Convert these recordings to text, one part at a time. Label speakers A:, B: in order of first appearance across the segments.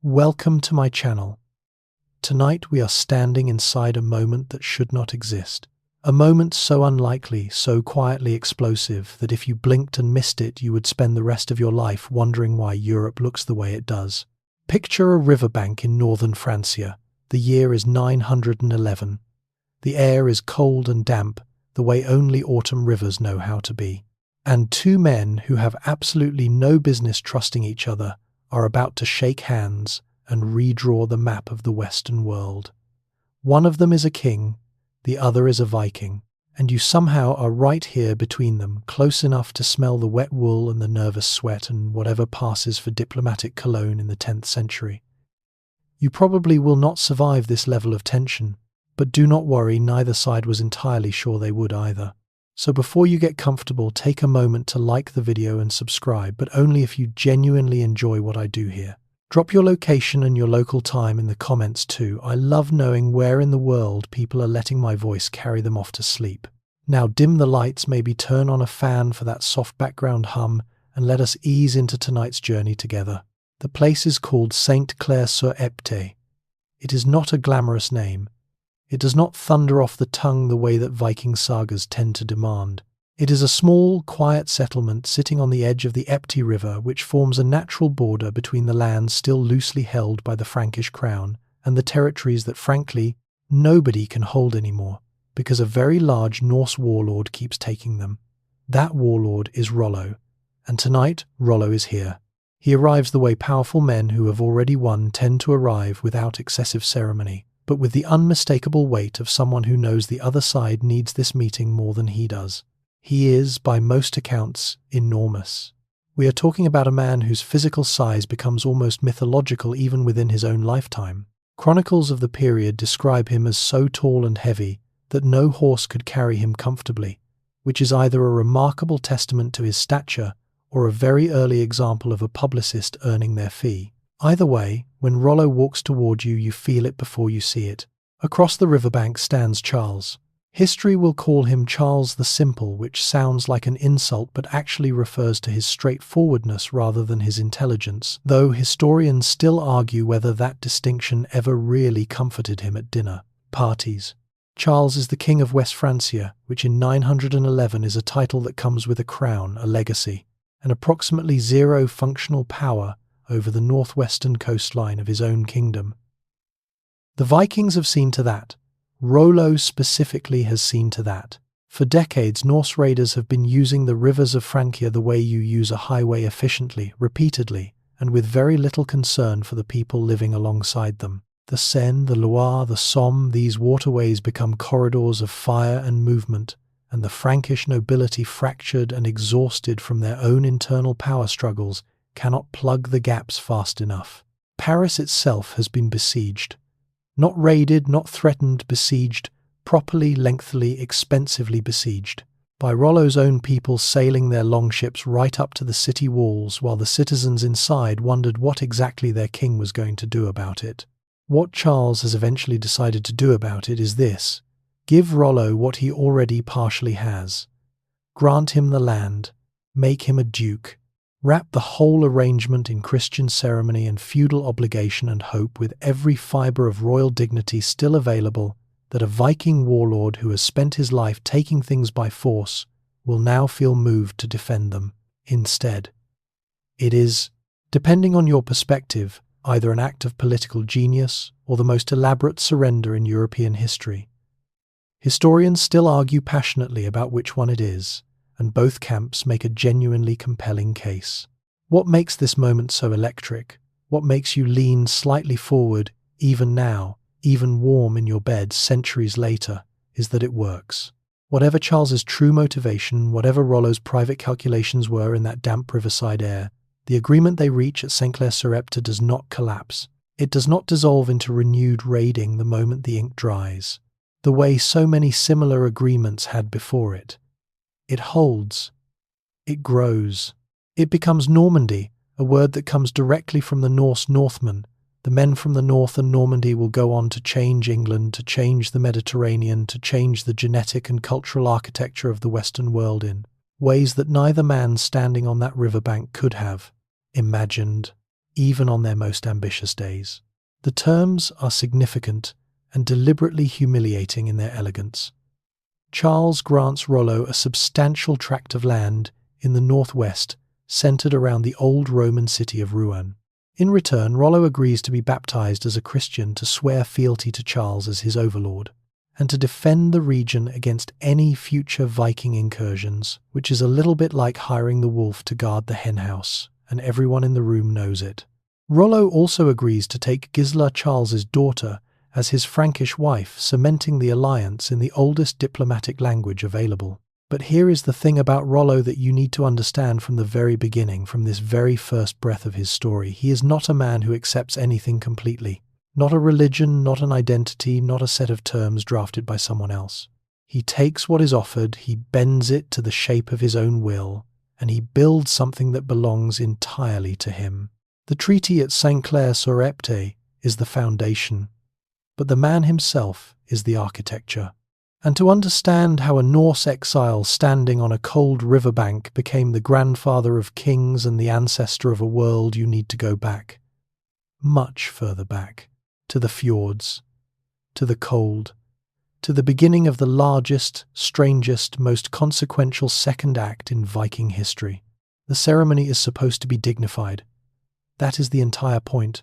A: Welcome to my channel. Tonight we are standing inside a moment that should not exist. A moment so unlikely, so quietly explosive, that if you blinked and missed it, you would spend the rest of your life wondering why Europe looks the way it does. Picture a riverbank in northern Francia. The year is 911. The air is cold and damp, the way only autumn rivers know how to be. And two men who have absolutely no business trusting each other are about to shake hands and redraw the map of the Western world. One of them is a king, the other is a Viking, and you somehow are right here between them, close enough to smell the wet wool and the nervous sweat and whatever passes for diplomatic cologne in the 10th century. You probably will not survive this level of tension, but do not worry, neither side was entirely sure they would either. So before you get comfortable, take a moment to like the video and subscribe, but only if you genuinely enjoy what I do here. Drop your location and your local time in the comments too. I love knowing where in the world people are letting my voice carry them off to sleep. Now dim the lights, maybe turn on a fan for that soft background hum, and let us ease into tonight's journey together. The place is called Saint-Clair-sur-Epte. It is not a glamorous name. It does not thunder off the tongue the way that Viking sagas tend to demand. It is a small, quiet settlement sitting on the edge of the Epte River, which forms a natural border between the lands still loosely held by the Frankish crown and the territories that, frankly, nobody can hold anymore, because a very large Norse warlord keeps taking them. That warlord is Rollo, and tonight Rollo is here. He arrives the way powerful men who have already won tend to arrive, without excessive ceremony, but with the unmistakable weight of someone who knows the other side needs this meeting more than he does. He is, by most accounts, enormous. We are talking about a man whose physical size becomes almost mythological even within his own lifetime. Chronicles of the period describe him as so tall and heavy that no horse could carry him comfortably, which is either a remarkable testament to his stature or a very early example of a publicist earning their fee. Either way, when Rollo walks toward you, you feel it before you see it. Across the riverbank stands Charles. History will call him Charles the Simple, which sounds like an insult but actually refers to his straightforwardness rather than his intelligence, though historians still argue whether that distinction ever really comforted him at dinner parties. Charles is the king of West Francia, which in 911 is a title that comes with a crown, a legacy, and approximately zero functional power over the northwestern coastline of his own kingdom. The Vikings have seen to that. Rollo specifically has seen to that. For decades, Norse raiders have been using the rivers of Francia the way you use a highway efficiently, repeatedly, and with very little concern for the people living alongside them. The Seine, the Loire, the Somme, these waterways become corridors of fire and movement, and the Frankish nobility, fractured and exhausted from their own internal power struggles, cannot plug the gaps fast enough. Paris itself has been besieged. Not raided, not threatened, besieged, properly, lengthily, expensively besieged, by Rollo's own people sailing their longships right up to the city walls, while the citizens inside wondered what exactly their king was going to do about it. What Charles has eventually decided to do about it is this: give Rollo what he already partially has. Grant him the land, make him a duke, wrap the whole arrangement in Christian ceremony and feudal obligation, and hope with every fibre of royal dignity still available that a Viking warlord who has spent his life taking things by force will now feel moved to defend them instead. It is, depending on your perspective, either an act of political genius or the most elaborate surrender in European history. Historians still argue passionately about which one it is, and both camps make a genuinely compelling case. What makes this moment so electric? What makes you lean slightly forward, even now, even warm in your bed centuries later, is that it works. Whatever Charles's true motivation, whatever Rollo's private calculations were in that damp riverside air, the agreement they reach at Saint-Clair-sur-Epte does not collapse. It does not dissolve into renewed raiding the moment the ink dries, the way so many similar agreements had before it. It holds. It grows. It becomes Normandy, a word that comes directly from the Norse Northmen. The men from the north and Normandy will go on to change England, to change the Mediterranean, to change the genetic and cultural architecture of the Western world in ways that neither man standing on that riverbank could have imagined. even on their most ambitious days. The terms are significant and deliberately humiliating in their elegance. Charles grants Rollo a substantial tract of land in the northwest, centered around the old Roman city of Rouen. In return, Rollo agrees to be baptized as a Christian to swear fealty to Charles as his overlord, and to defend the region against any future Viking incursions, which is a little bit like hiring the wolf to guard the henhouse, and everyone in the room knows it. Rollo also agrees to take Gisela, Charles's daughter, as his Frankish wife, cementing the alliance in the oldest diplomatic language available. But here is the thing about Rollo that you need to understand from the very beginning, from this very first breath of his story. He is not a man who accepts anything completely. Not a religion, not an identity, not a set of terms drafted by someone else. He takes what is offered, he bends it to the shape of his own will, and he builds something that belongs entirely to him. The treaty at Saint-Clair-sur-Epte is the foundation, but the man himself is the architecture. And to understand how a Norse exile standing on a cold riverbank became the grandfather of kings and the ancestor of a world, you need to go back, much further back, to the fjords, to the cold, to the beginning of the largest, strangest, most consequential second act in Viking history. The ceremony is supposed to be dignified. That is the entire point.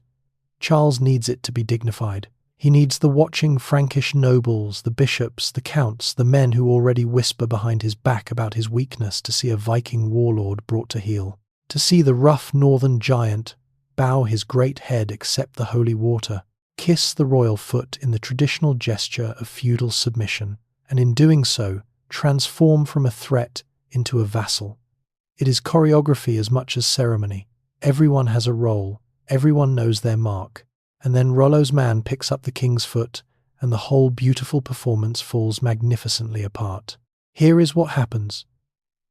A: Charles needs it to be dignified. He needs the watching Frankish nobles, the bishops, the counts, the men who already whisper behind his back about his weakness to see a Viking warlord brought to heel, to see the rough northern giant bow his great head, accept the holy water, kiss the royal foot in the traditional gesture of feudal submission, and in doing so, transform from a threat into a vassal. It is choreography as much as ceremony. Everyone has a role, everyone knows their mark. And then Rollo's man picks up the king's foot, and the whole beautiful performance falls magnificently apart. Here is what happens.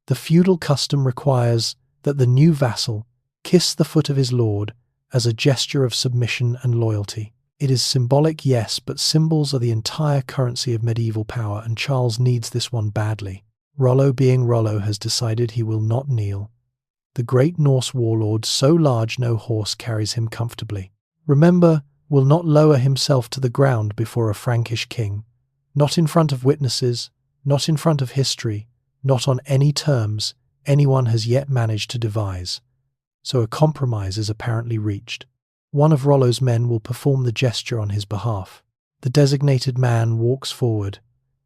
A: The feudal custom requires that the new vassal kiss the foot of his lord as a gesture of submission and loyalty. It is symbolic, yes, but symbols are the entire currency of medieval power, and Charles needs this one badly. Rollo, being Rollo, has decided he will not kneel. The great Norse warlord, so large no horse carries him comfortably, remember, will not lower himself to the ground before a Frankish king, not in front of witnesses, not in front of history, not on any terms anyone has yet managed to devise. So a compromise is apparently reached. One of Rollo's men will perform the gesture on his behalf. The designated man walks forward.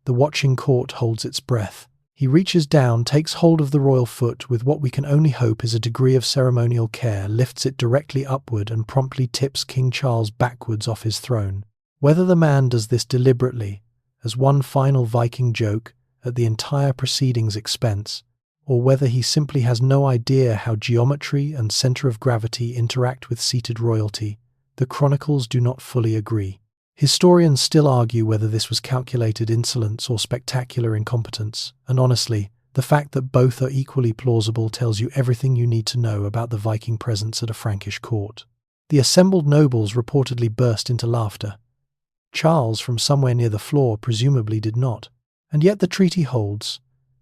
A: The watching court holds its breath. He reaches down, takes hold of the royal foot with what we can only hope is a degree of ceremonial care, lifts it directly upward, and promptly tips King Charles backwards off his throne. Whether the man does this deliberately, as one final Viking joke at the entire proceeding's expense, or whether he simply has no idea how geometry and center of gravity interact with seated royalty, the chronicles do not fully agree. Historians still argue whether this was calculated insolence or spectacular incompetence, and honestly, the fact that both are equally plausible tells you everything you need to know about the Viking presence at a Frankish court. The assembled nobles reportedly burst into laughter. Charles, from somewhere near the floor, presumably did not. And yet the treaty holds.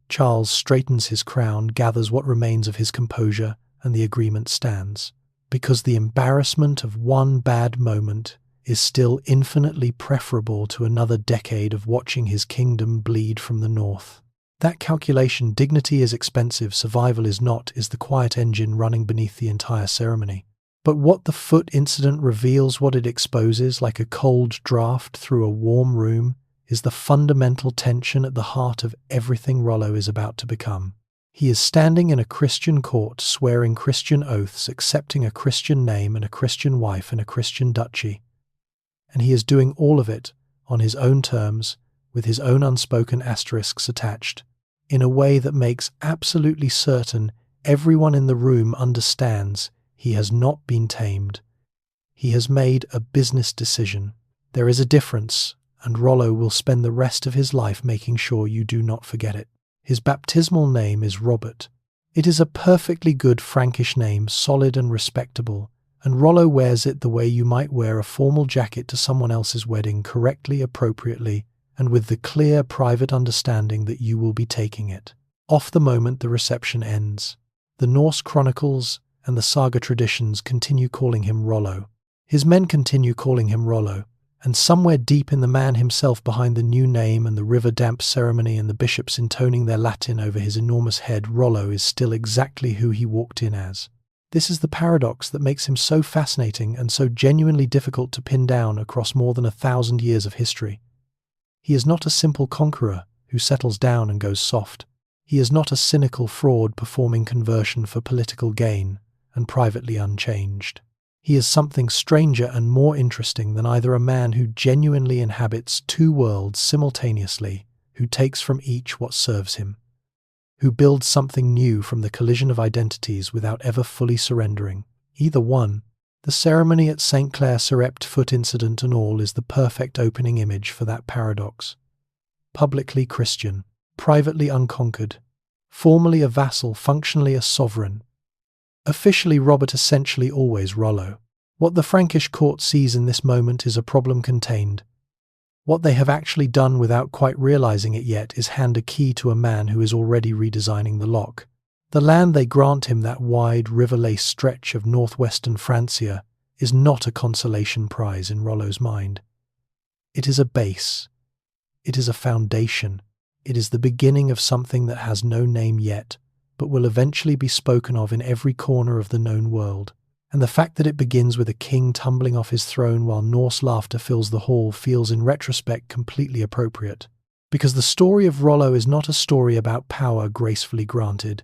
A: Charles straightens his crown, gathers what remains of his composure, and the agreement stands. Because the embarrassment of one bad moment is still infinitely preferable to another decade of watching his kingdom bleed from the north. That calculation, dignity is expensive, survival is not, is the quiet engine running beneath the entire ceremony. But what the foot incident reveals, what it exposes like a cold draft through a warm room, is the fundamental tension at the heart of everything Rollo is about to become. He is standing in a Christian court, swearing Christian oaths, accepting a Christian name and a Christian wife and a Christian duchy. And he is doing all of it on his own terms, with his own unspoken asterisks attached, in a way that makes absolutely certain everyone in the room understands he has not been tamed. He has made a business decision. There is a difference, and Rollo will spend the rest of his life making sure you do not forget it. His baptismal name is Robert. It is a perfectly good Frankish name, solid and respectable, and Rollo wears it the way you might wear a formal jacket to someone else's wedding, correctly, appropriately, and with the clear, private understanding that you will be taking it. Off the moment the reception ends. The Norse chronicles and the saga traditions continue calling him Rollo. His men continue calling him Rollo, and somewhere deep in the man himself behind the new name and the river damp ceremony and the bishops intoning their Latin over his enormous head, Rollo is still exactly who he walked in as. This is the paradox that makes him so fascinating and so genuinely difficult to pin down across more than 1,000 years of history. He is not a simple conqueror who settles down and goes soft. He is not a cynical fraud performing conversion for political gain and privately unchanged. He is something stranger and more interesting than either a man who genuinely inhabits two worlds simultaneously, who takes from each what serves him, who builds something new from the collision of identities without ever fully surrendering. Either one. The ceremony at St. Clair Serept foot incident and all is the perfect opening image for that paradox. Publicly Christian, privately unconquered, formally a vassal, functionally a sovereign. Officially Robert, essentially always Rollo. What the Frankish court sees in this moment is a problem contained. What they have actually done without quite realizing it yet is hand a key to a man who is already redesigning the lock. The land they grant him, that wide river-laced stretch of northwestern Francia, is not a consolation prize in Rollo's mind. It is a base. It is a foundation. It is the beginning of something that has no name yet, but will eventually be spoken of in every corner of the known world. And the fact that it begins with a king tumbling off his throne while Norse laughter fills the hall feels in retrospect completely appropriate. Because the story of Rollo is not a story about power gracefully granted.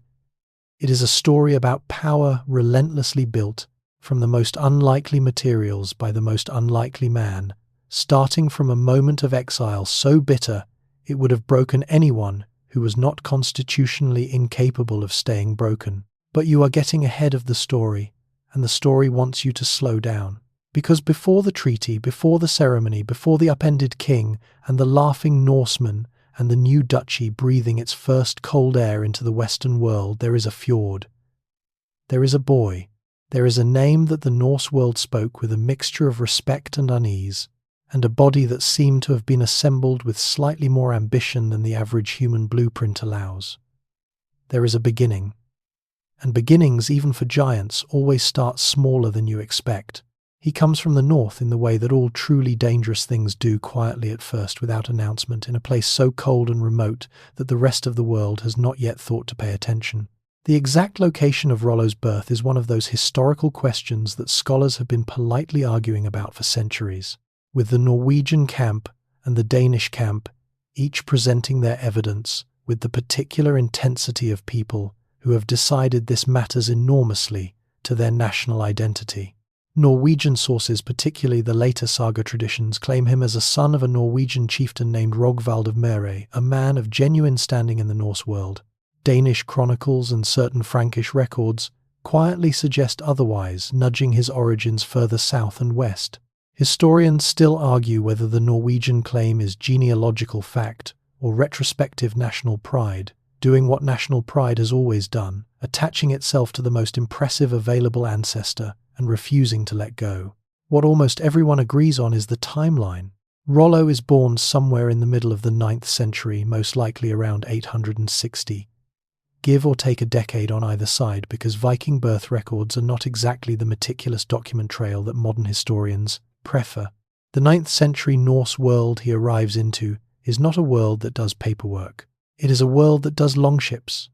A: It is a story about power relentlessly built from the most unlikely materials by the most unlikely man, starting from a moment of exile so bitter it would have broken anyone who was not constitutionally incapable of staying broken. But you are getting ahead of the story, and the story wants you to slow down. Because before the treaty, before the ceremony, before the upended king and the laughing Norseman and the new duchy breathing its first cold air into the Western world, there is a fjord. There is a boy. There is a name that the Norse world spoke with a mixture of respect and unease, and a body that seemed to have been assembled with slightly more ambition than the average human blueprint allows. There is a beginning. And beginnings, even for giants, always start smaller than you expect. He comes from the north in the way that all truly dangerous things do, quietly at first, without announcement, in a place so cold and remote that the rest of the world has not yet thought to pay attention. The exact location of Rollo's birth is one of those historical questions that scholars have been politely arguing about for centuries, with the Norwegian camp and the Danish camp each presenting their evidence with the particular intensity of people who have decided this matters enormously to their national identity. Norwegian sources, particularly the later saga traditions, claim him as a son of a Norwegian chieftain named Rogvald of Mere, a man of genuine standing in the Norse world. Danish chronicles and certain Frankish records quietly suggest otherwise, nudging his origins further south and west. Historians still argue whether the Norwegian claim is genealogical fact or retrospective national pride, doing what national pride has always done, attaching itself to the most impressive available ancestor and refusing to let go. What almost everyone agrees on is the timeline. Rollo is born somewhere in the middle of the 9th century, most likely around 860. Give or take a decade on either side, because Viking birth records are not exactly the meticulous document trail that modern historians prefer. The 9th century Norse world he arrives into is not a world that does paperwork. It is a world that does longships.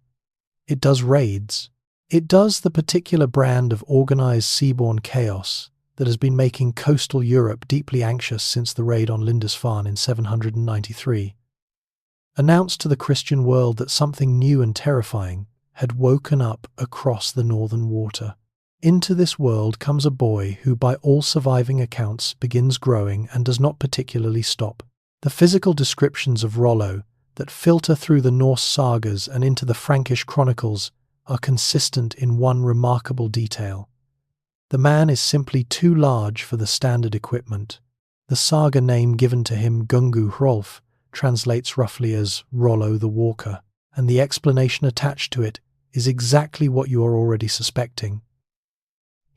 A: It does raids. It does the particular brand of organized seaborne chaos that has been making coastal Europe deeply anxious since the raid on Lindisfarne in 793. Announced to the Christian world that something new and terrifying had woken up across the northern water. Into this world comes a boy who, by all surviving accounts, begins growing and does not particularly stop. The physical descriptions of Rollo that filter through the Norse sagas and into the Frankish chronicles are consistent in one remarkable detail. The man is simply too large for the standard equipment. The saga name given to him, Gungu Hrolf, translates roughly as Rollo the Walker, and the explanation attached to it is exactly what you are already suspecting.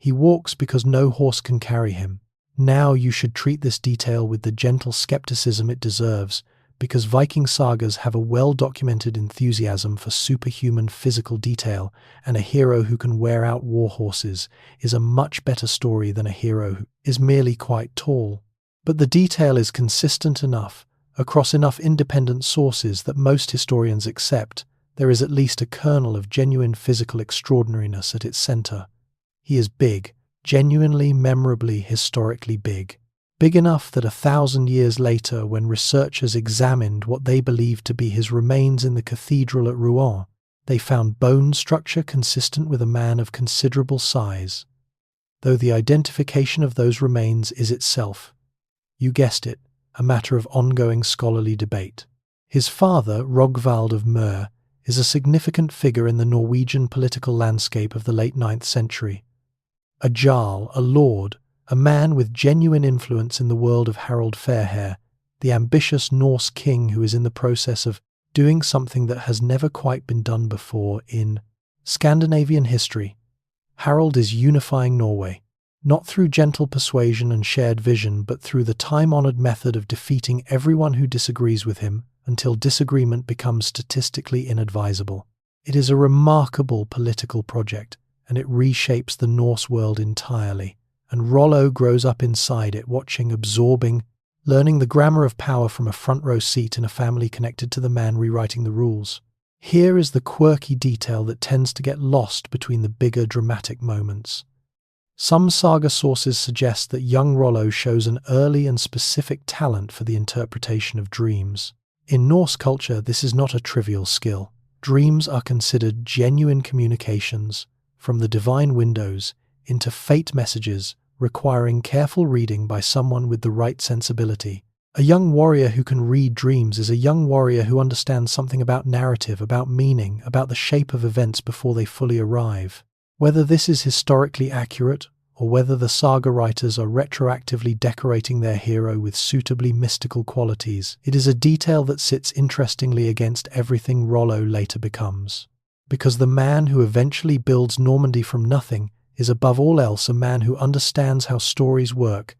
A: He walks because no horse can carry him. Now you should treat this detail with the gentle skepticism it deserves, because Viking sagas have a well-documented enthusiasm for superhuman physical detail, and a hero who can wear out war horses is a much better story than a hero who is merely quite tall. But the detail is consistent enough, across enough independent sources that most historians accept there is at least a kernel of genuine physical extraordinariness at its center. He is big, genuinely, memorably, historically big. Big enough that 1,000 years later, when researchers examined what they believed to be his remains in the cathedral at Rouen, they found bone structure consistent with a man of considerable size, though the identification of those remains is itself, you guessed it, a matter of ongoing scholarly debate. His father, Rogvald of Møre, is a significant figure in the Norwegian political landscape of the late 9th century. A jarl, a lord, a man with genuine influence in the world of Harald Fairhair, the ambitious Norse king who is in the process of doing something that has never quite been done before in Scandinavian history. Harald is unifying Norway, not through gentle persuasion and shared vision, but through the time-honored method of defeating everyone who disagrees with him until disagreement becomes statistically inadvisable. It is a remarkable political project, and it reshapes the Norse world entirely. And Rollo grows up inside it, watching, absorbing, learning the grammar of power from a front-row seat in a family connected to the man rewriting the rules. Here is the quirky detail that tends to get lost between the bigger dramatic moments. Some saga sources suggest that young Rollo shows an early and specific talent for the interpretation of dreams. In Norse culture, this is not a trivial skill. Dreams are considered genuine communications, from the divine windows into fate messages, requiring careful reading by someone with the right sensibility. A young warrior who can read dreams is a young warrior who understands something about narrative, about meaning, about the shape of events before they fully arrive. Whether this is historically accurate, or whether the saga writers are retroactively decorating their hero with suitably mystical qualities, it is a detail that sits interestingly against everything Rollo later becomes. Because the man who eventually builds Normandy from nothing is above all else a man who understands how stories work,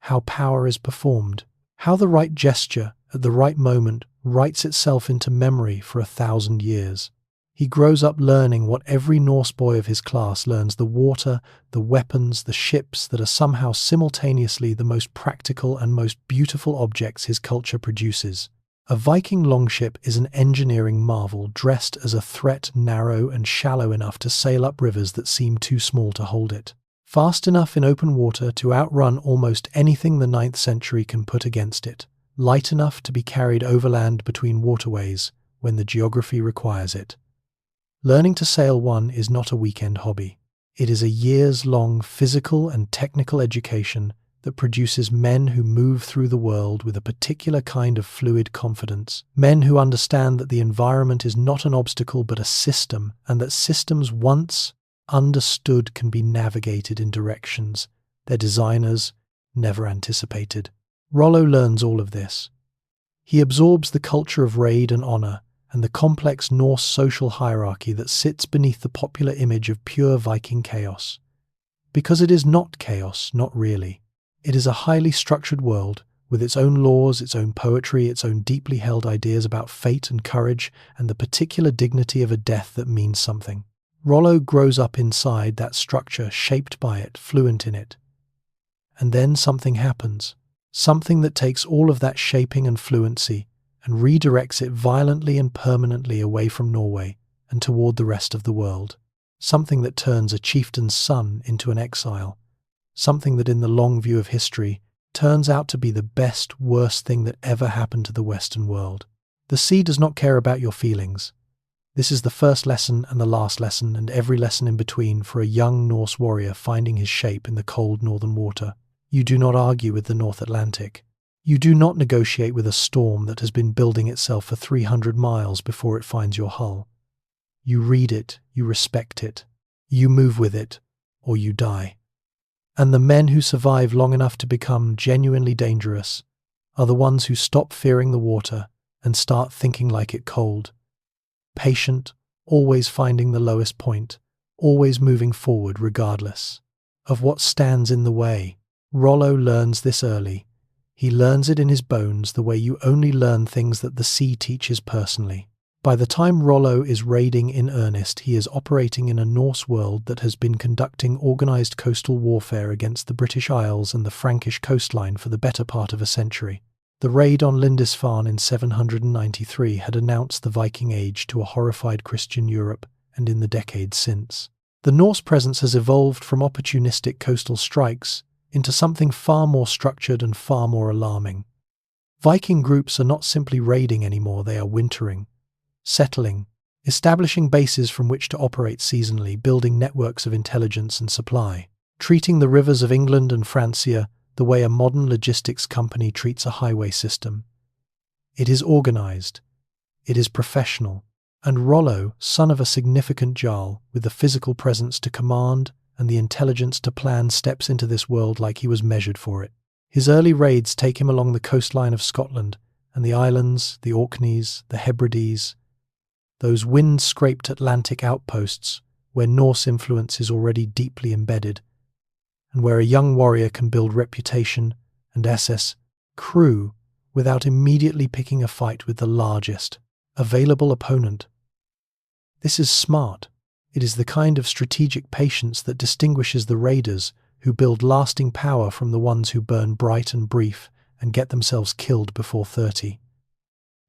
A: how power is performed, how the right gesture at the right moment writes itself into memory for 1,000 years. He grows up learning what every Norse boy of his class learns: the water, the weapons, the ships that are somehow simultaneously the most practical and most beautiful objects his culture produces. A Viking longship is an engineering marvel, dressed as a threat, narrow and shallow enough to sail up rivers that seem too small to hold it, fast enough in open water to outrun almost anything the 9th century can put against it, light enough to be carried overland between waterways when the geography requires it. Learning to sail one is not a weekend hobby. It is a years-long physical and technical education that produces men who move through the world with a particular kind of fluid confidence, men who understand that the environment is not an obstacle but a system, and that systems once understood can be navigated in directions their designers never anticipated. Rollo learns all of this. He absorbs the culture of raid and honor, and the complex Norse social hierarchy that sits beneath the popular image of pure Viking chaos. Because it is not chaos, not really. It is a highly structured world, with its own laws, its own poetry, its own deeply held ideas about fate and courage, and the particular dignity of a death that means something. Rollo grows up inside that structure, shaped by it, fluent in it. And then something happens, something that takes all of that shaping and fluency and redirects it violently and permanently away from Norway and toward the rest of the world. Something that turns a chieftain's son into an exile. Something that in the long view of history turns out to be the best, worst thing that ever happened to the Western world. The sea does not care about your feelings. This is the first lesson and the last lesson, and every lesson in between, for a young Norse warrior finding his shape in the cold northern water. You do not argue with the North Atlantic. You do not negotiate with a storm that has been building itself for 300 miles before it finds your hull. You read it, you respect it, you move with it, or you die. And the men who survive long enough to become genuinely dangerous are the ones who stop fearing the water and start thinking like it cold. Patient, always finding the lowest point, always moving forward regardless of what stands in the way. Rollo learns this early. He learns it in his bones the way you only learn things that the sea teaches personally. By the time Rollo is raiding in earnest, he is operating in a Norse world that has been conducting organised coastal warfare against the British Isles and the Frankish coastline for the better part of a century. The raid on Lindisfarne in 793 had announced the Viking Age to a horrified Christian Europe, and in the decades since, the Norse presence has evolved from opportunistic coastal strikes into something far more structured and far more alarming. Viking groups are not simply raiding anymore, they are wintering, settling, establishing bases from which to operate seasonally, building networks of intelligence and supply, treating the rivers of England and Francia the way a modern logistics company treats a highway system. It is organized, it is professional, and Rollo, son of a significant Jarl, with the physical presence to command and the intelligence to plan, steps into this world like he was measured for it. His early raids take him along the coastline of Scotland and the islands, the Orkneys, the Hebrides, those wind-scraped Atlantic outposts where Norse influence is already deeply embedded, and where a young warrior can build reputation and SS crew without immediately picking a fight with the largest available opponent. This is smart. It is the kind of strategic patience that distinguishes the raiders who build lasting power from the ones who burn bright and brief and get themselves killed before 30.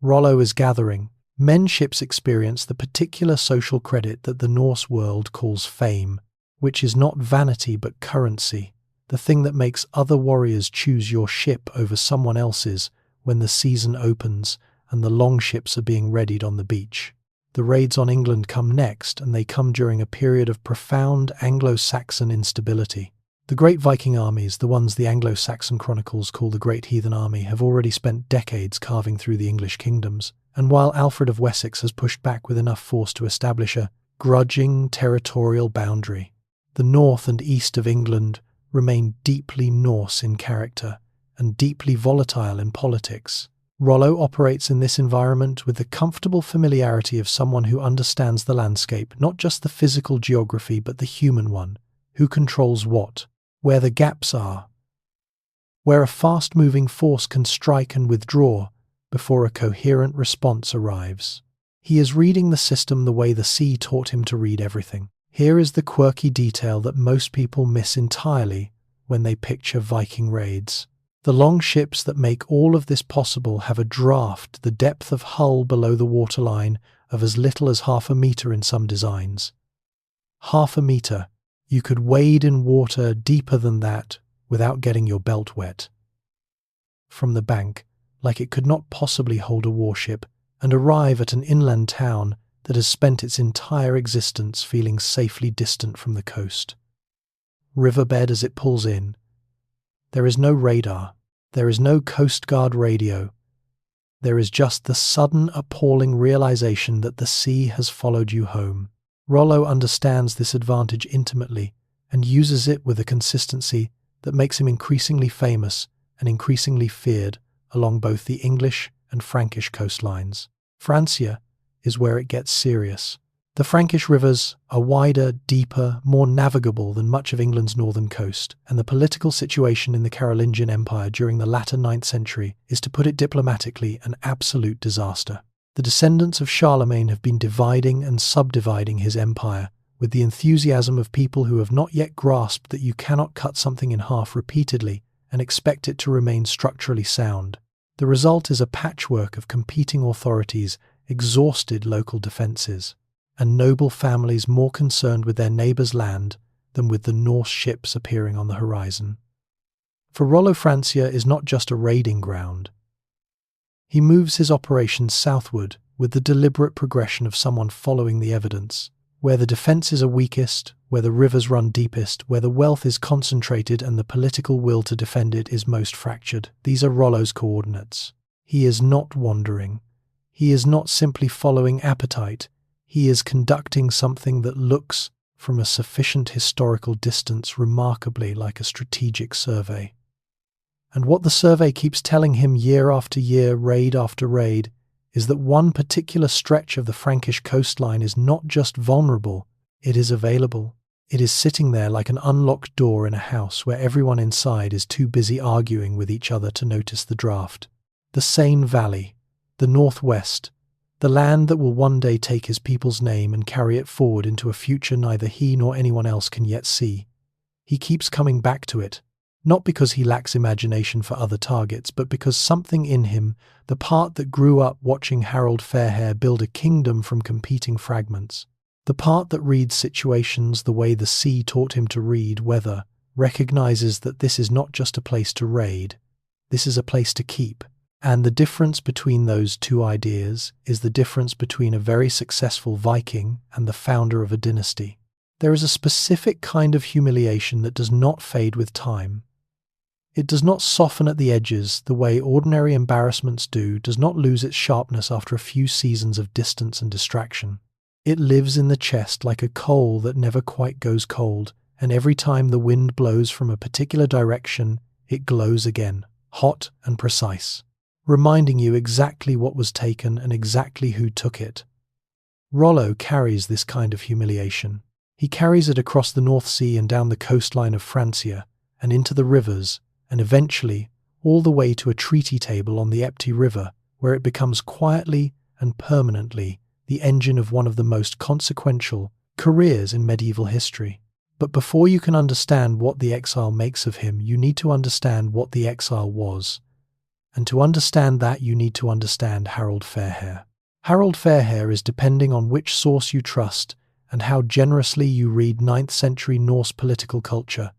A: Rollo is gathering. Men ships experience the particular social credit that the Norse world calls fame, which is not vanity but currency, the thing that makes other warriors choose your ship over someone else's when the season opens and the longships are being readied on the beach. The raids on England come next, and they come during a period of profound Anglo-Saxon instability. The great Viking armies, the ones the Anglo-Saxon chronicles call the Great Heathen Army, have already spent decades carving through the English kingdoms, and while Alfred of Wessex has pushed back with enough force to establish a grudging territorial boundary, the north and east of England remain deeply Norse in character and deeply volatile in politics. Rollo operates in this environment with the comfortable familiarity of someone who understands the landscape, not just the physical geography but the human one, who controls what, where the gaps are, where a fast-moving force can strike and withdraw before a coherent response arrives. He is reading the system the way the sea taught him to read everything. Here is the quirky detail that most people miss entirely when they picture Viking raids. The long ships that make all of this possible have a draft, the depth of hull below the waterline, of as little as 0.5 meter in some designs. 0.5 meter. You could wade in water deeper than that without getting your belt wet. From the bank, like it could not possibly hold a warship, and arrive at an inland town that has spent its entire existence feeling safely distant from the coast. Riverbed as it pulls in. There is no radar. There is no Coast Guard radio. There is just the sudden, appalling realization that the sea has followed you home. Rollo understands this advantage intimately and uses it with a consistency that makes him increasingly famous and increasingly feared along both the English and Frankish coastlines. Francia is where it gets serious. The Frankish rivers are wider, deeper, more navigable than much of England's northern coast, and the political situation in the Carolingian Empire during the latter 9th century is, to put it diplomatically, an absolute disaster. The descendants of Charlemagne have been dividing and subdividing his empire with the enthusiasm of people who have not yet grasped that you cannot cut something in half repeatedly and expect it to remain structurally sound. The result is a patchwork of competing authorities, exhausted local defences, and noble families more concerned with their neighbours' land than with the Norse ships appearing on the horizon. For Rollo, Francia is not just a raiding ground. He moves his operations southward with the deliberate progression of someone following the evidence, where the defences are weakest, where the rivers run deepest, where the wealth is concentrated and the political will to defend it is most fractured. These are Rollo's coordinates. He is not wandering. He is not simply following appetite. He is conducting something that looks, from a sufficient historical distance, remarkably like a strategic survey. And what the survey keeps telling him year after year, raid after raid, is that one particular stretch of the Frankish coastline is not just vulnerable, it is available. It is sitting there like an unlocked door in a house where everyone inside is too busy arguing with each other to notice the draft. The Seine Valley, the Northwest, the land that will one day take his people's name and carry it forward into a future neither he nor anyone else can yet see. He keeps coming back to it, not because he lacks imagination for other targets, but because something in him, the part that grew up watching Harold Fairhair build a kingdom from competing fragments, the part that reads situations the way the sea taught him to read weather, recognizes that this is not just a place to raid, this is a place to keep. And the difference between those two ideas is the difference between a very successful Viking and the founder of a dynasty. There is a specific kind of humiliation that does not fade with time. It does not soften at the edges the way ordinary embarrassments do, does not lose its sharpness after a few seasons of distance and distraction. It lives in the chest like a coal that never quite goes cold, and every time the wind blows from a particular direction, it glows again, hot and precise, reminding you exactly what was taken and exactly who took it. Rollo carries this kind of humiliation. He carries it across the North Sea and down the coastline of Francia, and into the rivers, and eventually all the way to a treaty table on the Epte River, where it becomes quietly and permanently the engine of one of the most consequential careers in medieval history. But before you can understand what the exile makes of him, you need to understand what the exile was. And to understand that, you need to understand Harold Fairhair. Harold Fairhair is depending on which source you trust and how generously you read 9th century Norse political culture.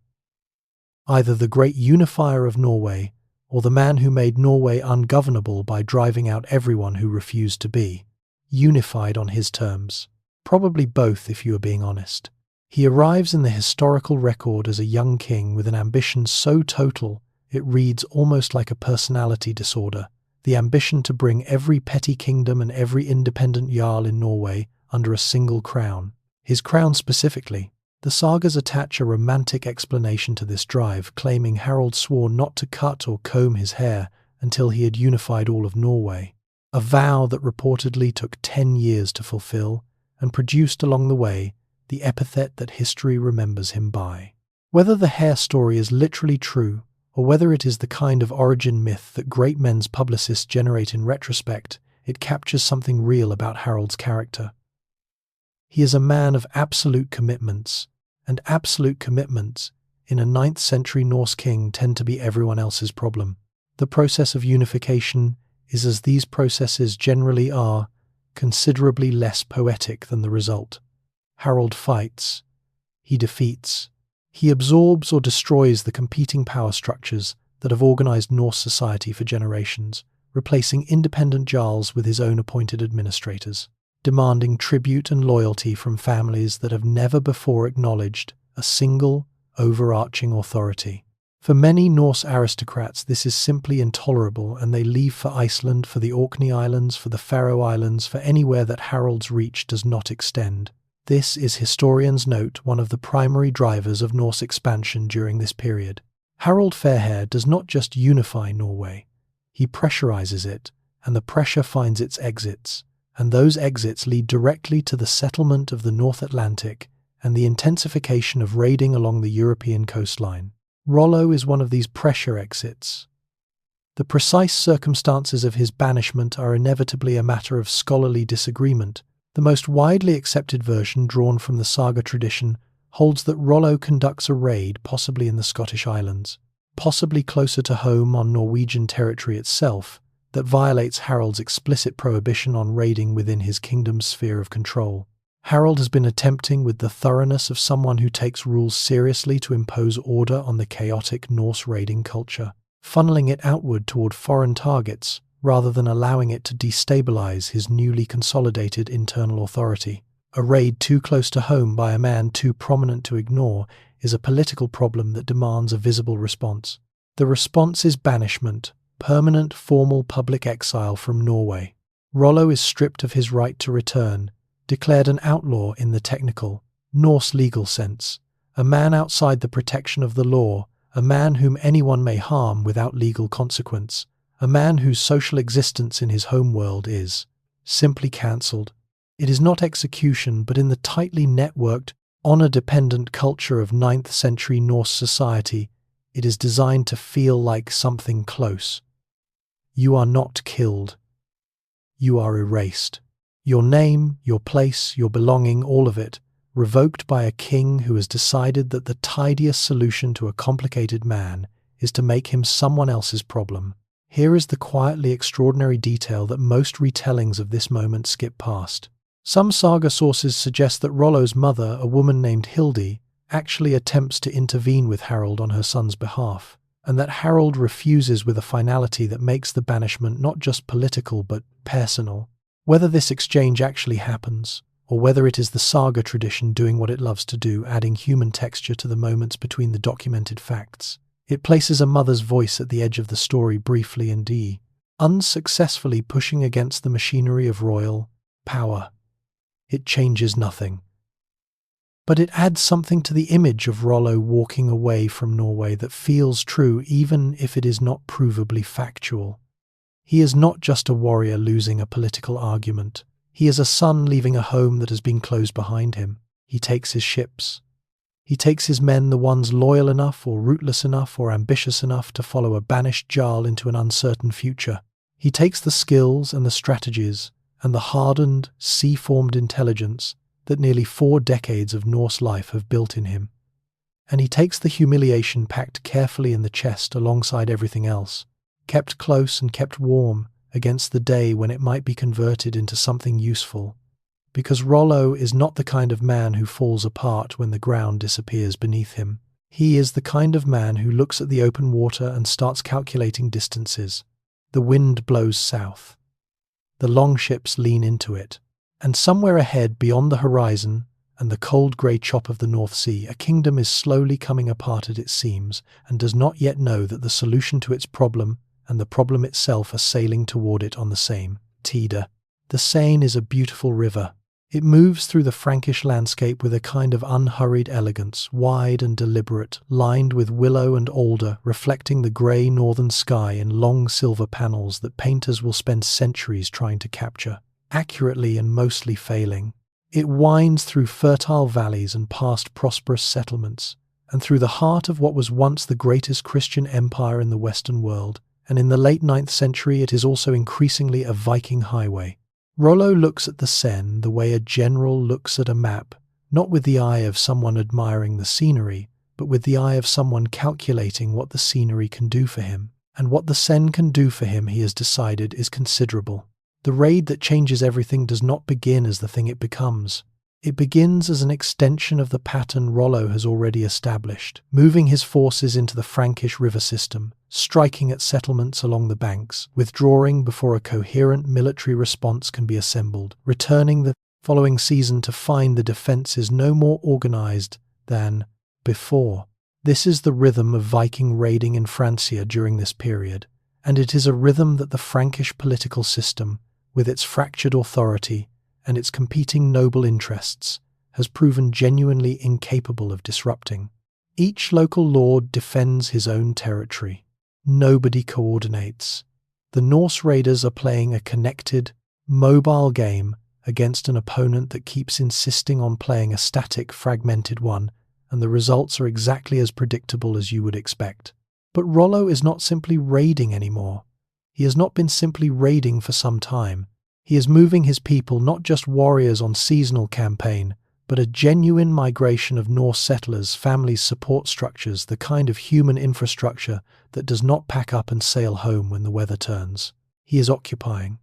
A: Either the great unifier of Norway, or the man who made Norway ungovernable by driving out everyone who refused to be unified on his terms. Probably both, if you are being honest. He arrives in the historical record as a young king with an ambition so total it reads almost like a personality disorder, the ambition to bring every petty kingdom and every independent jarl in Norway under a single crown. His crown specifically. The sagas attach a romantic explanation to this drive, claiming Harold swore not to cut or comb his hair until he had unified all of Norway, a vow that reportedly took 10 years to fulfill and produced along the way the epithet that history remembers him by. Whether the hair story is literally true, or whether it is the kind of origin myth that great men's publicists generate in retrospect, it captures something real about Harold's character. He is a man of absolute commitments, and absolute commitments in a 9th century Norse king tend to be everyone else's problem. The process of unification is, as these processes generally are, considerably less poetic than the result. Harold fights, he defeats, he absorbs or destroys the competing power structures that have organized Norse society for generations, replacing independent jarls with his own appointed administrators, demanding tribute and loyalty from families that have never before acknowledged a single, overarching authority. For many Norse aristocrats, this is simply intolerable, and they leave for Iceland, for the Orkney Islands, for the Faroe Islands, for anywhere that Harold's reach does not extend. This is, historians note, one of the primary drivers of Norse expansion during this period. Harold Fairhair does not just unify Norway, he pressurizes it, and the pressure finds its exits, and those exits lead directly to the settlement of the North Atlantic and the intensification of raiding along the European coastline. Rollo is one of these pressure exits. The precise circumstances of his banishment are inevitably a matter of scholarly disagreement. The most widely accepted version, drawn from the saga tradition, holds that Rollo conducts a raid, possibly in the Scottish Islands, possibly closer to home on Norwegian territory itself, that violates Harold's explicit prohibition on raiding within his kingdom's sphere of control. Harold has been attempting, with the thoroughness of someone who takes rules seriously, to impose order on the chaotic Norse raiding culture, funneling it outward toward foreign targets, rather than allowing it to destabilize his newly consolidated internal authority. A raid too close to home by a man too prominent to ignore is a political problem that demands a visible response. The response is banishment, permanent formal public exile from Norway. Rollo is stripped of his right to return, declared an outlaw in the technical, Norse legal sense, a man outside the protection of the law, a man whom anyone may harm without legal consequence, a man whose social existence in his home world is simply cancelled. It is not execution, but in the tightly networked, honor-dependent culture of 9th century Norse society, it is designed to feel like something close. You are not killed. You are erased. Your name, your place, your belonging, all of it, revoked by a king who has decided that the tidiest solution to a complicated man is to make him someone else's problem. Here is the quietly extraordinary detail that most retellings of this moment skip past. Some saga sources suggest that Rollo's mother, a woman named Hildi, actually attempts to intervene with Harold on her son's behalf, and that Harold refuses with a finality that makes the banishment not just political but personal. Whether this exchange actually happens, or whether it is the saga tradition doing what it loves to do, adding human texture to the moments between the documented facts, it places a mother's voice at the edge of the story briefly and unsuccessfully pushing against the machinery of royal power. It changes nothing. But it adds something to the image of Rollo walking away from Norway that feels true even if it is not provably factual. He is not just a warrior losing a political argument. He is a son leaving a home that has been closed behind him. He takes his ships. He takes his men, the ones loyal enough or rootless enough or ambitious enough to follow a banished Jarl into an uncertain future. He takes the skills and the strategies and the hardened, sea-formed intelligence that nearly 4 decades of Norse life have built in him. And he takes the humiliation packed carefully in the chest alongside everything else, kept close and kept warm against the day when it might be converted into something useful. Because Rollo is not the kind of man who falls apart when the ground disappears beneath him. He is the kind of man who looks at the open water and starts calculating distances. The wind blows south. The longships lean into it. And somewhere ahead, beyond the horizon and the cold grey chop of the North Sea, a kingdom is slowly coming apart at its seams and does not yet know that the solution to its problem and the problem itself are sailing toward it on the same tide. The Seine is a beautiful river. It moves through the Frankish landscape with a kind of unhurried elegance, wide and deliberate, lined with willow and alder, reflecting the grey northern sky in long silver panels that painters will spend centuries trying to capture, accurately and mostly failing. It winds through fertile valleys and past prosperous settlements, and through the heart of what was once the greatest Christian empire in the Western world, and in the late 9th century it is also increasingly a Viking highway. Rollo looks at the Seine the way a general looks at a map, not with the eye of someone admiring the scenery, but with the eye of someone calculating what the scenery can do for him. And what the Seine can do for him, he has decided, is considerable. The raid that changes everything does not begin as the thing it becomes. It begins as an extension of the pattern Rollo has already established, moving his forces into the Frankish river system, striking at settlements along the banks, withdrawing before a coherent military response can be assembled, returning the following season to find the defense is no more organized than before. This is the rhythm of Viking raiding in Francia during this period, and it is a rhythm that the Frankish political system, with its fractured authority and its competing noble interests, has proven genuinely incapable of disrupting. Each local lord defends his own territory. Nobody coordinates. The Norse raiders are playing a connected, mobile game against an opponent that keeps insisting on playing a static, fragmented one, and the results are exactly as predictable as you would expect. But Rollo is not simply raiding anymore. He has not been simply raiding for some time. He is moving his people, not just warriors on seasonal campaign, but a genuine migration of Norse settlers, families, support structures, the kind of human infrastructure that does not pack up and sail home when the weather turns. He is occupying,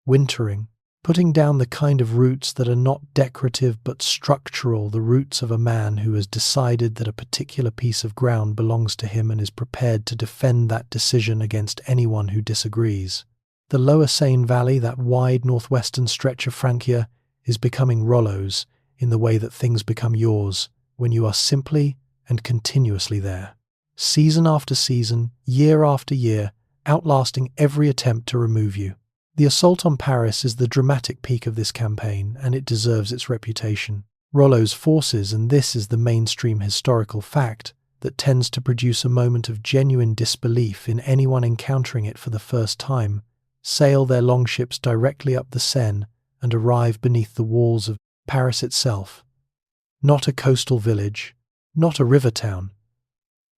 A: wintering, putting down the kind of roots that are not decorative but structural, the roots of a man who has decided that a particular piece of ground belongs to him and is prepared to defend that decision against anyone who disagrees. The lower Seine Valley, that wide northwestern stretch of Francia, is becoming Rollo's in the way that things become yours when you are simply and continuously there. Season after season, year after year, outlasting every attempt to remove you. The assault on Paris is the dramatic peak of this campaign, and it deserves its reputation. Rollo's forces, and this is the mainstream historical fact that tends to produce a moment of genuine disbelief in anyone encountering it for the first time, sail their longships directly up the Seine and arrive beneath the walls of Paris itself. not a coastal village, not a river town.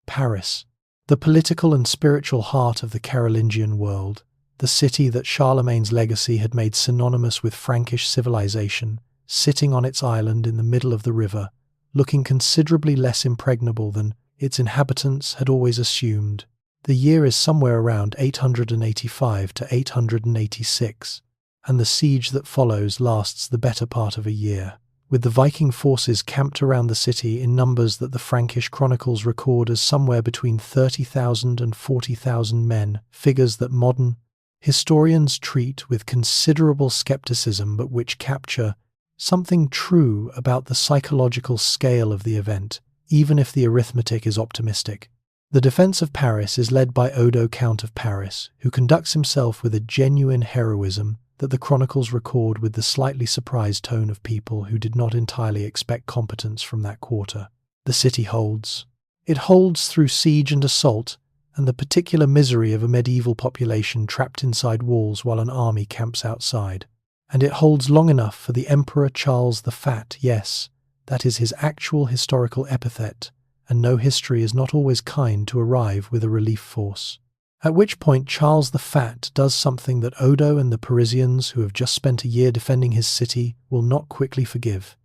A: Paris, the political and spiritual heart of the Carolingian world, the city that Charlemagne's legacy had made synonymous with Frankish civilization, sitting on its island in the middle of the river, looking considerably less impregnable than its inhabitants had always assumed. The year is somewhere around 885 to 886, and the siege that follows lasts the better part of a year, with the Viking forces camped around the city in numbers that the Frankish chronicles record as somewhere between 30,000 and 40,000 men, figures that modern historians treat with considerable skepticism but which capture something true about the psychological scale of the event, even if the arithmetic is optimistic. The defense of Paris is led by Odo, Count of Paris, who conducts himself with a genuine heroism that the chronicles record with the slightly surprised tone of people who did not entirely expect competence from that quarter. The city holds. It holds through siege and assault, and the particular misery of a medieval population trapped inside walls while an army camps outside. And it holds long enough for the Emperor Charles the Fat, yes, that is his actual historical epithet, and no history is not always kind, to arrive with a relief force. At which point Charles the Fat does something that Odo and the Parisians, who have just spent a year defending his city, will not quickly forgive.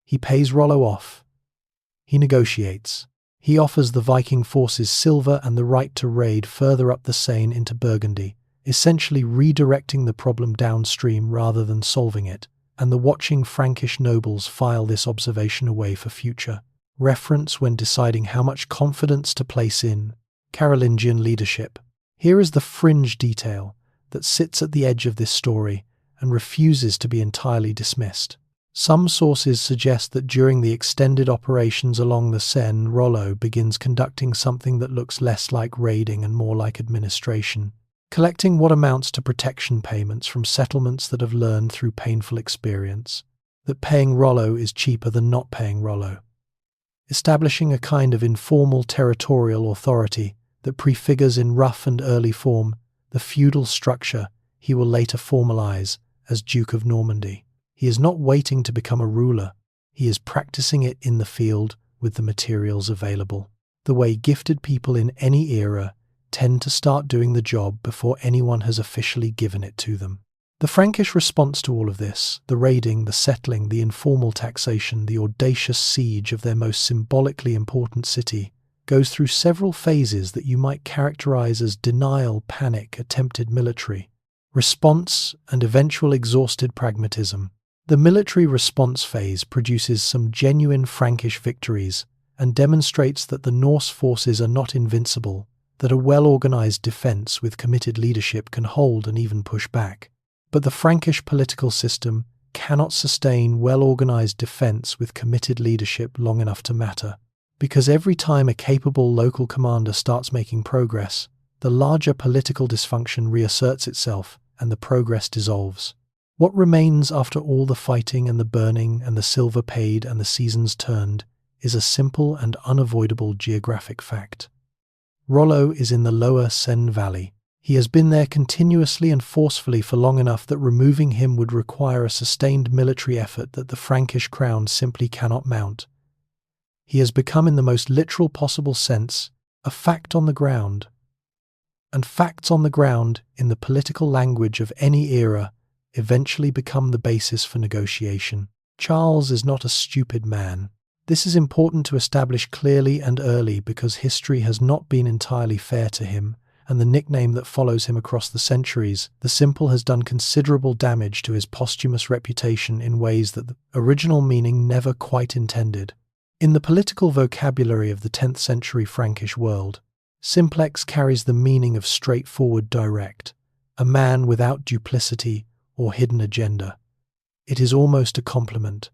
A: He pays Rollo off. He negotiates. He offers the Viking forces silver and the right to raid further up the Seine into Burgundy, essentially redirecting the problem downstream rather than solving it, and the watching Frankish nobles file this observation away for future reference when deciding how much confidence to place in Carolingian leadership. Here is the fringe detail that sits at the edge of this story and refuses to be entirely dismissed. Some sources suggest that during the extended operations along the Seine, Rollo begins conducting something that looks less like raiding and more like administration, collecting what amounts to protection payments from settlements that have learned through painful experience that paying Rollo is cheaper than not paying Rollo, establishing a kind of informal territorial authority that prefigures in rough and early form the feudal structure he will later formalize as Duke of Normandy. He is not waiting to become a ruler, he is practicing it in the field with the materials available, the way gifted people in any era tend to start doing the job before anyone has officially given it to them. The Frankish response to all of this, the raiding, the settling, the informal taxation, the audacious siege of their most symbolically important city, goes through several phases that you might characterize as denial, panic, attempted military response, and eventual exhausted pragmatism. The military response phase produces some genuine Frankish victories and demonstrates that the Norse forces are not invincible, that a well-organized defense with committed leadership can hold and even push back. But the Frankish political system cannot sustain well-organized defense with committed leadership long enough to matter, because every time a capable local commander starts making progress, the larger political dysfunction reasserts itself and the progress dissolves. What remains after all the fighting and the burning and the silver paid and the seasons turned is a simple and unavoidable geographic fact. Rollo is in the lower Seine Valley. He has been there continuously and forcefully for long enough that removing him would require a sustained military effort that the Frankish crown simply cannot mount. He has become, in the most literal possible sense, a fact on the ground. And facts on the ground, in the political language of any era, eventually become the basis for negotiation. Charles is not a stupid man. This is important to establish clearly and early because history has not been entirely fair to him, and the nickname that follows him across the centuries, the Simple, has done considerable damage to his posthumous reputation in ways that the original meaning never quite intended. In the political vocabulary of the 10th century Frankish world, simplex carries the meaning of straightforward, direct, a man without duplicity or hidden agenda. It is almost a compliment.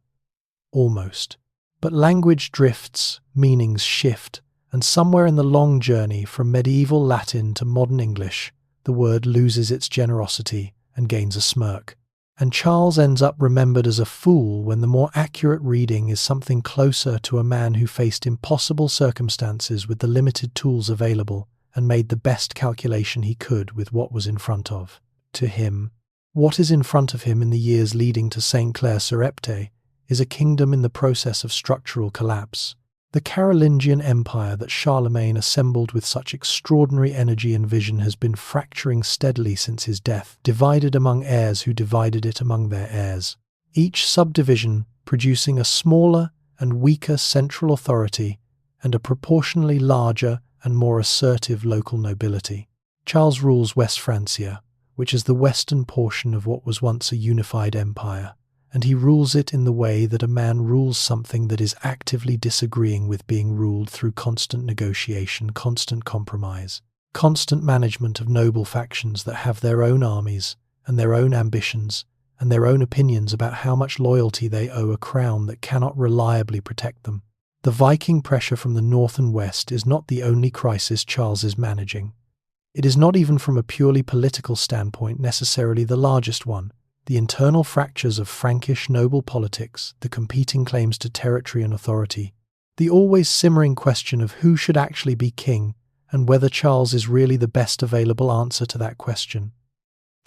A: Almost. But language drifts, meanings shift, and somewhere in the long journey from medieval Latin to modern English, the word loses its generosity and gains a smirk. And Charles ends up remembered as a fool when the more accurate reading is something closer to a man who faced impossible circumstances with the limited tools available and made the best calculation he could with what was in front of. To him, what is in front of him in the years leading to St. Clair-sur-Epte is a kingdom in the process of structural collapse. The Carolingian Empire that Charlemagne assembled with such extraordinary energy and vision has been fracturing steadily since his death, divided among heirs who divided it among their heirs. Each subdivision producing a smaller and weaker central authority and a proportionally larger and more assertive local nobility. Charles rules West Francia, which is the western portion of what was once a unified empire, and he rules it in the way that a man rules something that is actively disagreeing with being ruled through constant negotiation, constant compromise, constant management of noble factions that have their own armies and their own ambitions and their own opinions about how much loyalty they owe a crown that cannot reliably protect them. The Viking pressure from the north and west is not the only crisis Charles is managing. It is not even from a purely political standpoint necessarily the largest one. The internal fractures of Frankish noble politics, the competing claims to territory and authority, the always simmering question of who should actually be king and whether Charles is really the best available answer to that question.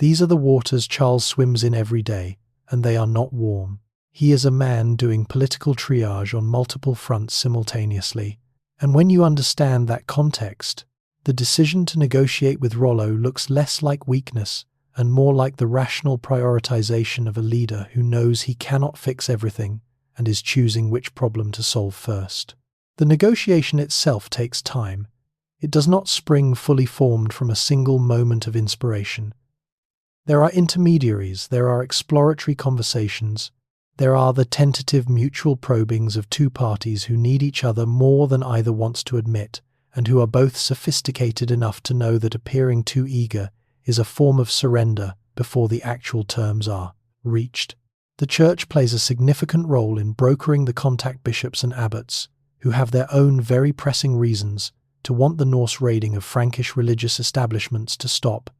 A: These are the waters Charles swims in every day, and they are not warm. He is a man doing political triage on multiple fronts simultaneously, and when you understand that context, the decision to negotiate with Rollo looks less like weakness and more like the rational prioritization of a leader who knows he cannot fix everything and is choosing which problem to solve first. The negotiation itself takes time. It does not spring fully formed from a single moment of inspiration. There are intermediaries, there are exploratory conversations, there are the tentative mutual probings of two parties who need each other more than either wants to admit, and who are both sophisticated enough to know that appearing too eager is a form of surrender before the actual terms are reached. The Church plays a significant role in brokering the contact bishops and abbots, who have their own very pressing reasons to want the Norse raiding of Frankish religious establishments to stop,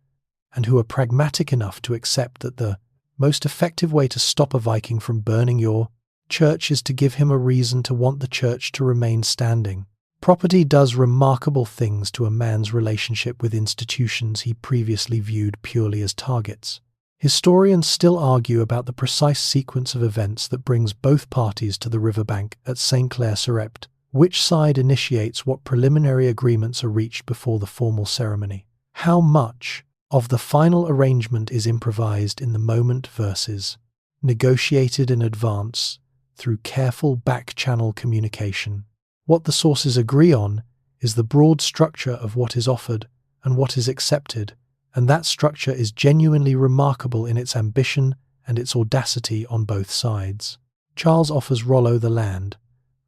A: and who are pragmatic enough to accept that the most effective way to stop a Viking from burning your church is to give him a reason to want the church to remain standing. Property does remarkable things to a man's relationship with institutions he previously viewed purely as targets. Historians still argue about the precise sequence of events that brings both parties to the riverbank at St. Clair-sur-Epte, which side initiates what preliminary agreements are reached before the formal ceremony. How much of the final arrangement is improvised in the moment versus negotiated in advance through careful back-channel communication. What the sources agree on is the broad structure of what is offered and what is accepted, and that structure is genuinely remarkable in its ambition and its audacity on both sides. Charles offers Rollo the land,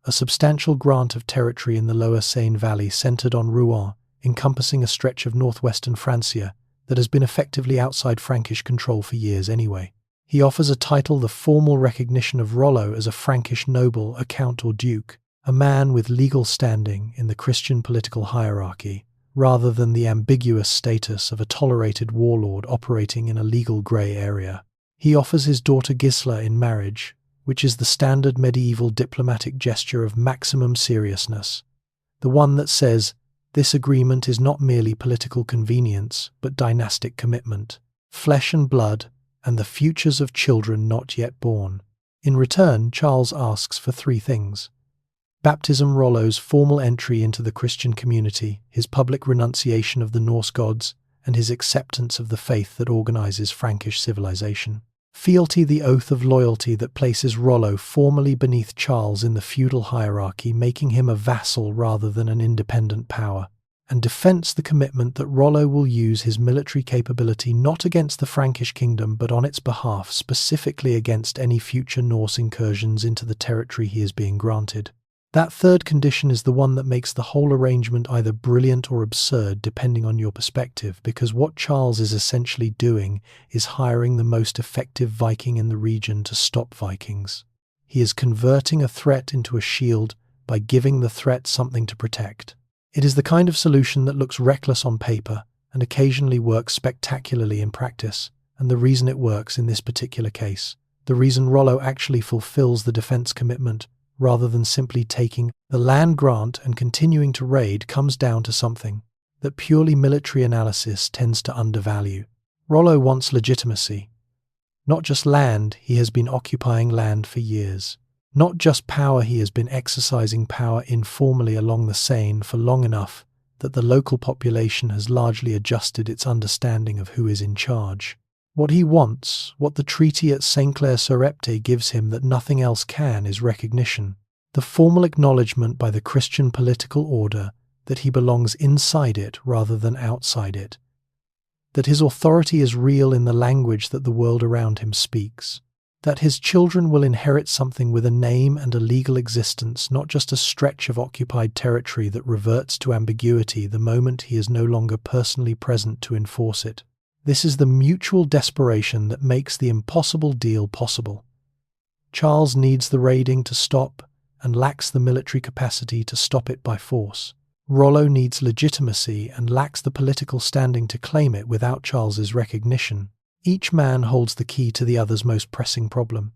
A: a substantial grant of territory in the lower Seine valley centered on Rouen, encompassing a stretch of northwestern Francia that has been effectively outside Frankish control for years anyway. He offers a title, the formal recognition of Rollo as a Frankish noble, a count or duke, a man with legal standing in the Christian political hierarchy, rather than the ambiguous status of a tolerated warlord operating in a legal grey area. He offers his daughter Gisela in marriage, which is the standard medieval diplomatic gesture of maximum seriousness, the one that says, this agreement is not merely political convenience, but dynastic commitment, flesh and blood, and the futures of children not yet born. In return, Charles asks for three things: baptism, Rollo's formal entry into the Christian community, his public renunciation of the Norse gods, and his acceptance of the faith that organizes Frankish civilization. Fealty, the oath of loyalty that places Rollo formally beneath Charles in the feudal hierarchy, making him a vassal rather than an independent power. And defense, the commitment that Rollo will use his military capability not against the Frankish kingdom but on its behalf, specifically against any future Norse incursions into the territory he is being granted. That third condition is the one that makes the whole arrangement either brilliant or absurd depending on your perspective, because what Charles is essentially doing is hiring the most effective Viking in the region to stop Vikings. He is converting a threat into a shield by giving the threat something to protect. It is the kind of solution that looks reckless on paper and occasionally works spectacularly in practice, and the reason it works in this particular case, the reason Rollo actually fulfills the defense commitment rather than simply taking the land grant and continuing to raid, comes down to something that purely military analysis tends to undervalue. Rollo wants legitimacy. Not just land, he has been occupying land for years. Not just power, he has been exercising power informally along the Seine for long enough that the local population has largely adjusted its understanding of who is in charge. What he wants, what the treaty at Saint-Clair-sur-Epte gives him that nothing else can, is recognition. The formal acknowledgement by the Christian political order that he belongs inside it rather than outside it. That his authority is real in the language that the world around him speaks. That his children will inherit something with a name and a legal existence, not just a stretch of occupied territory that reverts to ambiguity the moment he is no longer personally present to enforce it. This is the mutual desperation that makes the impossible deal possible. Charles needs the raiding to stop and lacks the military capacity to stop it by force. Rollo needs legitimacy and lacks the political standing to claim it without Charles's recognition. Each man holds the key to the other's most pressing problem.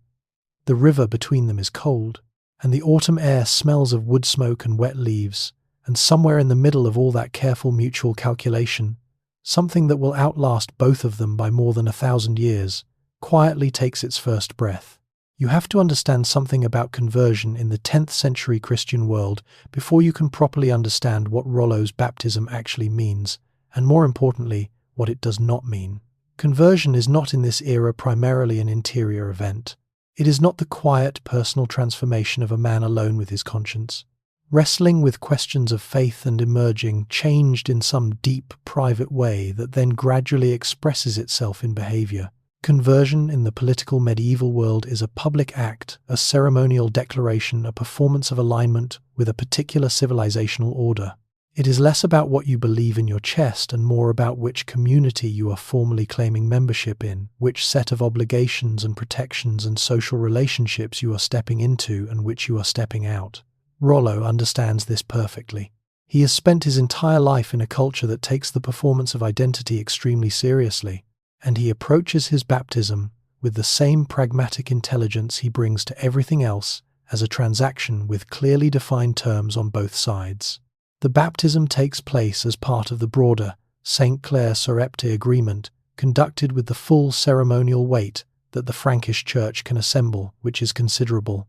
A: The river between them is cold, and the autumn air smells of wood smoke and wet leaves, and somewhere in the middle of all that careful mutual calculation, something that will outlast both of them by more than 1,000 years, quietly takes its first breath. You have to understand something about conversion in the 10th century Christian world before you can properly understand what Rollo's baptism actually means, and more importantly, what it does not mean. Conversion is not in this era primarily an interior event. It is not the quiet, personal transformation of a man alone with his conscience, wrestling with questions of faith and emerging changed in some deep, private way that then gradually expresses itself in behavior. Conversion in the political medieval world is a public act, a ceremonial declaration, a performance of alignment with a particular civilizational order. It is less about what you believe in your chest and more about which community you are formally claiming membership in, which set of obligations and protections and social relationships you are stepping into and which you are stepping out. Rollo understands this perfectly. He has spent his entire life in a culture that takes the performance of identity extremely seriously, and he approaches his baptism with the same pragmatic intelligence he brings to everything else as a transaction with clearly defined terms on both sides. The baptism takes place as part of the broader Saint-Clair-sur-Epte agreement, conducted with the full ceremonial weight that the Frankish Church can assemble, which is considerable.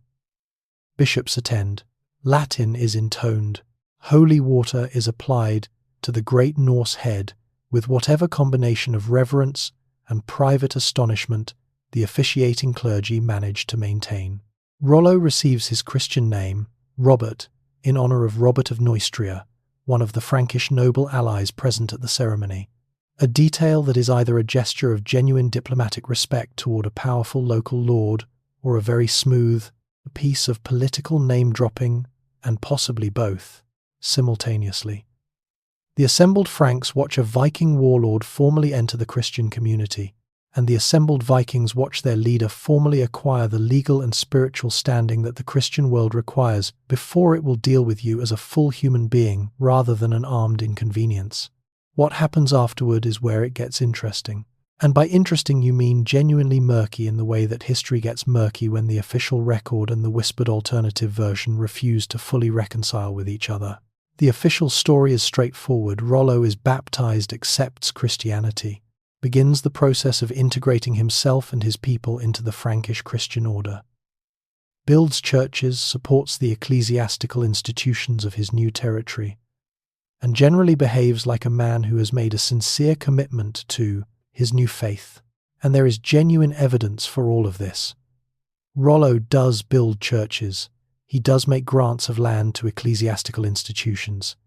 A: Bishops attend. Latin is intoned. Holy water is applied to the great Norse head with whatever combination of reverence and private astonishment the officiating clergy manage to maintain. Rollo receives his Christian name, Robert, in honor of Robert of Neustria, one of the Frankish noble allies present at the ceremony, a detail that is either a gesture of genuine diplomatic respect toward a powerful local lord or a very smooth piece of political name-dropping, and possibly both, simultaneously. The assembled Franks watch a Viking warlord formally enter the Christian community, and the assembled Vikings watch their leader formally acquire the legal and spiritual standing that the Christian world requires before it will deal with you as a full human being rather than an armed inconvenience. What happens afterward is where it gets interesting. And by interesting you mean genuinely murky in the way that history gets murky when the official record and the whispered alternative version refuse to fully reconcile with each other. The official story is straightforward. Rollo is baptized, accepts Christianity, begins the process of integrating himself and his people into the Frankish Christian order, builds churches, supports the ecclesiastical institutions of his new territory, and generally behaves like a man who has made a sincere commitment to his new faith. And there is genuine evidence for all of this. Rollo does build churches. He does make grants of land to ecclesiastical institutions.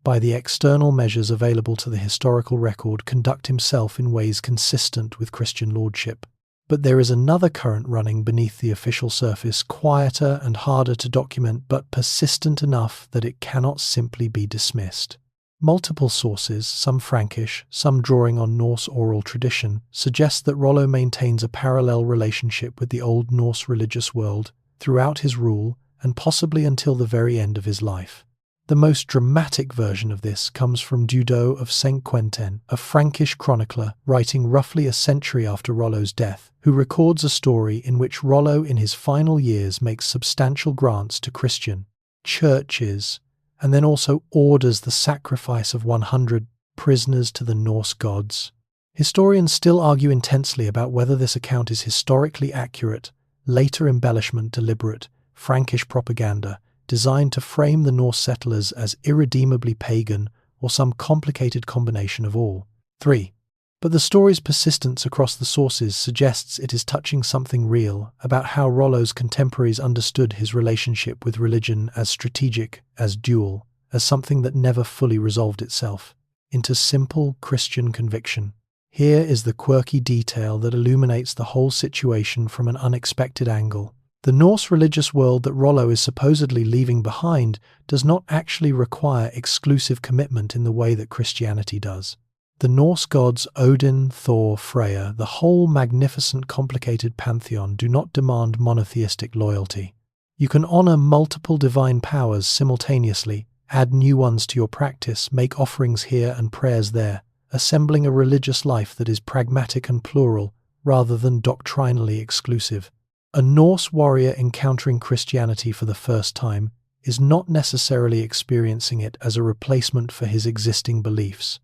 A: By the external measures available to the historical record, conduct himself in ways consistent with Christian lordship. But there is another current running beneath the official surface, quieter and harder to document, but persistent enough that it cannot simply be dismissed. Multiple sources, some Frankish, some drawing on Norse oral tradition, suggest that Rollo maintains a parallel relationship with the Old Norse religious world throughout his rule and possibly until the very end of his life. The most dramatic version of this comes from Dudo of St. Quentin, a Frankish chronicler writing roughly a century after Rollo's death, who records a story in which Rollo in his final years makes substantial grants to Christian churches and then also orders the sacrifice of 100 prisoners to the Norse gods. Historians still argue intensely about whether this account is historically accurate, later embellishment deliberate, Frankish propaganda, designed to frame the Norse settlers as irredeemably pagan or some complicated combination of all. 3. But the story's persistence across the sources suggests it is touching something real about how Rollo's contemporaries understood his relationship with religion as strategic, as dual, as something that never fully resolved itself into simple Christian conviction. Here is the quirky detail that illuminates the whole situation from an unexpected angle. The Norse religious world that Rollo is supposedly leaving behind does not actually require exclusive commitment in the way that Christianity does. The Norse gods Odin, Thor, Freya, the whole magnificent complicated pantheon do not demand monotheistic loyalty. You can honor multiple divine powers simultaneously, add new ones to your practice, make offerings here and prayers there, assembling a religious life that is pragmatic and plural rather than doctrinally exclusive. A Norse warrior encountering Christianity for the first time is not necessarily experiencing it as a replacement for his existing beliefs.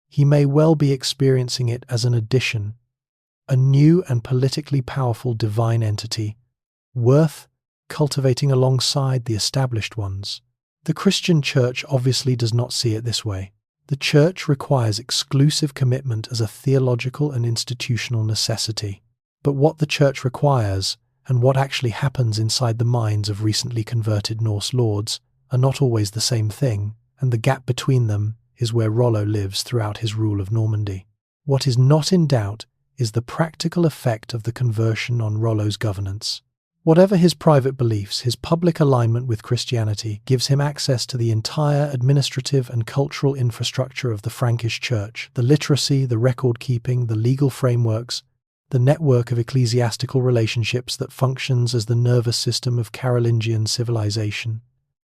A: He may well be experiencing it as an addition, a new and politically powerful divine entity, worth cultivating alongside the established ones. The Christian Church obviously does not see it this way. The Church requires exclusive commitment as a theological and institutional necessity. But what the Church requires, and what actually happens inside the minds of recently converted Norse lords, are not always the same thing, and the gap between them is where Rollo lives throughout his rule of Normandy. What is not in doubt is the practical effect of the conversion on Rollo's governance. Whatever his private beliefs, his public alignment with Christianity gives him access to the entire administrative and cultural infrastructure of the Frankish Church, the literacy, the record-keeping, the legal frameworks, the network of ecclesiastical relationships that functions as the nervous system of Carolingian civilization.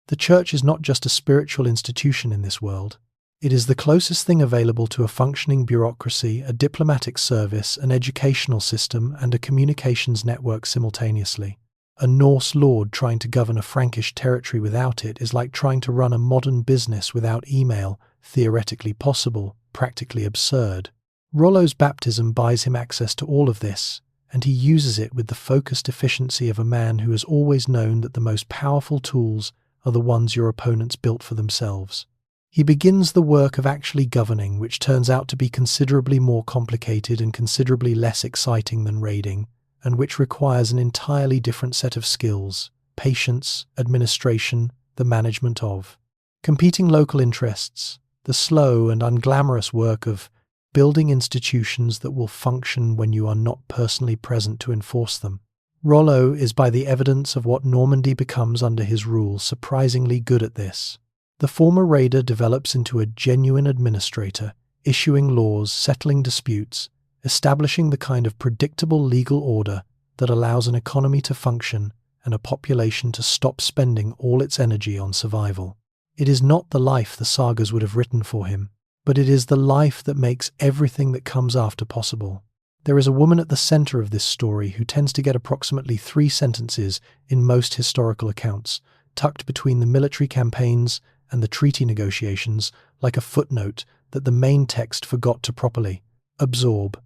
A: The Church is not just a spiritual institution in this world. It is the closest thing available to a functioning bureaucracy, a diplomatic service, an educational system, and a communications network simultaneously. A Norse lord trying to govern a Frankish territory without it is like trying to run a modern business without email, theoretically possible, practically absurd. Rollo's baptism buys him access to all of this, and he uses it with the focused efficiency of a man who has always known that the most powerful tools are the ones your opponents built for themselves. He begins the work of actually governing, which turns out to be considerably more complicated and considerably less exciting than raiding, and which requires an entirely different set of skills: patience, administration, the management of competing local interests, the slow and unglamorous work of building institutions that will function when you are not personally present to enforce them. Rollo is, by the evidence of what Normandy becomes under his rule, surprisingly good at this. The former raider develops into a genuine administrator, issuing laws, settling disputes, establishing the kind of predictable legal order that allows an economy to function and a population to stop spending all its energy on survival. It is not the life the sagas would have written for him, but it is the life that makes everything that comes after possible. There is a woman at the center of this story who tends to get approximately 3 sentences in most historical accounts, tucked between the military campaigns and the treaty negotiations, like a footnote that the main text forgot to properly absorb.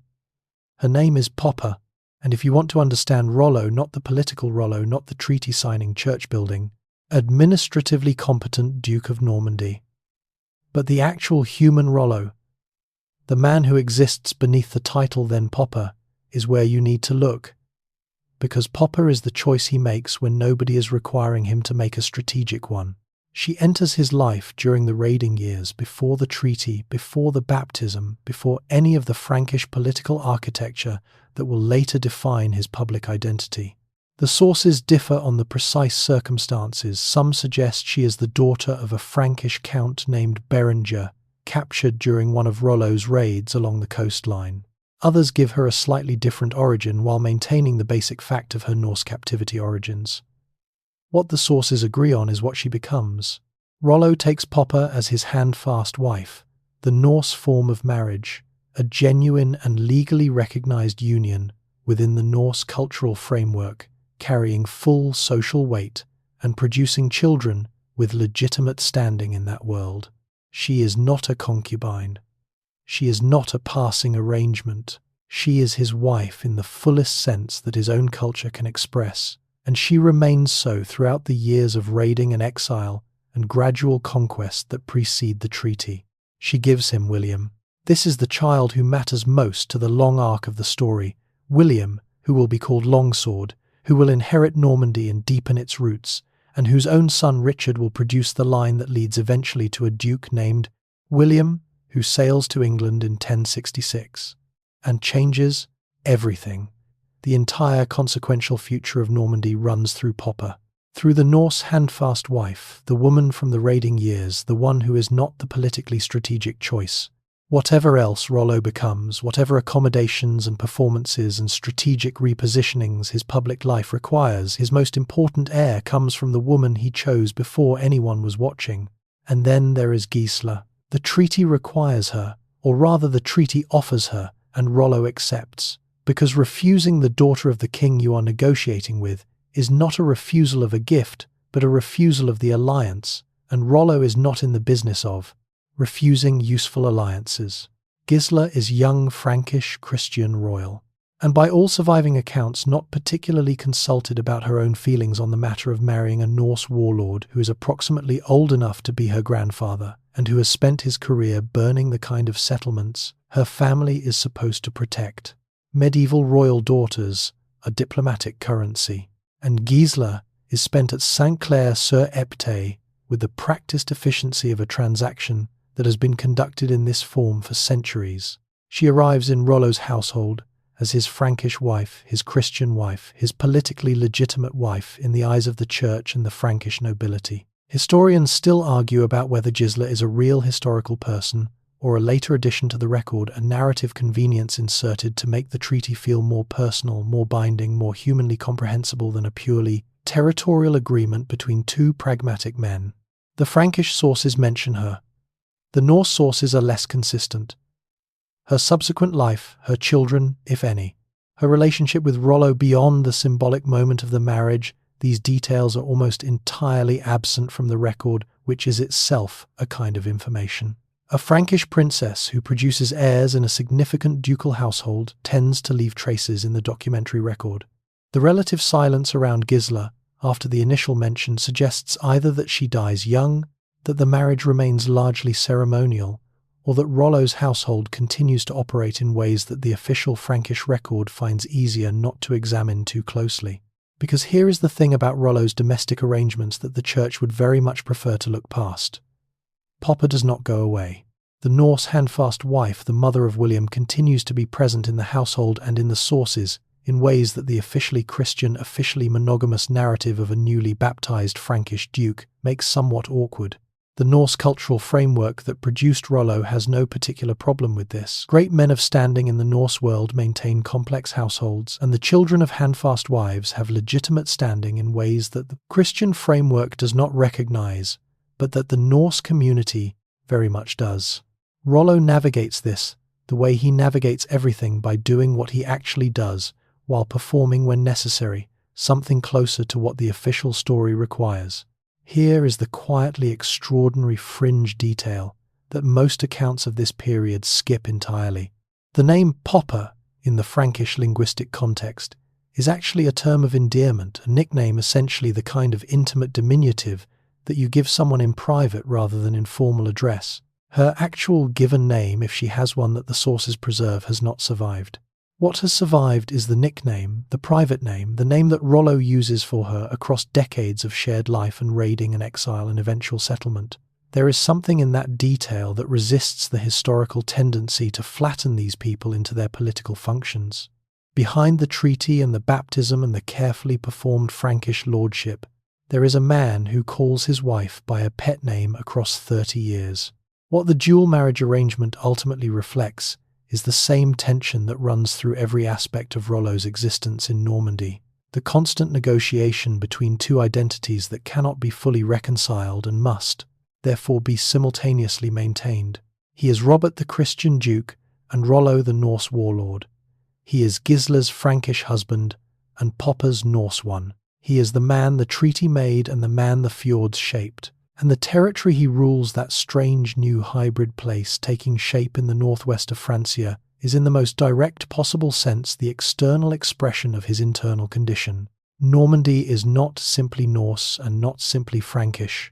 A: Her name is Popper, and if you want to understand Rollo, not the political Rollo, not the treaty-signing church-building, administratively competent Duke of Normandy, but the actual human Rollo, the man who exists beneath the title then Popper, is where you need to look, because Popper is the choice he makes when nobody is requiring him to make a strategic one. She enters his life during the raiding years, before the treaty, before the baptism, before any of the Frankish political architecture that will later define his public identity. The sources differ on the precise circumstances. Some suggest she is the daughter of a Frankish count named Berenger, captured during one of Rollo's raids along the coastline. Others give her a slightly different origin while maintaining the basic fact of her Norse captivity origins. What the sources agree on is what she becomes. Rollo takes Popper as his handfast wife, the Norse form of marriage, a genuine and legally recognized union within the Norse cultural framework, carrying full social weight and producing children with legitimate standing in that world. She is not a concubine. She is not a passing arrangement. She is his wife in the fullest sense that his own culture can express, and she remains so throughout the years of raiding and exile and gradual conquest that precede the treaty. She gives him William. This is the child who matters most to the long arc of the story. William, who will be called Longsword, who will inherit Normandy and deepen its roots, and whose own son Richard will produce the line that leads eventually to a duke named William, who sails to England in 1066 and changes everything. The entire consequential future of Normandy runs through Poppa. Through the Norse handfast wife, the woman from the raiding years, the one who is not the politically strategic choice. Whatever else Rollo becomes, whatever accommodations and performances and strategic repositionings his public life requires, his most important heir comes from the woman he chose before anyone was watching. And then there is Gisela. The treaty requires her, or rather the treaty offers her, and Rollo accepts. Because refusing the daughter of the king you are negotiating with is not a refusal of a gift, but a refusal of the alliance, and Rollo is not in the business of refusing useful alliances. Gisela is young Frankish Christian royal, and by all surviving accounts not particularly consulted about her own feelings on the matter of marrying a Norse warlord who is approximately old enough to be her grandfather, and who has spent his career burning the kind of settlements her family is supposed to protect. Medieval royal daughters are diplomatic currency, and Gisela is spent at St. Clair-sur-Epte with the practiced efficiency of a transaction that has been conducted in this form for centuries. She arrives in Rollo's household as his Frankish wife, his Christian wife, his politically legitimate wife in the eyes of the church and the Frankish nobility. Historians still argue about whether Gisela is a real historical person or a later addition to the record, a narrative convenience inserted to make the treaty feel more personal, more binding, more humanly comprehensible than a purely territorial agreement between two pragmatic men. The Frankish sources mention her. The Norse sources are less consistent. Her subsequent life, her children, if any, her relationship with Rollo beyond the symbolic moment of the marriage, these details are almost entirely absent from the record, which is itself a kind of information. A Frankish princess who produces heirs in a significant ducal household tends to leave traces in the documentary record. The relative silence around Gisela, after the initial mention, suggests either that she dies young, that the marriage remains largely ceremonial, or that Rollo's household continues to operate in ways that the official Frankish record finds easier not to examine too closely. Because here is the thing about Rollo's domestic arrangements that the church would very much prefer to look past. Poppa does not go away. The Norse handfast wife, the mother of William, continues to be present in the household and in the sources in ways that the officially Christian, officially monogamous narrative of a newly baptized Frankish duke makes somewhat awkward. The Norse cultural framework that produced Rollo has no particular problem with this. Great men of standing in the Norse world maintain complex households, and the children of handfast wives have legitimate standing in ways that the Christian framework does not recognize, but that the Norse community very much does. Rollo navigates this the way he navigates everything, by doing what he actually does, while performing when necessary, something closer to what the official story requires. Here is the quietly extraordinary fringe detail that most accounts of this period skip entirely. The name Poppa, in the Frankish linguistic context, is actually a term of endearment, a nickname, essentially the kind of intimate diminutive that you give someone in private rather than in formal address. Her actual given name, if she has one that the sources preserve, has not survived. What has survived is the nickname, the private name, the name that Rollo uses for her across decades of shared life and raiding and exile and eventual settlement. There is something in that detail that resists the historical tendency to flatten these people into their political functions. Behind the treaty and the baptism and the carefully performed Frankish lordship, there is a man who calls his wife by a pet name across 30 years. What the dual marriage arrangement ultimately reflects is the same tension that runs through every aspect of Rollo's existence in Normandy, the constant negotiation between two identities that cannot be fully reconciled and must, therefore, be simultaneously maintained. He is Robert the Christian Duke and Rollo the Norse warlord. He is Gisela's Frankish husband and Poppa's Norse one. He is the man the treaty made and the man the fjords shaped. And the territory he rules, that strange new hybrid place taking shape in the northwest of Francia, is in the most direct possible sense the external expression of his internal condition. Normandy is not simply Norse and not simply Frankish.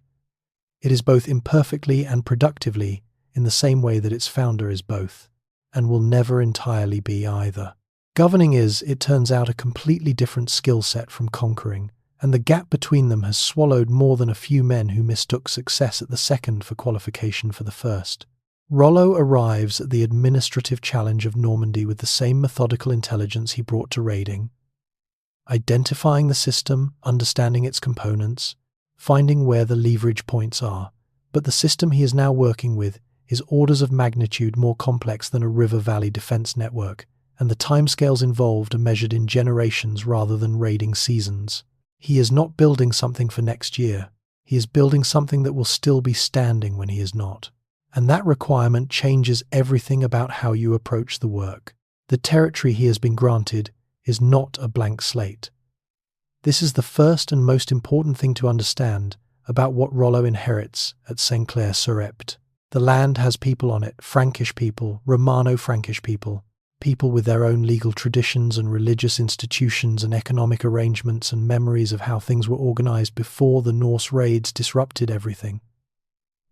A: It is both imperfectly and productively, in the same way that its founder is both, and will never entirely be either. Governing is, it turns out, a completely different skill set from conquering, and the gap between them has swallowed more than a few men who mistook success at the second for qualification for the first. Rollo arrives at the administrative challenge of Normandy with the same methodical intelligence he brought to raiding, identifying the system, understanding its components, finding where the leverage points are. But the system he is now working with is orders of magnitude more complex than a river valley defense network, and the timescales involved are measured in generations rather than raiding seasons. He is not building something for next year. He is building something that will still be standing when he is not. And that requirement changes everything about how you approach the work. The territory he has been granted is not a blank slate. This is the first and most important thing to understand about what Rollo inherits at St. Clair-sur-Epte. The land has people on it, Frankish people, Romano-Frankish people, people with their own legal traditions and religious institutions and economic arrangements and memories of how things were organized before the Norse raids disrupted everything.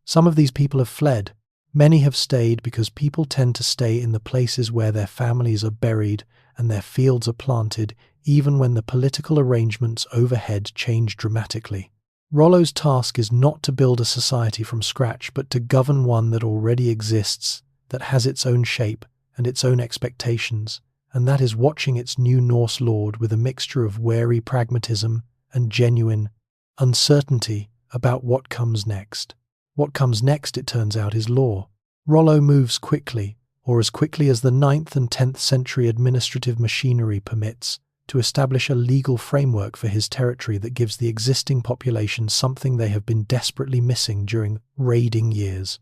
A: Some of these people have fled. Many have stayed because people tend to stay in the places where their families are buried and their fields are planted, even when the political arrangements overhead change dramatically. Rollo's task is not to build a society from scratch, but to govern one that already exists, that has its own shape and its own expectations, and that is watching its new Norse lord with a mixture of wary pragmatism and genuine uncertainty about what comes next. What comes next, it turns out, is law. Rollo moves quickly, or as quickly as the 9th and 10th century administrative machinery permits, to establish a legal framework for his territory that gives the existing population something they have been desperately missing during raiding years: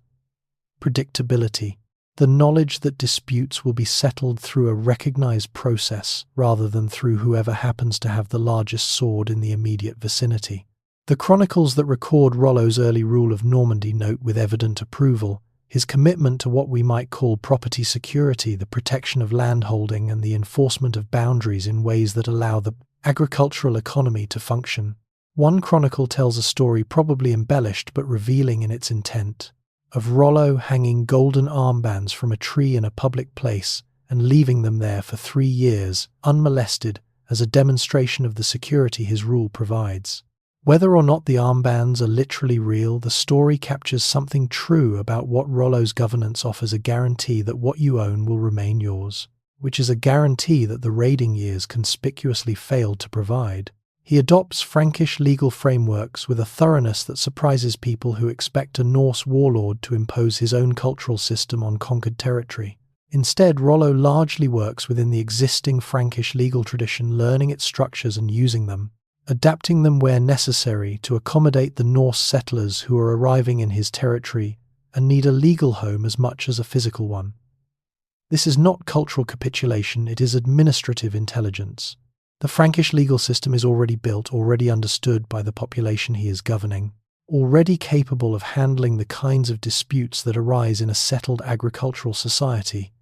A: predictability. The knowledge that disputes will be settled through a recognized process rather than through whoever happens to have the largest sword in the immediate vicinity. The chronicles that record Rollo's early rule of Normandy note with evident approval his commitment to what we might call property security, the protection of landholding, and the enforcement of boundaries in ways that allow the agricultural economy to function. One chronicle tells a story probably embellished but revealing in its intent, of Rollo hanging golden armbands from a tree in a public place and leaving them there for 3 years, unmolested, as a demonstration of the security his rule provides. Whether or not the armbands are literally real, the story captures something true about what Rollo's governance offers: a guarantee that what you own will remain yours, which is a guarantee that the raiding years conspicuously failed to provide. He adopts Frankish legal frameworks with a thoroughness that surprises people who expect a Norse warlord to impose his own cultural system on conquered territory. Instead, Rollo largely works within the existing Frankish legal tradition, learning its structures and using them, adapting them where necessary to accommodate the Norse settlers who are arriving in his territory and need a legal home as much as a physical one. This is not cultural capitulation, it is administrative intelligence. The Frankish legal system is already built, already understood by the population he is governing, already capable of handling the kinds of disputes that arise in a settled agricultural society.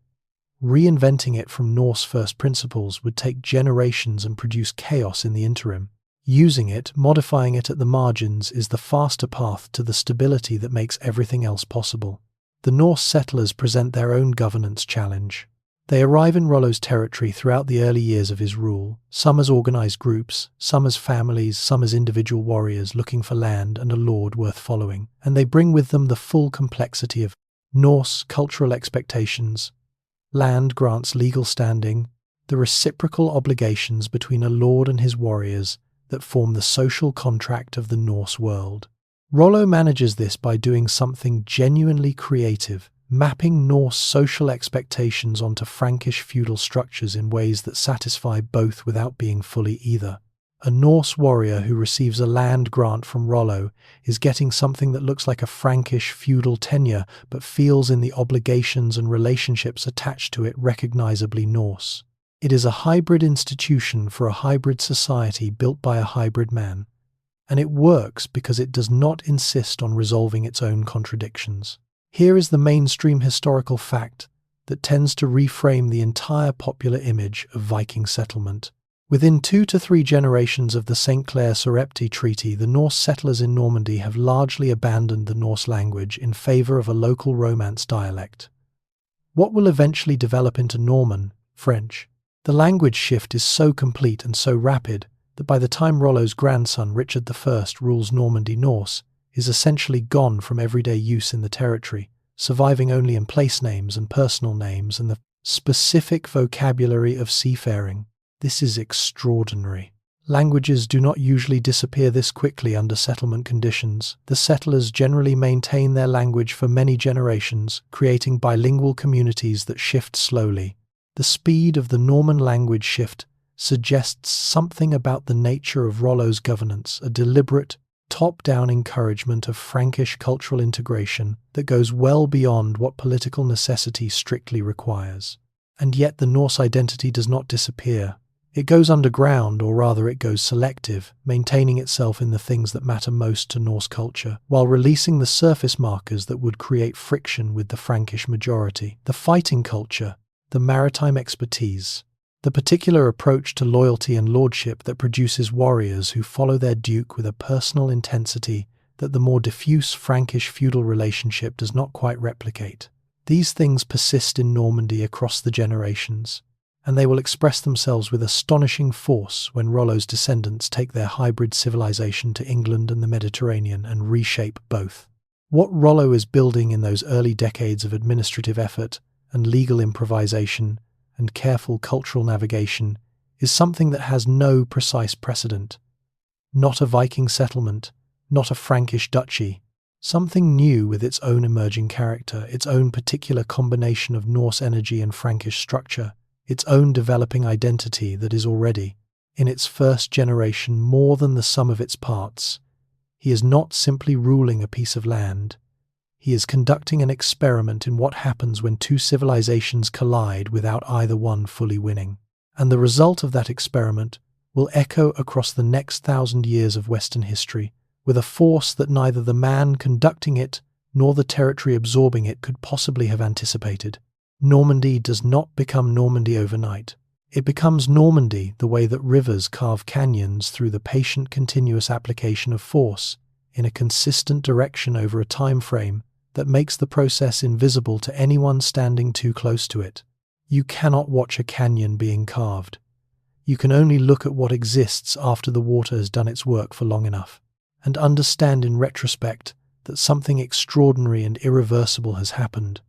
A: Reinventing it from Norse first principles would take generations and produce chaos in the interim. Using it, modifying it at the margins, is the faster path to the stability that makes everything else possible. The Norse settlers present their own governance challenge. They arrive in Rollo's territory throughout the early years of his rule, some as organized groups, some as families, some as individual warriors looking for land and a lord worth following, and they bring with them the full complexity of Norse cultural expectations. Land grants legal standing, the reciprocal obligations between a lord and his warriors that form the social contract of the Norse world. Rollo manages this by doing something genuinely creative, mapping Norse social expectations onto Frankish feudal structures in ways that satisfy both without being fully either. A Norse warrior who receives a land grant from Rollo is getting something that looks like a Frankish feudal tenure, but feels in the obligations and relationships attached to it recognizably Norse. It is a hybrid institution for a hybrid society built by a hybrid man, and it works because it does not insist on resolving its own contradictions. Here is the mainstream historical fact that tends to reframe the entire popular image of Viking settlement. Within 2 to 3 generations of the St. Clair-Sorepty Treaty, the Norse settlers in Normandy have largely abandoned the Norse language in favor of a local Romance dialect. What will eventually develop into Norman, French? The language shift is so complete and so rapid that by the time Rollo's grandson Richard I rules Normandy, Norse is essentially gone from everyday use in the territory, surviving only in place names and personal names and the specific vocabulary of seafaring. This is extraordinary. Languages do not usually disappear this quickly under settlement conditions. The settlers generally maintain their language for many generations, creating bilingual communities that shift slowly. The speed of the Norman language shift suggests something about the nature of Rollo's governance, a deliberate, top-down encouragement of Frankish cultural integration that goes well beyond what political necessity strictly requires. And yet the Norse identity does not disappear. It goes underground, or rather it goes selective, maintaining itself in the things that matter most to Norse culture, while releasing the surface markers that would create friction with the Frankish majority. The fighting culture, the maritime expertise, the particular approach to loyalty and lordship that produces warriors who follow their duke with a personal intensity that the more diffuse Frankish feudal relationship does not quite replicate. These things persist in Normandy across the generations, and they will express themselves with astonishing force when Rollo's descendants take their hybrid civilization to England and the Mediterranean and reshape both. What Rollo is building in those early decades of administrative effort and legal improvisation and careful cultural navigation is something that has no precise precedent. Not a Viking settlement, not a Frankish duchy, something new with its own emerging character, its own particular combination of Norse energy and Frankish structure, its own developing identity that is already, in its first generation, more than the sum of its parts. He is not simply ruling a piece of land. He is conducting an experiment in what happens when two civilizations collide without either one fully winning. And the result of that experiment will echo across the next 1,000 years of Western history, with a force that neither the man conducting it nor the territory absorbing it could possibly have anticipated. Normandy does not become Normandy overnight. It becomes Normandy the way that rivers carve canyons through the patient continuous application of force in a consistent direction over a time frame that makes the process invisible to anyone standing too close to it. You cannot watch a canyon being carved. You can only look at what exists after the water has done its work for long enough, and understand in retrospect that something extraordinary and irreversible has happened.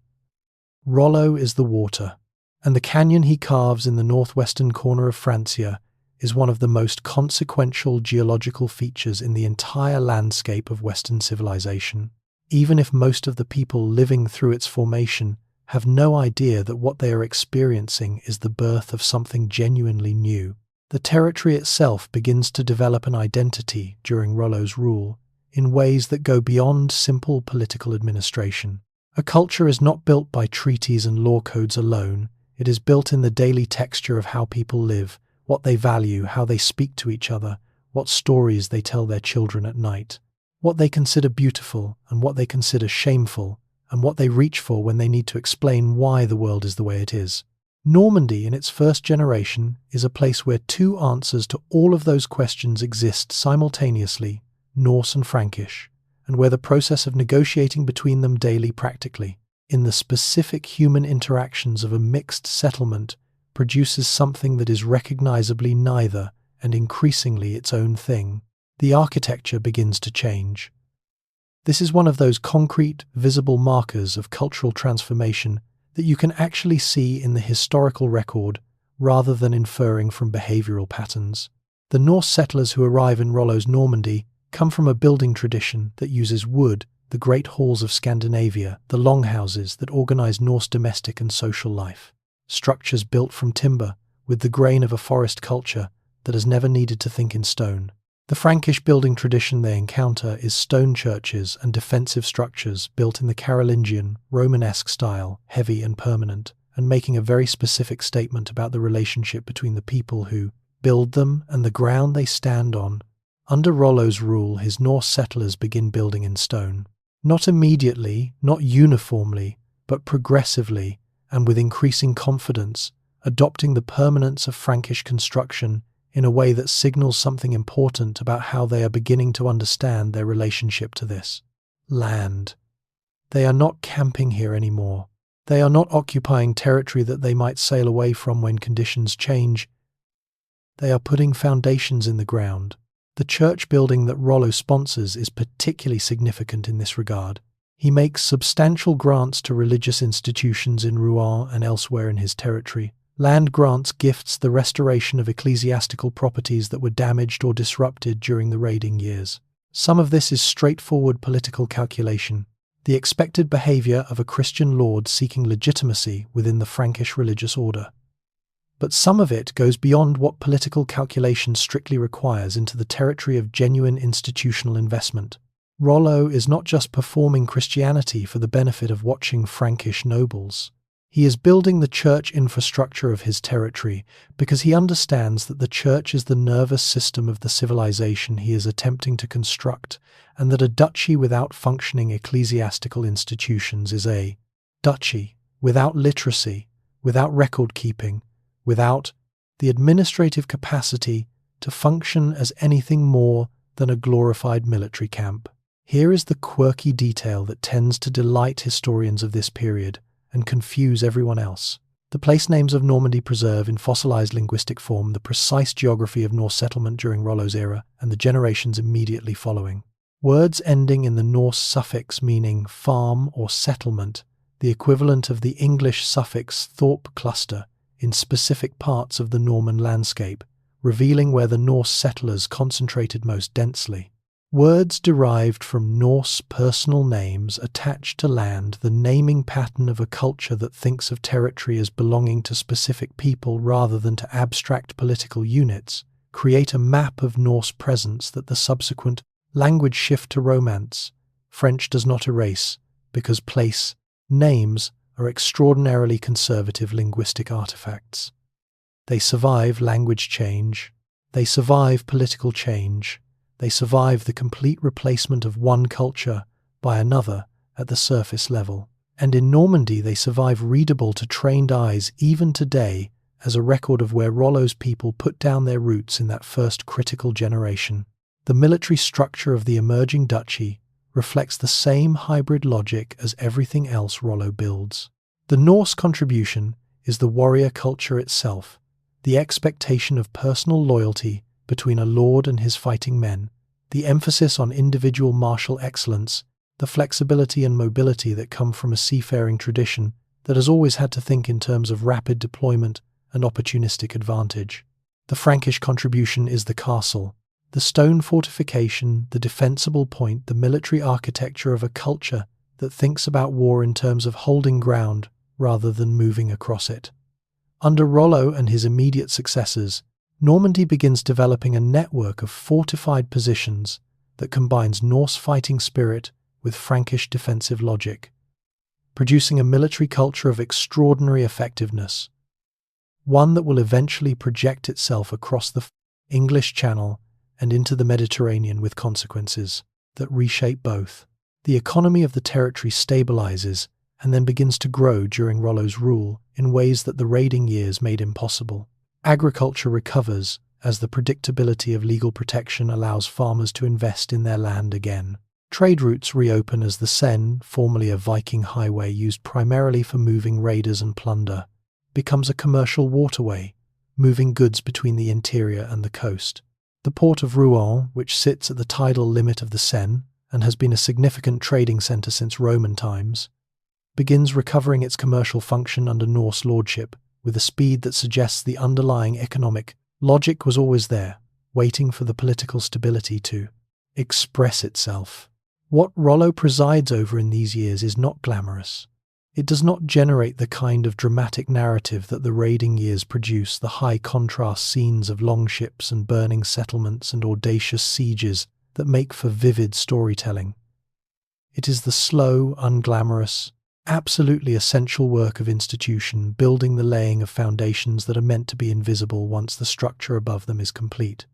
A: Rollo is the water, and the canyon he carves in the northwestern corner of Francia is one of the most consequential geological features in the entire landscape of Western civilization. Even if most of the people living through its formation have no idea that what they are experiencing is the birth of something genuinely new, the territory itself begins to develop an identity during Rollo's rule in ways that go beyond simple political administration. A culture is not built by treaties and law codes alone. It is built in the daily texture of how people live, what they value, how they speak to each other, what stories they tell their children at night, what they consider beautiful and what they consider shameful, and what they reach for when they need to explain why the world is the way it is. Normandy, in its first generation, is a place where two answers to all of those questions exist simultaneously, Norse and Frankish, and where the process of negotiating between them daily practically, in the specific human interactions of a mixed settlement, produces something that is recognizably neither and increasingly its own thing. The architecture begins to change. This is one of those concrete, visible markers of cultural transformation that you can actually see in the historical record rather than inferring from behavioral patterns. The Norse settlers who arrive in Rollo's Normandy come from a building tradition that uses wood, the great halls of Scandinavia, the longhouses that organize Norse domestic and social life, structures built from timber with the grain of a forest culture that has never needed to think in stone. The Frankish building tradition they encounter is stone churches and defensive structures built in the Carolingian, Romanesque style, heavy and permanent, and making a very specific statement about the relationship between the people who build them and the ground they stand on. Under Rollo's rule, his Norse settlers begin building in stone. Not immediately, not uniformly, but progressively, and with increasing confidence, adopting the permanence of Frankish construction in a way that signals something important about how they are beginning to understand their relationship to this land. They are not camping here anymore. They are not occupying territory that they might sail away from when conditions change. They are putting foundations in the ground. The church building that Rollo sponsors is particularly significant in this regard. He makes substantial grants to religious institutions in Rouen and elsewhere in his territory. Land grants gifts the restoration of ecclesiastical properties that were damaged or disrupted during the raiding years. Some of this is straightforward political calculation, the expected behavior of a Christian lord seeking legitimacy within the Frankish religious order. But some of it goes beyond what political calculation strictly requires into the territory of genuine institutional investment. Rollo is not just performing Christianity for the benefit of watching Frankish nobles. He is building the church infrastructure of his territory because he understands that the church is the nervous system of the civilization he is attempting to construct, and that a duchy without functioning ecclesiastical institutions is a duchy without literacy, without record keeping, without the administrative capacity to function as anything more than a glorified military camp. Here is the quirky detail that tends to delight historians of this period and confuse everyone else. The place names of Normandy preserve in fossilized linguistic form the precise geography of Norse settlement during Rollo's era and the generations immediately following. Words ending in the Norse suffix meaning farm or settlement, the equivalent of the English suffix thorp cluster, in specific parts of the Norman landscape, revealing where the Norse settlers concentrated most densely. Words derived from Norse personal names attached to land, the naming pattern of a culture that thinks of territory as belonging to specific people rather than to abstract political units, create a map of Norse presence that the subsequent language shift to Romance, French does not erase, because place names are extraordinarily conservative linguistic artifacts. They survive language change, they survive political change, they survive the complete replacement of one culture by another at the surface level. And in Normandy they survive readable to trained eyes even today as a record of where Rollo's people put down their roots in that first critical generation. The military structure of the emerging duchy reflects the same hybrid logic as everything else Rollo builds. The Norse contribution is the warrior culture itself, the expectation of personal loyalty between a lord and his fighting men, the emphasis on individual martial excellence, the flexibility and mobility that come from a seafaring tradition that has always had to think in terms of rapid deployment and opportunistic advantage. The Frankish contribution is the castle, the stone fortification, the defensible point, the military architecture of a culture that thinks about war in terms of holding ground rather than moving across it. Under Rollo and his immediate successors, Normandy begins developing a network of fortified positions that combines Norse fighting spirit with Frankish defensive logic, producing a military culture of extraordinary effectiveness, one that will eventually project itself across the English Channel and into the Mediterranean with consequences that reshape both. The economy of the territory stabilizes and then begins to grow during Rollo's rule in ways that the raiding years made impossible. Agriculture recovers as the predictability of legal protection allows farmers to invest in their land again. Trade routes reopen as the Seine, formerly a Viking highway used primarily for moving raiders and plunder, becomes a commercial waterway, moving goods between the interior and the coast. The port of Rouen, which sits at the tidal limit of the Seine and has been a significant trading centre since Roman times, begins recovering its commercial function under Norse lordship with a speed that suggests the underlying economic logic was always there, waiting for the political stability to express itself. What Rollo presides over in these years is not glamorous. It does not generate the kind of dramatic narrative that the raiding years produce, the high contrast scenes of longships and burning settlements and audacious sieges that make for vivid storytelling. It is the slow, unglamorous, absolutely essential work of institution, building the laying of foundations that are meant to be invisible once the structure above them is complete.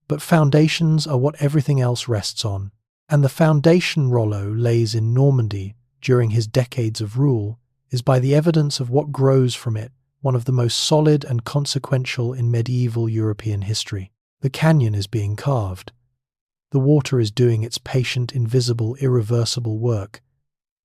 A: But foundations are what everything else rests on, and the foundation Rollo lays in Normandy during his decades of rule is by the evidence of what grows from it, one of the most solid and consequential in medieval European history. The canyon is being carved. The water is doing its patient, invisible, irreversible work,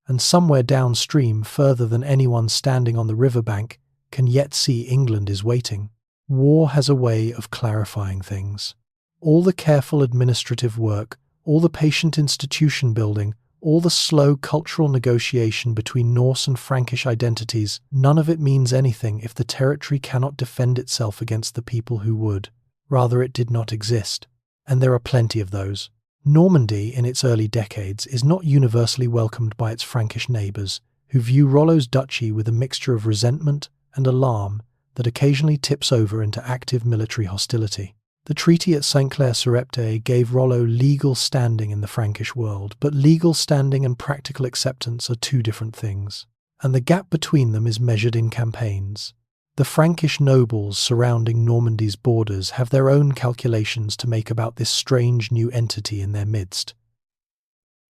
A: and somewhere downstream, further than anyone standing on the riverbank can yet see, England is waiting. War has a way of clarifying things. All the careful administrative work, all the patient institution building, all the slow cultural negotiation between Norse and Frankish identities, none of it means anything if the territory cannot defend itself against the people who would. Rather, it did not exist. And there are plenty of those. Normandy, in its early decades, is not universally welcomed by its Frankish neighbours, who view Rollo's duchy with a mixture of resentment and alarm that occasionally tips over into active military hostility. The treaty at Saint-Clair-sur-Epte gave Rollo legal standing in the Frankish world, but legal standing and practical acceptance are two different things, and the gap between them is measured in campaigns. The Frankish nobles surrounding Normandy's borders have their own calculations to make about this strange new entity in their midst.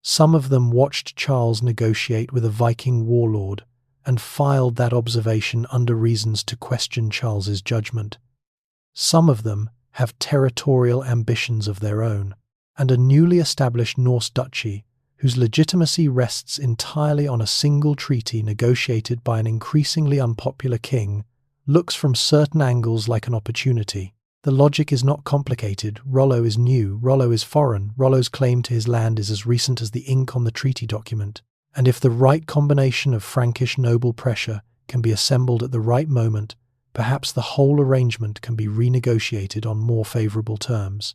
A: Some of them watched Charles negotiate with a Viking warlord and filed that observation under reasons to question Charles's judgment. Some of them have territorial ambitions of their own, and a newly established Norse duchy, whose legitimacy rests entirely on a single treaty negotiated by an increasingly unpopular king, looks from certain angles like an opportunity. The logic is not complicated. Rollo is new, Rollo is foreign, Rollo's claim to his land is as recent as the ink on the treaty document, and if the right combination of Frankish noble pressure can be assembled at the right moment, perhaps the whole arrangement can be renegotiated on more favourable terms.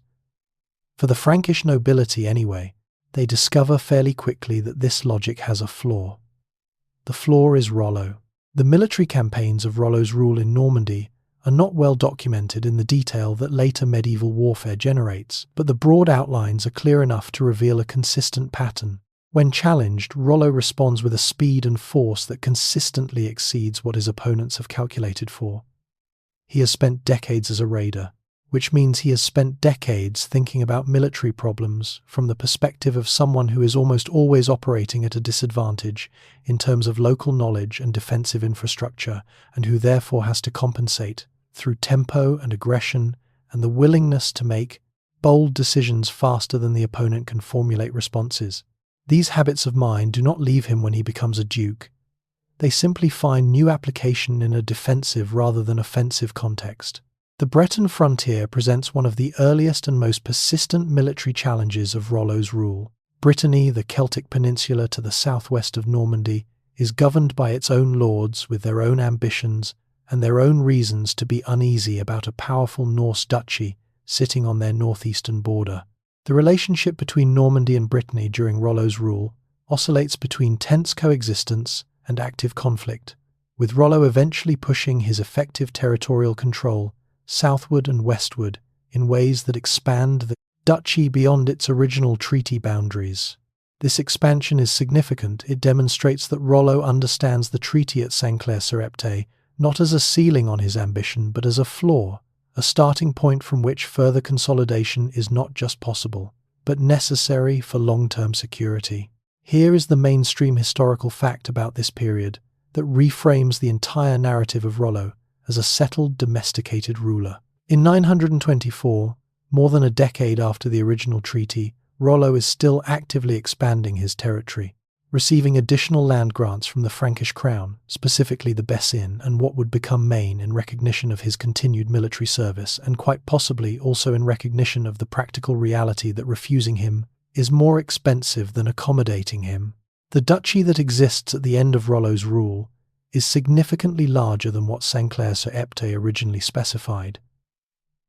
A: For the Frankish nobility, anyway, they discover fairly quickly that this logic has a flaw. The flaw is Rollo. The military campaigns of Rollo's rule in Normandy are not well documented in the detail that later medieval warfare generates, but the broad outlines are clear enough to reveal a consistent pattern. When challenged, Rollo responds with a speed and force that consistently exceeds what his opponents have calculated for. He has spent decades as a raider, which means he has spent decades thinking about military problems from the perspective of someone who is almost always operating at a disadvantage in terms of local knowledge and defensive infrastructure, and who therefore has to compensate through tempo and aggression and the willingness to make bold decisions faster than the opponent can formulate responses. These habits of mind do not leave him when he becomes a duke. They simply find new application in a defensive rather than offensive context. The Breton frontier presents one of the earliest and most persistent military challenges of Rollo's rule. Brittany, the Celtic peninsula to the southwest of Normandy, is governed by its own lords with their own ambitions and their own reasons to be uneasy about a powerful Norse duchy sitting on their northeastern border. The relationship between Normandy and Brittany during Rollo's rule oscillates between tense coexistence and active conflict, with Rollo eventually pushing his effective territorial control southward and westward in ways that expand the duchy beyond its original treaty boundaries. This expansion is significant. It demonstrates that Rollo understands the treaty at Saint-Clair-sur-Epte not as a ceiling on his ambition, but as a floor, a starting point from which further consolidation is not just possible, but necessary for long-term security. Here is the mainstream historical fact about this period that reframes the entire narrative of Rollo as a settled, domesticated ruler. In 924, more than a decade after the original treaty, Rollo is still actively expanding his territory, receiving additional land grants from the Frankish crown, specifically the Bessin and what would become Maine, in recognition of his continued military service, and quite possibly also in recognition of the practical reality that refusing him is more expensive than accommodating him. The duchy that exists at the end of Rollo's rule is significantly larger than what Saint-Clair-sur-Epte originally specified.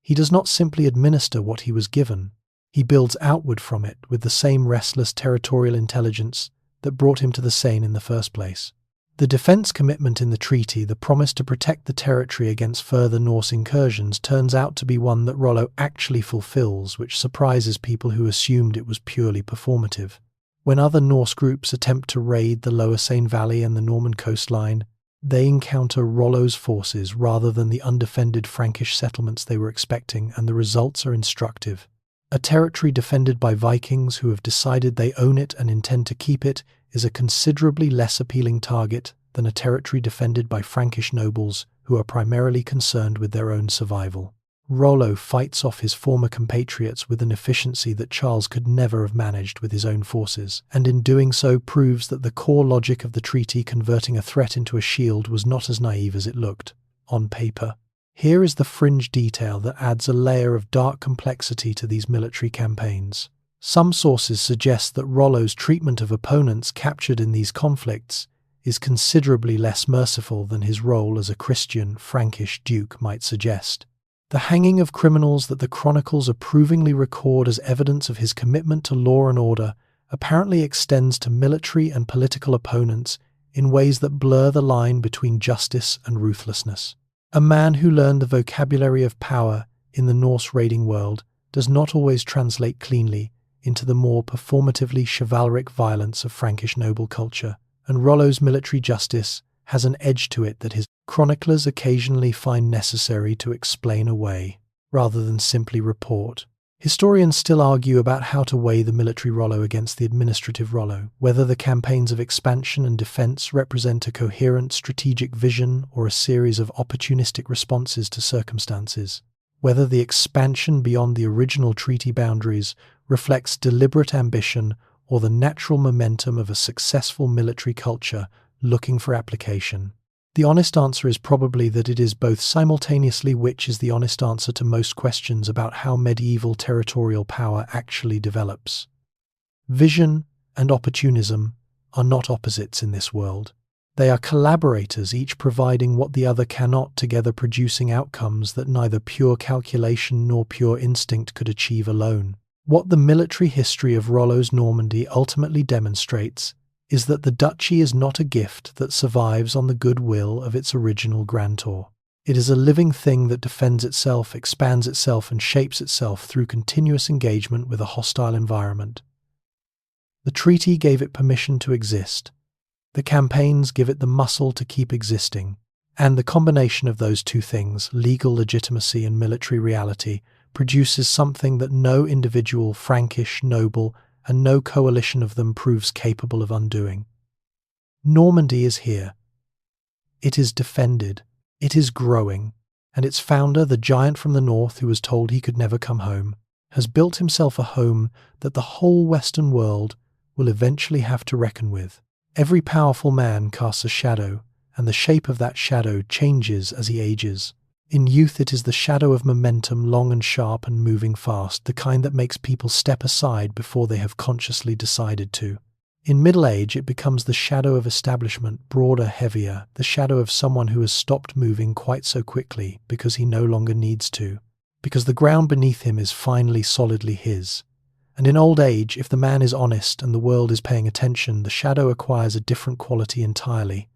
A: He does not simply administer what he was given, he builds outward from it with the same restless territorial intelligence that brought him to the Seine in the first place. The defense commitment in the treaty, the promise to protect the territory against further Norse incursions, turns out to be one that Rollo actually fulfills, which surprises people who assumed it was purely performative. When other Norse groups attempt to raid the lower Seine Valley and the Norman coastline, they encounter Rollo's forces rather than the undefended Frankish settlements they were expecting, and the results are instructive. A territory defended by Vikings who have decided they own it and intend to keep it is a considerably less appealing target than a territory defended by Frankish nobles who are primarily concerned with their own survival. Rollo fights off his former compatriots with an efficiency that Charles could never have managed with his own forces, and in doing so proves that the core logic of the treaty converting a threat into a shield was not as naive as it looked on paper. Here is the fringe detail that adds a layer of dark complexity to these military campaigns. Some sources suggest that Rollo's treatment of opponents captured in these conflicts is considerably less merciful than his role as a Christian Frankish duke might suggest. The hanging of criminals that the chronicles approvingly record as evidence of his commitment to law and order apparently extends to military and political opponents in ways that blur the line between justice and ruthlessness. A man who learned the vocabulary of power in the Norse raiding world does not always translate cleanly into the more performatively chivalric violence of Frankish noble culture, and Rollo's military justice has an edge to it that his chroniclers occasionally find necessary to explain away, rather than simply report. Historians still argue about how to weigh the military Rollo against the administrative Rollo, whether the campaigns of expansion and defense represent a coherent strategic vision or a series of opportunistic responses to circumstances, whether the expansion beyond the original treaty boundaries reflects deliberate ambition or the natural momentum of a successful military culture looking for application. The honest answer is probably that it is both simultaneously, which is the honest answer to most questions about how medieval territorial power actually develops. Vision and opportunism are not opposites in this world. They are collaborators, each providing what the other cannot, together producing outcomes that neither pure calculation nor pure instinct could achieve alone. What the military history of Rollo's Normandy ultimately demonstrates is that the duchy is not a gift that survives on the goodwill of its original grantor. It is a living thing that defends itself, expands itself, and shapes itself through continuous engagement with a hostile environment. The treaty gave it permission to exist. The campaigns give it the muscle to keep existing. And the combination of those two things, legal legitimacy and military reality, produces something that no individual Frankish noble and no coalition of them proves capable of undoing. Normandy is here. It is defended. It is growing. And its founder, the giant from the north who was told he could never come home, has built himself a home that the whole Western world will eventually have to reckon with. Every powerful man casts a shadow, and the shape of that shadow changes as he ages. In youth it is the shadow of momentum, long and sharp and moving fast, the kind that makes people step aside before they have consciously decided to. In middle age it becomes the shadow of establishment, broader, heavier, the shadow of someone who has stopped moving quite so quickly because he no longer needs to, because the ground beneath him is finally solidly his. And in old age, if the man is honest and the world is paying attention, the shadow acquires a different quality entirely.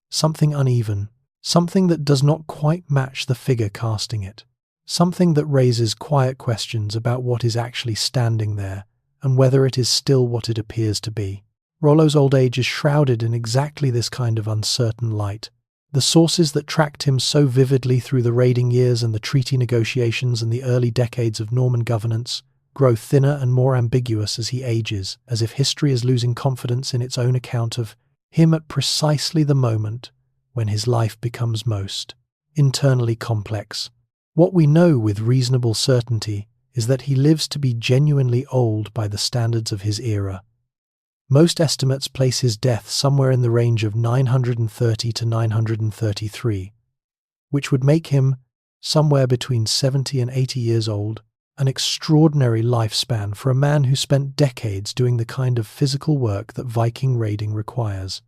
A: Something uneven. Something that does not quite match the figure casting it. Something that raises quiet questions about what is actually standing there and whether it is still what it appears to be. Rollo's old age is shrouded in exactly this kind of uncertain light. The sources that tracked him so vividly through the raiding years and the treaty negotiations and the early decades of Norman governance grow thinner and more ambiguous as he ages, as if history is losing confidence in its own account of him at precisely the moment when his life becomes most internally complex. What we know with reasonable certainty is that he lives to be genuinely old by the standards of his era. Most estimates place his death somewhere in the range of 930 to 933, which would make him somewhere between 70 and 80 years old, an extraordinary lifespan for a man who spent decades doing the kind of physical work that Viking raiding requires.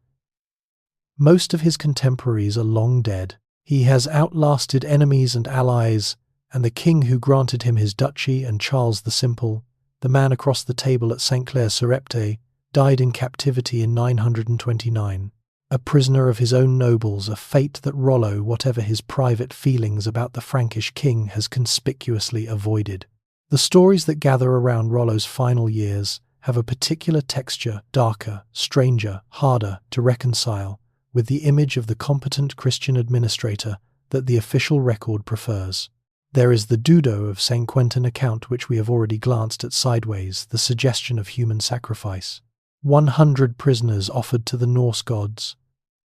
A: Most of his contemporaries are long dead. He has outlasted enemies and allies, and the king who granted him his duchy and Charles the Simple, the man across the table at St. Clair-sur-Epte, died in captivity in 929, a prisoner of his own nobles, a fate that Rollo, whatever his private feelings about the Frankish king, has conspicuously avoided. The stories that gather around Rollo's final years have a particular texture, darker, stranger, harder to reconcile with the image of the competent Christian administrator that the official record prefers. There is the Dudo of St. Quentin account, which we have already glanced at sideways, the suggestion of human sacrifice. 100 prisoners offered to the Norse gods,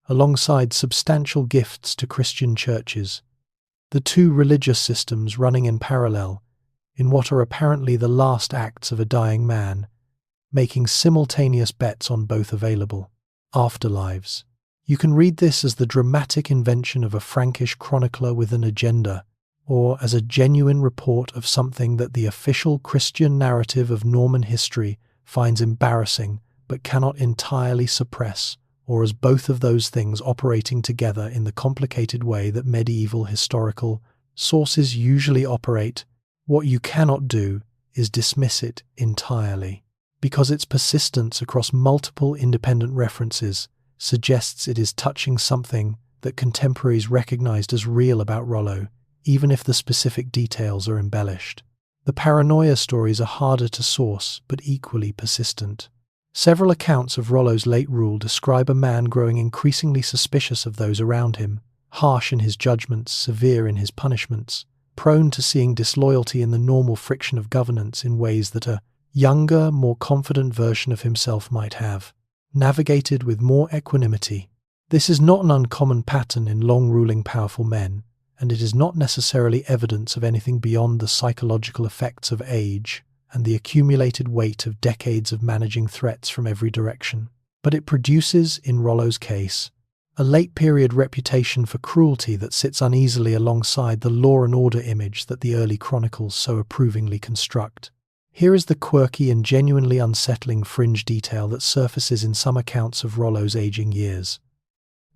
A: alongside substantial gifts to Christian churches, the two religious systems running in parallel, in what are apparently the last acts of a dying man, making simultaneous bets on both available afterlives. You can read this as the dramatic invention of a Frankish chronicler with an agenda, or as a genuine report of something that the official Christian narrative of Norman history finds embarrassing but cannot entirely suppress, or as both of those things operating together in the complicated way that medieval historical sources usually operate. What you cannot do is dismiss it entirely, because its persistence across multiple independent references suggests it is touching something that contemporaries recognized as real about Rollo, even if the specific details are embellished. The paranoia stories are harder to source, but equally persistent. Several accounts of Rollo's late rule describe a man growing increasingly suspicious of those around him, harsh in his judgments, severe in his punishments, prone to seeing disloyalty in the normal friction of governance in ways that a younger, more confident version of himself might have navigated with more equanimity. This is not an uncommon pattern in long-ruling powerful men, and it is not necessarily evidence of anything beyond the psychological effects of age and the accumulated weight of decades of managing threats from every direction. But it produces, in Rollo's case, a late-period reputation for cruelty that sits uneasily alongside the law and order image that the early chronicles so approvingly construct. Here is the quirky and genuinely unsettling fringe detail that surfaces in some accounts of Rollo's aging years.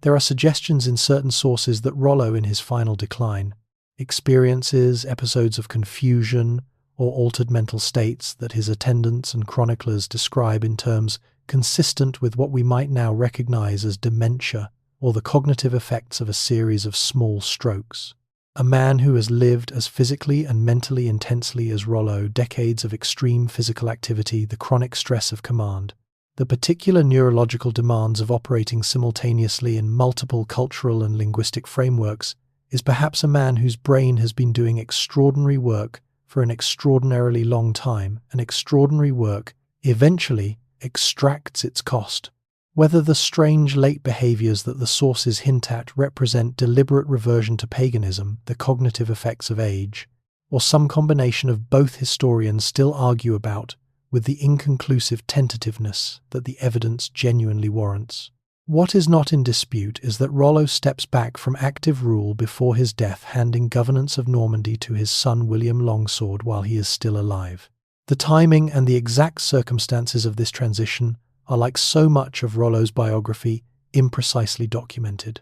A: There are suggestions in certain sources that Rollo, in his final decline, experiences episodes of confusion or altered mental states that his attendants and chroniclers describe in terms consistent with what we might now recognize as dementia or the cognitive effects of a series of small strokes. A man who has lived as physically and mentally intensely as Rollo, decades of extreme physical activity, the chronic stress of command, the particular neurological demands of operating simultaneously in multiple cultural and linguistic frameworks, is perhaps a man whose brain has been doing extraordinary work for an extraordinarily long time, and extraordinary work eventually extracts its cost. Whether the strange late behaviors that the sources hint at represent deliberate reversion to paganism, the cognitive effects of age, or some combination of both, historians still argue about, with the inconclusive tentativeness that the evidence genuinely warrants. What is not in dispute is that Rollo steps back from active rule before his death, handing governance of Normandy to his son William Longsword while he is still alive. The timing and the exact circumstances of this transition are, like so much of Rollo's biography, imprecisely documented.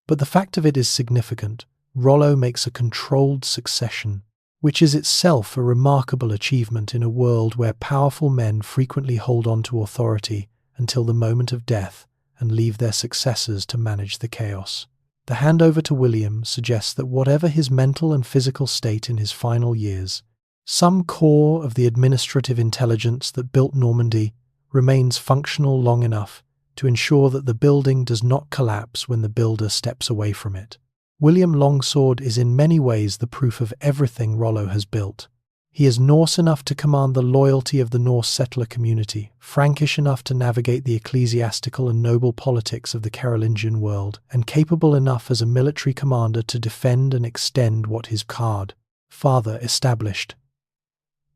A: But the fact of it is significant. Rollo makes a controlled succession, which is itself a remarkable achievement in a world where powerful men frequently hold on to authority until the moment of death and leave their successors to manage the chaos. The handover to William suggests that whatever his mental and physical state in his final years, some core of the administrative intelligence that built Normandy remains functional long enough to ensure that the building does not collapse when the builder steps away from it. William Longsword is in many ways the proof of everything Rollo has built. He is Norse enough to command the loyalty of the Norse settler community, Frankish enough to navigate the ecclesiastical and noble politics of the Carolingian world, and capable enough as a military commander to defend and extend what his father established.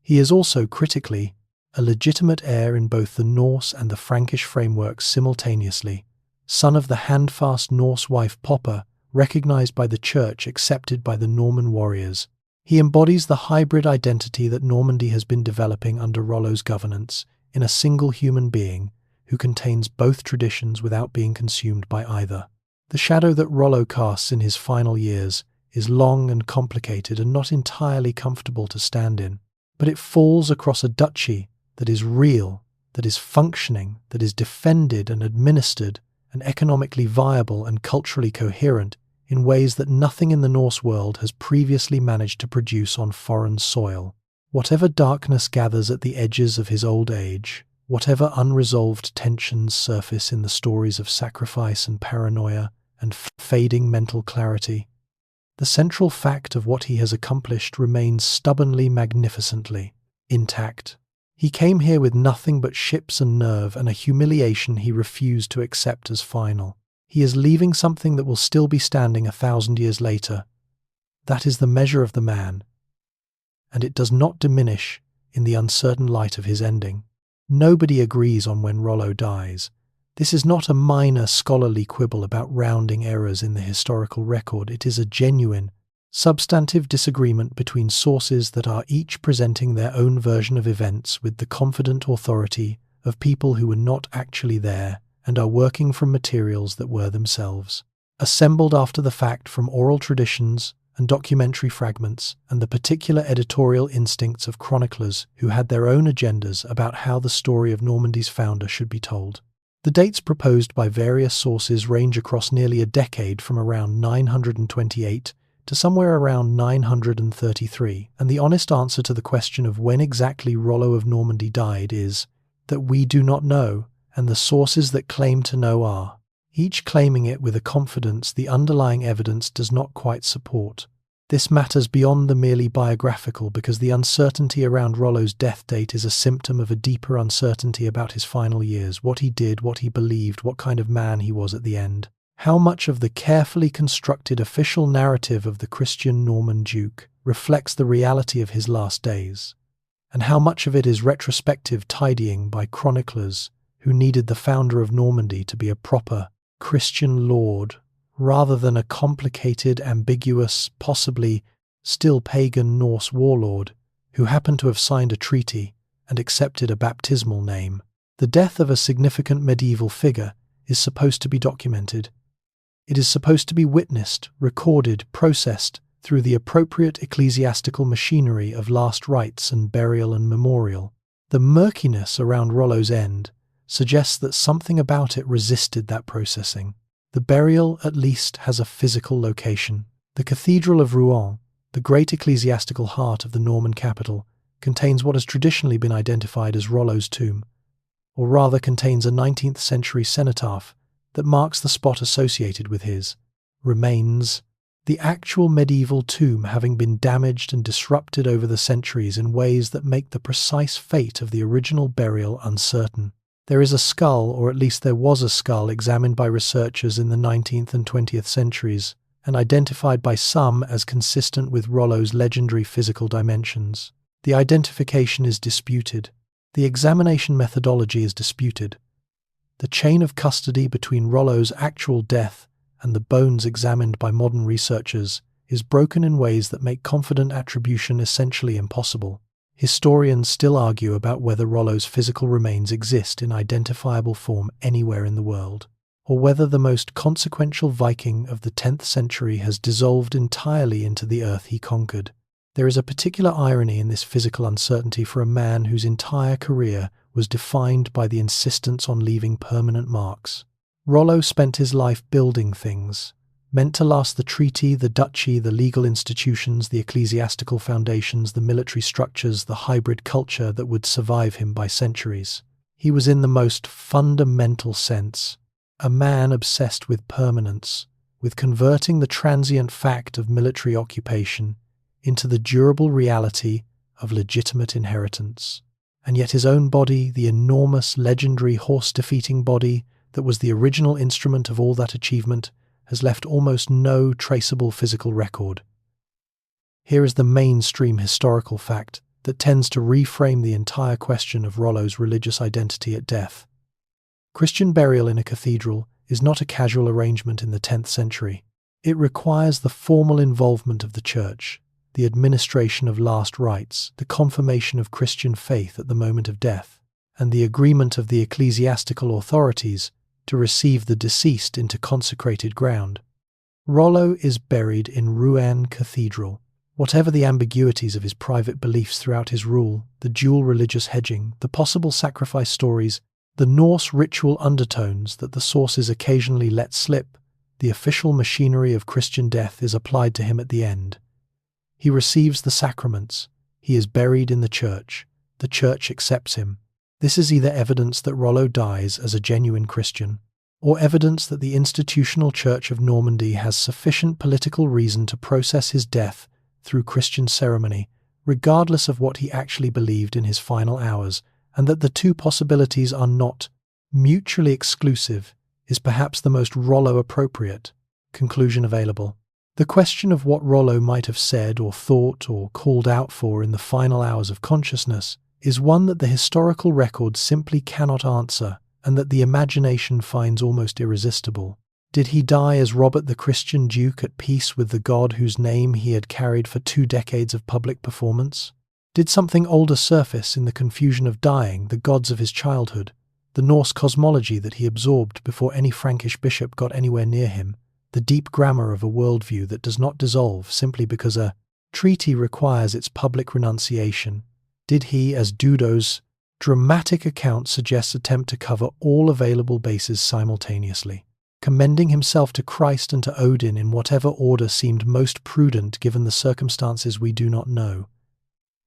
A: He is also, critically, a legitimate heir in both the Norse and the Frankish frameworks simultaneously, son of the handfast Norse wife Poppa, recognized by the church, accepted by the Norman warriors. He embodies the hybrid identity that Normandy has been developing under Rollo's governance in a single human being who contains both traditions without being consumed by either. The shadow that Rollo casts in his final years is long and complicated and not entirely comfortable to stand in, but it falls across a duchy that is real, that is functioning, that is defended and administered, and economically viable and culturally coherent in ways that nothing in the Norse world has previously managed to produce on foreign soil. Whatever darkness gathers at the edges of his old age, whatever unresolved tensions surface in the stories of sacrifice and paranoia and fading mental clarity, the central fact of what he has accomplished remains stubbornly, magnificently intact. He came here with nothing but ships and nerve and a humiliation he refused to accept as final. He is leaving something that will still be standing 1,000 years later. That is the measure of the man, and it does not diminish in the uncertain light of his ending. Nobody agrees on when Rollo dies. This is not a minor scholarly quibble about rounding errors in the historical record. It is a genuine, substantive disagreement between sources that are each presenting their own version of events with the confident authority of people who were not actually there and are working from materials that were themselves assembled after the fact from oral traditions and documentary fragments and the particular editorial instincts of chroniclers who had their own agendas about how the story of Normandy's founder should be told. The dates proposed by various sources range across nearly a decade from around 928 to somewhere around 933, and the honest answer to the question of when exactly Rollo of Normandy died is that we do not know, and the sources that claim to know are, each claiming it with a confidence the underlying evidence does not quite support. This matters beyond the merely biographical because the uncertainty around Rollo's death date is a symptom of a deeper uncertainty about his final years, what he did, what he believed, what kind of man he was at the end. How much of the carefully constructed official narrative of the Christian Norman Duke reflects the reality of his last days, and how much of it is retrospective tidying by chroniclers who needed the founder of Normandy to be a proper Christian lord rather than a complicated, ambiguous, possibly still pagan Norse warlord who happened to have signed a treaty and accepted a baptismal name. The death of a significant medieval figure is supposed to be documented. It is supposed to be witnessed, recorded, processed through the appropriate ecclesiastical machinery of last rites and burial and memorial. The murkiness around Rollo's end suggests that something about it resisted that processing. The burial, at least, has a physical location. The Cathedral of Rouen, the great ecclesiastical heart of the Norman capital, contains what has traditionally been identified as Rollo's tomb, or rather contains a 19th century cenotaph that marks the spot associated with his remains. The actual medieval tomb having been damaged and disrupted over the centuries in ways that make the precise fate of the original burial uncertain. There is a skull, or at least there was a skull, examined by researchers in the 19th and 20th centuries, and identified by some as consistent with Rollo's legendary physical dimensions. The identification is disputed. The examination methodology is disputed. The chain of custody between Rollo's actual death and the bones examined by modern researchers is broken in ways that make confident attribution essentially impossible. Historians still argue about whether Rollo's physical remains exist in identifiable form anywhere in the world, or whether the most consequential Viking of the 10th century has dissolved entirely into the earth he conquered. There is a particular irony in this physical uncertainty for a man whose entire career was defined by the insistence on leaving permanent marks. Rollo spent his life building things, meant to last: the treaty, the duchy, the legal institutions, the ecclesiastical foundations, the military structures, the hybrid culture that would survive him by centuries. He was, in the most fundamental sense, a man obsessed with permanence, with converting the transient fact of military occupation into the durable reality of legitimate inheritance. And yet his own body, the enormous, legendary, horse-defeating body that was the original instrument of all that achievement, has left almost no traceable physical record. Here is the mainstream historical fact that tends to reframe the entire question of Rollo's religious identity at death. Christian burial in a cathedral is not a casual arrangement in the 10th century. It requires the formal involvement of the church, the administration of last rites, the confirmation of Christian faith at the moment of death, and the agreement of the ecclesiastical authorities to receive the deceased into consecrated ground. Rollo is buried in Rouen Cathedral. Whatever the ambiguities of his private beliefs throughout his rule, the dual religious hedging, the possible sacrifice stories, the Norse ritual undertones that the sources occasionally let slip, the official machinery of Christian death is applied to him at the end. He receives the sacraments. He is buried in the church. The church accepts him. This is either evidence that Rollo dies as a genuine Christian, or evidence that the institutional Church of Normandy has sufficient political reason to process his death through Christian ceremony, regardless of what he actually believed in his final hours, and that the two possibilities are not mutually exclusive is perhaps the most Rollo-appropriate conclusion available. The question of what Rollo might have said or thought or called out for in the final hours of consciousness is one that the historical record simply cannot answer and that the imagination finds almost irresistible. Did he die as Robert the Christian Duke at peace with the God whose name he had carried for 2 decades of public performance? Did something older surface in the confusion of dying, the gods of his childhood, the Norse cosmology that he absorbed before any Frankish bishop got anywhere near him, the deep grammar of a worldview that does not dissolve simply because a treaty requires its public renunciation? Did he, as Dudo's dramatic account suggests, attempt to cover all available bases simultaneously, commending himself to Christ and to Odin in whatever order seemed most prudent given the circumstances? We do not know.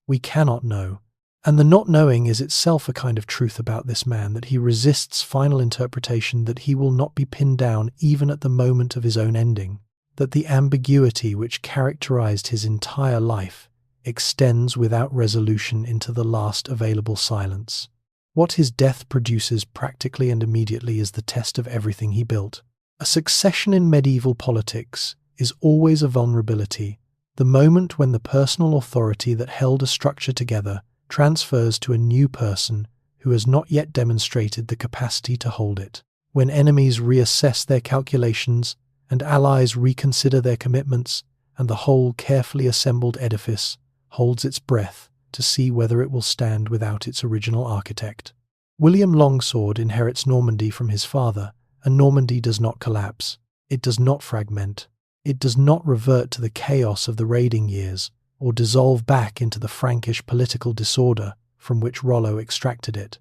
A: We cannot know. And the not knowing is itself a kind of truth about this man, that he resists final interpretation, that he will not be pinned down even at the moment of his own ending, that the ambiguity which characterized his entire life extends without resolution into the last available silence. What his death produces practically and immediately is the test of everything he built. A succession in medieval politics is always a vulnerability, the moment when the personal authority that held a structure together transfers to a new person who has not yet demonstrated the capacity to hold it. When enemies reassess their calculations and allies reconsider their commitments, and the whole carefully assembled edifice holds its breath to see whether it will stand without its original architect. William Longsword inherits Normandy from his father, and Normandy does not collapse. It does not fragment. It does not revert to the chaos of the raiding years, or dissolve back into the Frankish political disorder from which Rollo extracted it.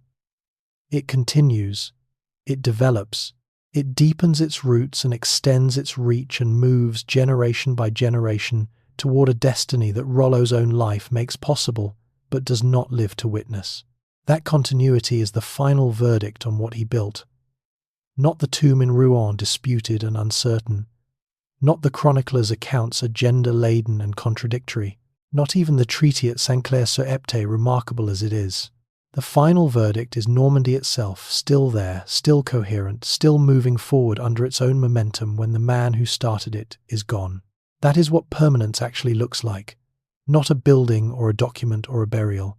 A: It continues, it develops, it deepens its roots and extends its reach and moves generation by generation toward a destiny that Rollo's own life makes possible but does not live to witness. That continuity is the final verdict on what he built. Not the tomb in Rouen disputed and uncertain, not the chronicler's accounts agenda-laden and contradictory, not even the treaty at Saint-Clair-sur-Epte, remarkable as it is. The final verdict is Normandy itself, still there, still coherent, still moving forward under its own momentum when the man who started it is gone. That is what permanence actually looks like, not a building or a document or a burial.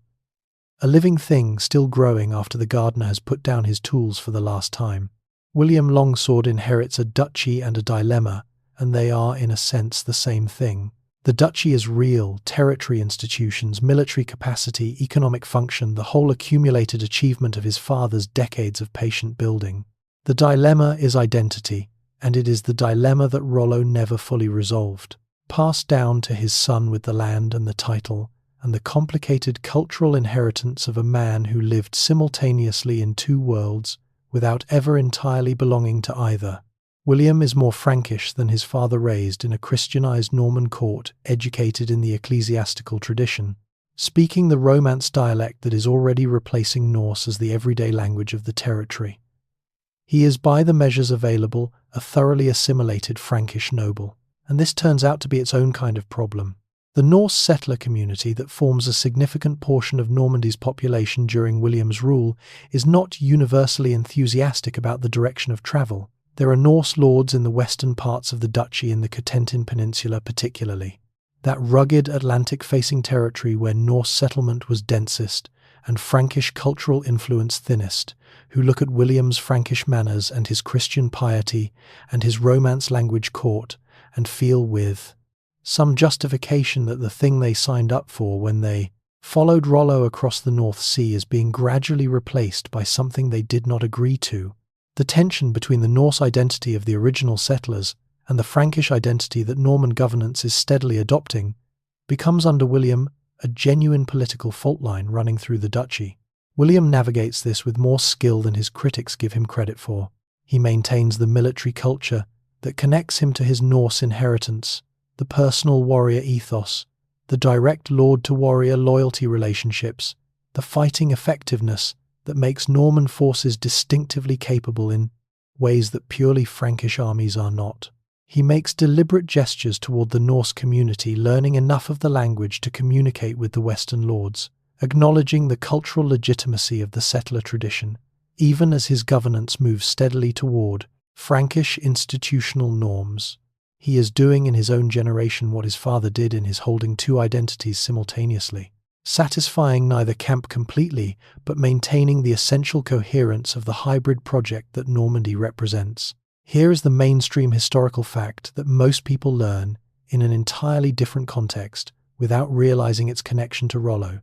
A: A living thing still growing after the gardener has put down his tools for the last time. William Longsword inherits a duchy and a dilemma, and they are, in a sense, the same thing. The duchy is real, territory institutions, military capacity, economic function, the whole accumulated achievement of his father's decades of patient building. The dilemma is identity, and it is the dilemma that Rollo never fully resolved. Passed down to his son with the land and the title, and the complicated cultural inheritance of a man who lived simultaneously in 2 worlds without ever entirely belonging to either. William is more Frankish than his father, raised in a Christianized Norman court, educated in the ecclesiastical tradition, speaking the Romance dialect that is already replacing Norse as the everyday language of the territory. He is, by the measures available, a thoroughly assimilated Frankish noble, and this turns out to be its own kind of problem. The Norse settler community that forms a significant portion of Normandy's population during William's rule is not universally enthusiastic about the direction of travel. There are Norse lords in the western parts of the duchy, in the Cotentin Peninsula particularly, that rugged Atlantic-facing territory where Norse settlement was densest and Frankish cultural influence thinnest, who look at William's Frankish manners and his Christian piety and his Romance language court and feel with some justification that the thing they signed up for when they followed Rollo across the North Sea is being gradually replaced by something they did not agree to. The tension between the Norse identity of the original settlers and the Frankish identity that Norman governance is steadily adopting becomes under William a genuine political fault line running through the duchy. William navigates this with more skill than his critics give him credit for. He maintains the military culture that connects him to his Norse inheritance, the personal warrior ethos, the direct lord-to-warrior loyalty relationships, the fighting effectiveness that makes Norman forces distinctively capable in ways that purely Frankish armies are not. He makes deliberate gestures toward the Norse community, learning enough of the language to communicate with the Western lords, acknowledging the cultural legitimacy of the settler tradition, even as his governance moves steadily toward Frankish institutional norms. He is doing in his own generation what his father did in his holding two identities simultaneously, satisfying neither camp completely, but maintaining the essential coherence of the hybrid project that Normandy represents. Here is the mainstream historical fact that most people learn in an entirely different context without realizing its connection to Rollo.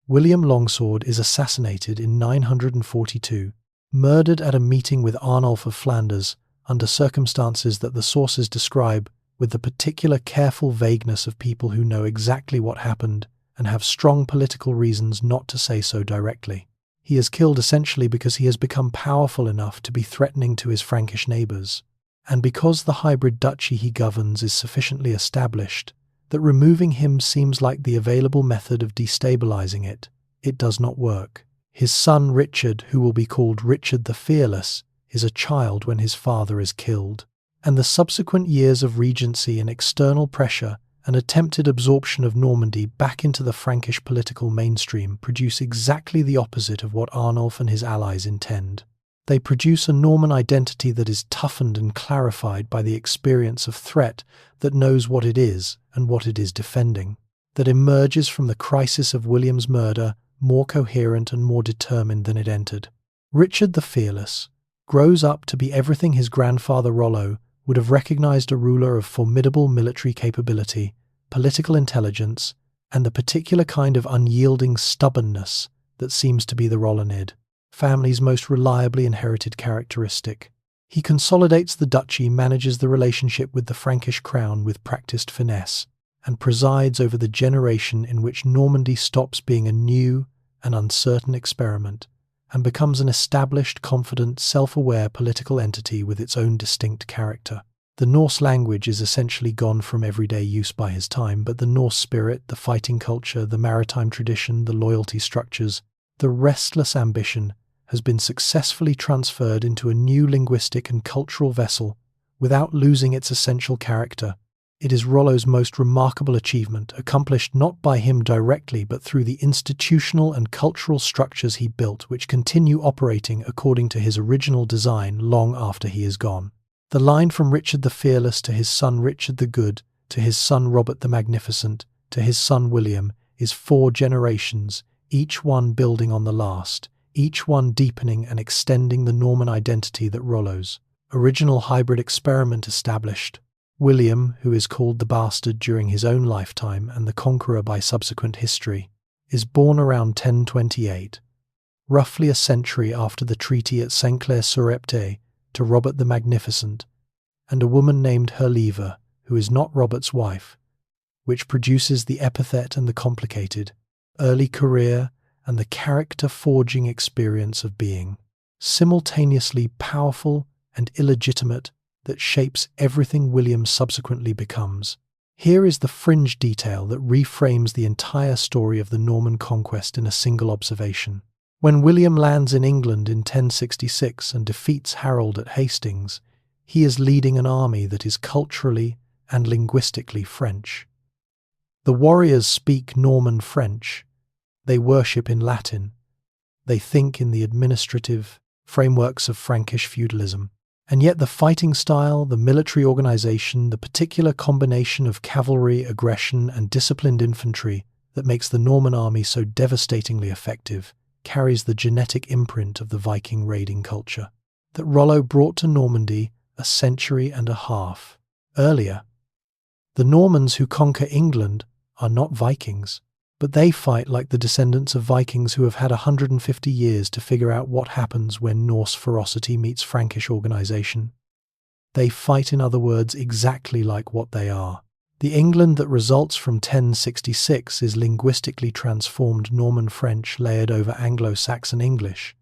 A: William Longsword is assassinated in 942, murdered at a meeting with Arnulf of Flanders under circumstances that the sources describe with the particular careful vagueness of people who know exactly what happened and have strong political reasons not to say so directly. He is killed essentially because he has become powerful enough to be threatening to his Frankish neighbours, and because the hybrid duchy he governs is sufficiently established that removing him seems like the available method of destabilizing it. It does not work. His son Richard, who will be called Richard the Fearless, is a child when his father is killed, and the subsequent years of regency and external pressure and attempted absorption of Normandy back into the Frankish political mainstream produce exactly the opposite of what Arnulf and his allies intend. They produce a Norman identity that is toughened and clarified by the experience of threat that knows what it is and what it is defending, that emerges from the crisis of William's murder more coherent and more determined than it entered. Richard the Fearless grows up to be everything his grandfather Rollo would have recognized: a ruler of formidable military capability, political intelligence, and the particular kind of unyielding stubbornness that seems to be the Rollonid family's most reliably inherited characteristic. He consolidates the duchy, manages the relationship with the Frankish crown with practiced finesse, and presides over the generation in which Normandy stops being a new and uncertain experiment and becomes an established, confident, self-aware political entity with its own distinct character. The Norse language is essentially gone from everyday use by his time, but the Norse spirit, the fighting culture, the maritime tradition, the loyalty structures, the restless ambition has been successfully transferred into a new linguistic and cultural vessel without losing its essential character. It is Rollo's most remarkable achievement, accomplished not by him directly but through the institutional and cultural structures he built, which continue operating according to his original design long after he is gone. The line from Richard the Fearless to his son Richard the Good, to his son Robert the Magnificent, to his son William, is 4 generations, each one building on the last, each one deepening and extending the Norman identity that Rollo's original hybrid experiment established. William, who is called the Bastard during his own lifetime and the Conqueror by subsequent history, is born around 1028, roughly a century after the treaty at Saint-Clair-sur-Epte, to Robert the Magnificent, and a woman named Herleva, who is not Robert's wife, which produces the epithet and the complicated early career and the character-forging experience of being simultaneously powerful and illegitimate that shapes everything William subsequently becomes. Here is the fringe detail that reframes the entire story of the Norman conquest in a single observation. When William lands in England in 1066 and defeats Harold at Hastings, he is leading an army that is culturally and linguistically French. The warriors speak Norman French. They worship in Latin. They think in the administrative frameworks of Frankish feudalism. And yet the fighting style, the military organization, the particular combination of cavalry, aggression, and disciplined infantry that makes the Norman army so devastatingly effective carries the genetic imprint of the Viking raiding culture that Rollo brought to Normandy a century and a half earlier. The Normans who conquer England are not Vikings, but they fight like the descendants of Vikings who have had 150 years to figure out what happens when Norse ferocity meets Frankish organization. They fight, in other words, exactly like what they are. The England that results from 1066 is linguistically transformed Norman French layered over Anglo-Saxon English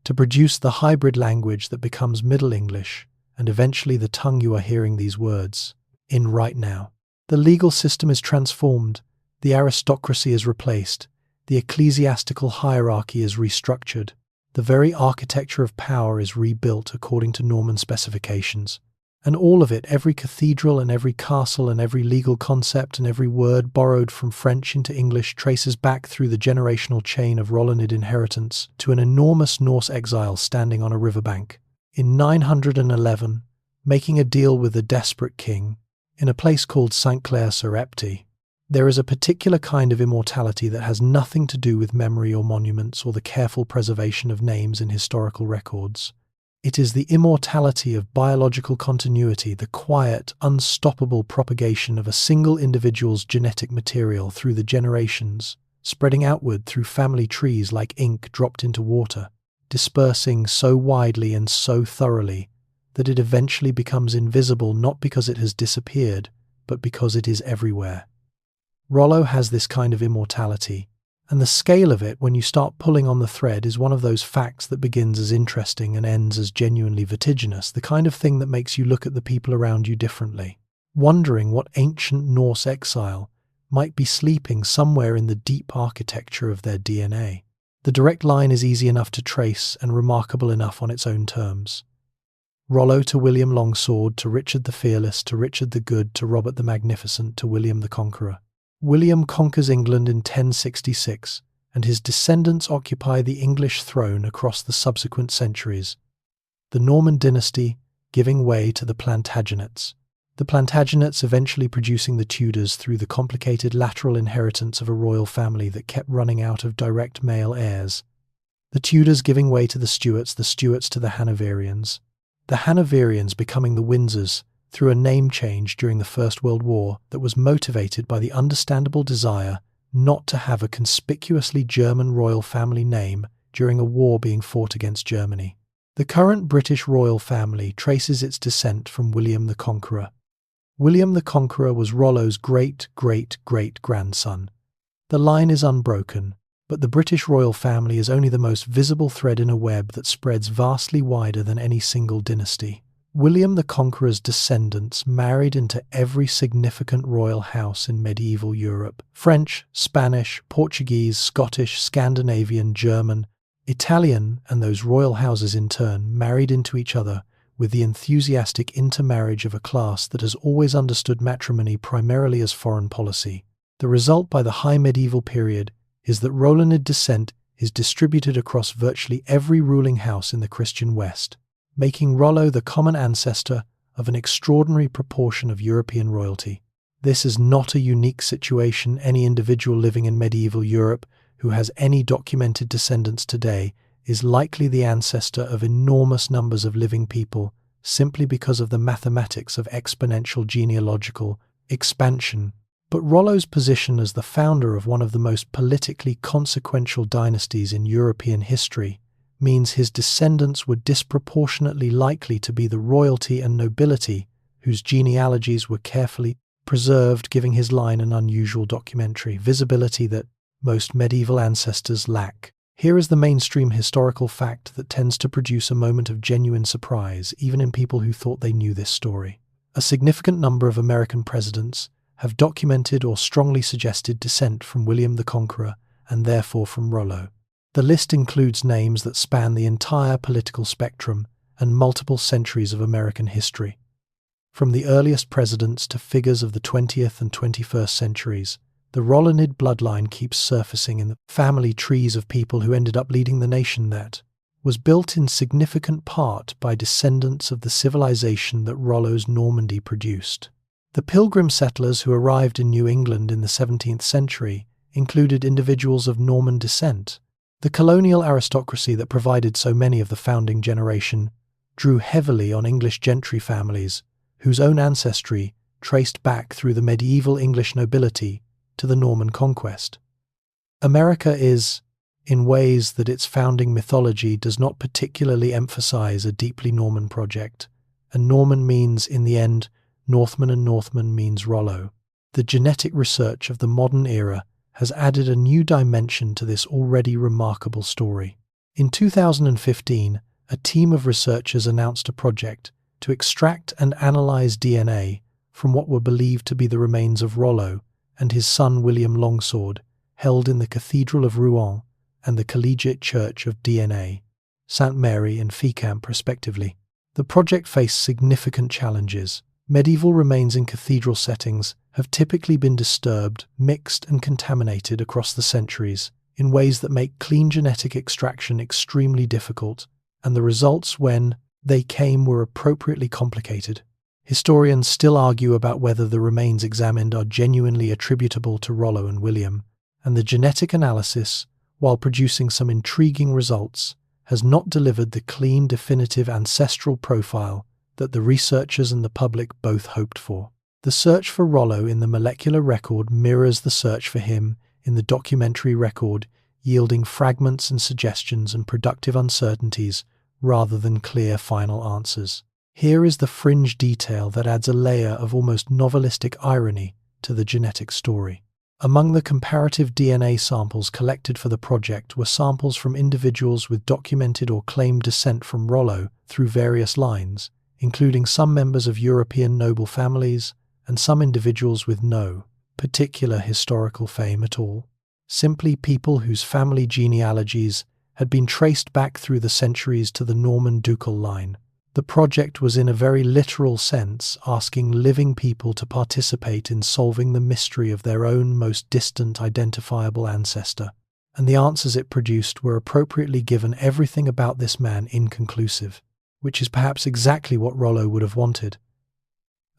A: to produce the hybrid language that becomes Middle English and eventually the tongue you are hearing these words in right now. The legal system is transformed. The aristocracy is replaced, the ecclesiastical hierarchy is restructured, the very architecture of power is rebuilt according to Norman specifications, and all of it, every cathedral and every castle and every legal concept and every word borrowed from French into English traces back through the generational chain of Rollonid inheritance to an enormous Norse exile standing on a riverbank. In 911, making a deal with a desperate king, in a place called St. Clair-sur-Epte, there is a particular kind of immortality that has nothing to do with memory or monuments or the careful preservation of names in historical records. It is the immortality of biological continuity, the quiet, unstoppable propagation of a single individual's genetic material through the generations, spreading outward through family trees like ink dropped into water, dispersing so widely and so thoroughly that it eventually becomes invisible not because it has disappeared, but because it is everywhere. Rollo has this kind of immortality, and the scale of it when you start pulling on the thread is one of those facts that begins as interesting and ends as genuinely vertiginous, the kind of thing that makes you look at the people around you differently, wondering what ancient Norse exile might be sleeping somewhere in the deep architecture of their DNA. The direct line is easy enough to trace and remarkable enough on its own terms. Rollo to William Longsword, to Richard the Fearless, to Richard the Good, to Robert the Magnificent, to William the Conqueror. William conquers England in 1066, and his descendants occupy the English throne across the subsequent centuries, the Norman dynasty giving way to the Plantagenets. The Plantagenets eventually producing the Tudors through the complicated lateral inheritance of a royal family that kept running out of direct male heirs. The Tudors giving way to the Stuarts to the Hanoverians. The Hanoverians becoming the Windsors through a name change during the First World War that was motivated by the understandable desire not to have a conspicuously German royal family name during a war being fought against Germany. The current British royal family traces its descent from William the Conqueror. William the Conqueror was Rollo's great-great-great-grandson. The line is unbroken, but the British royal family is only the most visible thread in a web that spreads vastly wider than any single dynasty. William the Conqueror's descendants married into every significant royal house in medieval Europe: French, Spanish, Portuguese, Scottish, Scandinavian, German, Italian, and those royal houses in turn married into each other with the enthusiastic intermarriage of a class that has always understood matrimony primarily as foreign policy. The result by the high medieval period is that Rollanid descent is distributed across virtually every ruling house in the Christian West, making Rollo the common ancestor of an extraordinary proportion of European royalty. This is not a unique situation. Any individual living in medieval Europe who has any documented descendants today is likely the ancestor of enormous numbers of living people simply because of the mathematics of exponential genealogical expansion. But Rollo's position as the founder of one of the most politically consequential dynasties in European history means his descendants were disproportionately likely to be the royalty and nobility whose genealogies were carefully preserved, giving his line an unusual documentary visibility that most medieval ancestors lack. Here is the mainstream historical fact that tends to produce a moment of genuine surprise, even in people who thought they knew this story. A significant number of American presidents have documented or strongly suggested descent from William the Conqueror, and therefore from Rollo. The list includes names that span the entire political spectrum and multiple centuries of American history. From the earliest presidents to figures of the 20th and 21st centuries, the Rollanid bloodline keeps surfacing in the family trees of people who ended up leading the nation that was built in significant part by descendants of the civilization that Rollo's Normandy produced. The pilgrim settlers who arrived in New England in the 17th century included individuals of Norman descent. The colonial aristocracy that provided so many of the founding generation drew heavily on English gentry families whose own ancestry traced back through the medieval English nobility to the Norman conquest. America is, in ways that its founding mythology does not particularly emphasize, a deeply Norman project, and Norman means, in the end, Northman, and Northman means Rollo. The genetic research of the modern era has added a new dimension to this already remarkable story. In 2015, a team of researchers announced a project to extract and analyze DNA from what were believed to be the remains of Rollo and his son William Longsword, held in the Cathedral of Rouen and the Collegiate Church of DNA, St. Mary and Fécamp respectively. The project faced significant challenges. Medieval remains in cathedral settings have typically been disturbed, mixed and contaminated across the centuries in ways that make clean genetic extraction extremely difficult, and the results when they came were appropriately complicated. Historians still argue about whether the remains examined are genuinely attributable to Rollo and William, and the genetic analysis, while producing some intriguing results, has not delivered the clean, definitive ancestral profile that the researchers and the public both hoped for. The search for Rollo in the molecular record mirrors the search for him in the documentary record, yielding fragments and suggestions and productive uncertainties rather than clear final answers. Here is the fringe detail that adds a layer of almost novelistic irony to the genetic story. Among the comparative DNA samples collected for the project were samples from individuals with documented or claimed descent from Rollo through various lines, including some members of European noble families and some individuals with no particular historical fame at all. Simply people whose family genealogies had been traced back through the centuries to the Norman ducal line. The project was in a very literal sense asking living people to participate in solving the mystery of their own most distant identifiable ancestor, and the answers it produced were appropriately given everything about this man inconclusive, which is perhaps exactly what Rollo would have wanted.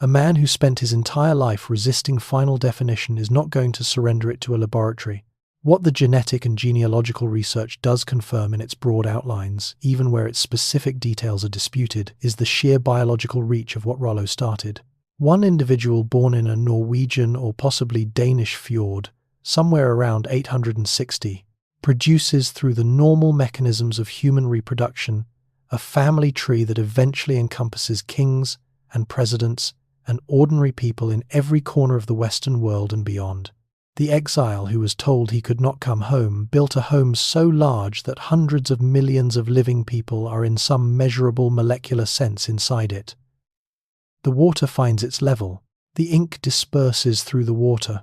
A: A man who spent his entire life resisting final definition is not going to surrender it to a laboratory. What the genetic and genealogical research does confirm in its broad outlines, even where its specific details are disputed, is the sheer biological reach of what Rollo started. One individual born in a Norwegian or possibly Danish fjord, somewhere around 860, produces through the normal mechanisms of human reproduction a family tree that eventually encompasses kings and presidents and ordinary people in every corner of the Western world and beyond. The exile who was told he could not come home built a home so large that hundreds of millions of living people are in some measurable molecular sense inside it. The water finds its level, the ink disperses through the water,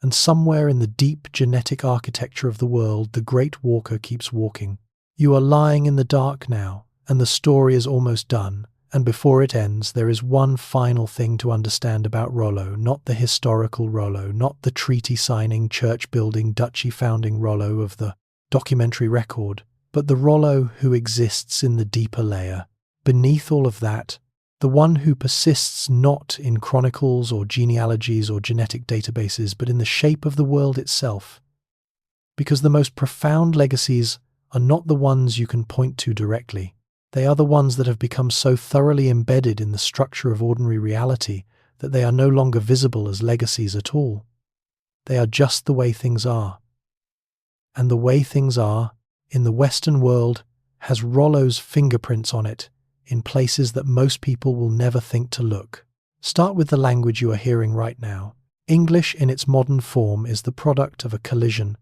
A: and somewhere in the deep genetic architecture of the world the great walker keeps walking. You are lying in the dark now, and the story is almost done. And before it ends, there is one final thing to understand about Rollo, not the historical Rollo, not the treaty-signing, church-building, duchy-founding Rollo of the documentary record, but the Rollo who exists in the deeper layer. Beneath all of that, the one who persists not in chronicles or genealogies or genetic databases, but in the shape of the world itself. Because the most profound legacies are not the ones you can point to directly. They are the ones that have become so thoroughly embedded in the structure of ordinary reality that they are no longer visible as legacies at all. They are just the way things are. And the way things are, in the Western world, has Rollo's fingerprints on it, in places that most people will never think to look. Start with the language you are hearing right now. English in its modern form is the product of a collision.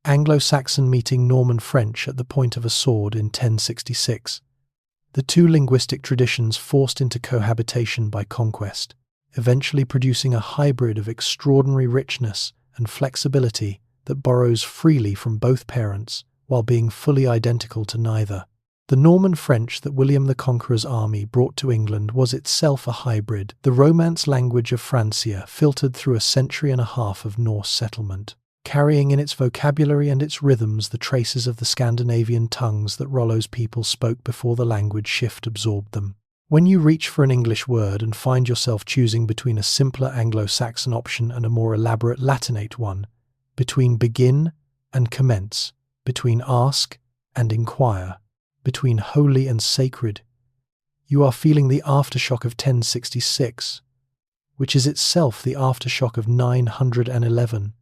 A: Anglo-Saxon meeting Norman French at the point of a sword in 1066. The two linguistic traditions forced into cohabitation by conquest, eventually producing a hybrid of extraordinary richness and flexibility that borrows freely from both parents while being fully identical to neither. The Norman French that William the Conqueror's army brought to England was itself a hybrid, the Romance language of Francia filtered through a century and a half of Norse settlement, carrying in its vocabulary and its rhythms the traces of the Scandinavian tongues that Rollo's people spoke before the language shift absorbed them. When you reach for an English word and find yourself choosing between a simpler Anglo-Saxon option and a more elaborate Latinate one, between begin and commence, between ask and inquire, between holy and sacred, you are feeling the aftershock of 1066, which is itself the aftershock of 911,